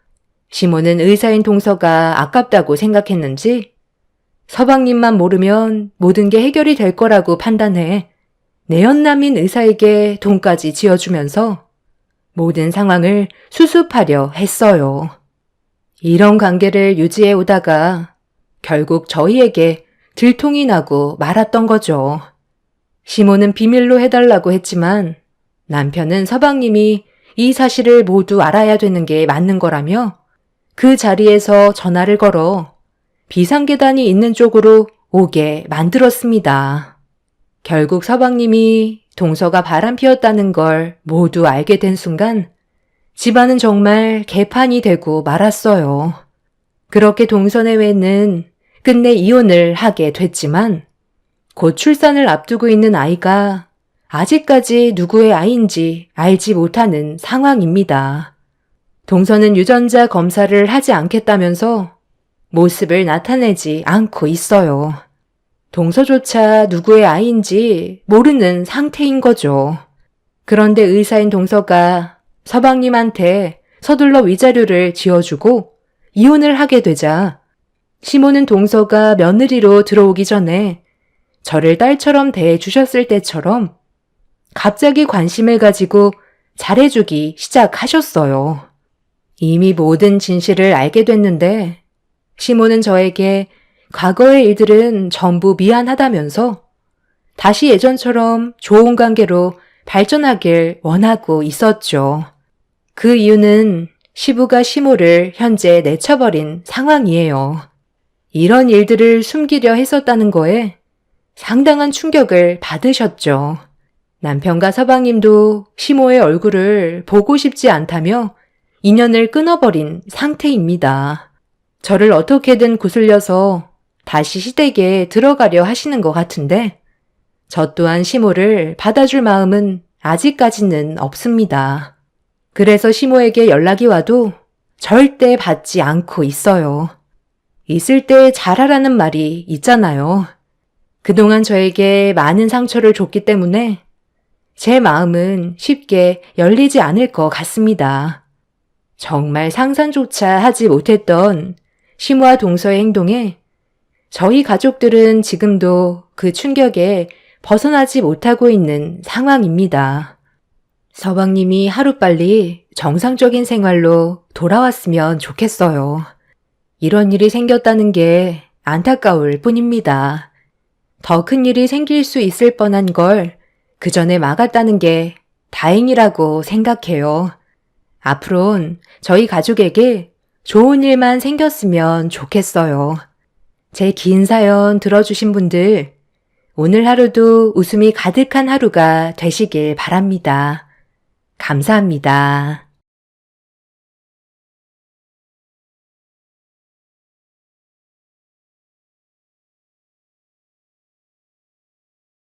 시모는 의사인 동서가 아깝다고 생각했는지 서방님만 모르면 모든 게 해결이 될 거라고 판단해 내연남인 의사에게 돈까지 지어주면서 모든 상황을 수습하려 했어요. 이런 관계를 유지해 오다가 결국 저희에게 들통이 나고 말았던 거죠. 시모는 비밀로 해달라고 했지만 남편은 서방님이 이 사실을 모두 알아야 되는 게 맞는 거라며 그 자리에서 전화를 걸어 비상계단이 있는 쪽으로 오게 만들었습니다. 결국 서방님이 동서가 바람 피웠다는 걸 모두 알게 된 순간 집안은 정말 개판이 되고 말았어요. 그렇게 동서내외는 끝내 이혼을 하게 됐지만 곧 출산을 앞두고 있는 아이가 아직까지 누구의 아이인지 알지 못하는 상황입니다. 동서는 유전자 검사를 하지 않겠다면서 모습을 나타내지 않고 있어요. 동서조차 누구의 아이인지 모르는 상태인 거죠. 그런데 의사인 동서가 서방님한테 서둘러 위자료를 지어주고 이혼을 하게 되자 시모는 동서가 며느리로 들어오기 전에 저를 딸처럼 대해주셨을 때처럼 갑자기 관심을 가지고 잘해주기 시작하셨어요. 이미 모든 진실을 알게 됐는데 시모는 저에게 과거의 일들은 전부 미안하다면서 다시 예전처럼 좋은 관계로 발전하길 원하고 있었죠. 그 이유는 시부가 시모를 현재 내쳐버린 상황이에요. 이런 일들을 숨기려 했었다는 거에 상당한 충격을 받으셨죠. 남편과 서방님도 시모의 얼굴을 보고 싶지 않다며 인연을 끊어버린 상태입니다. 저를 어떻게든 구슬려서 다시 시댁에 들어가려 하시는 것 같은데 저 또한 시모를 받아줄 마음은 아직까지는 없습니다. 그래서 시모에게 연락이 와도 절대 받지 않고 있어요. 있을 때 잘하라는 말이 있잖아요. 그동안 저에게 많은 상처를 줬기 때문에 제 마음은 쉽게 열리지 않을 것 같습니다. 정말 상상조차 하지 못했던 시모와 동서의 행동에 저희 가족들은 지금도 그 충격에 벗어나지 못하고 있는 상황입니다. 서방님이 하루빨리 정상적인 생활로 돌아왔으면 좋겠어요. 이런 일이 생겼다는 게 안타까울 뿐입니다. 더 큰 일이 생길 수 있을 뻔한 걸 그 전에 막았다는 게 다행이라고 생각해요. 앞으론 저희 가족에게 좋은 일만 생겼으면 좋겠어요. 제 긴 사연 들어주신 분들, 오늘 하루도 웃음이 가득한 하루가 되시길 바랍니다. 감사합니다.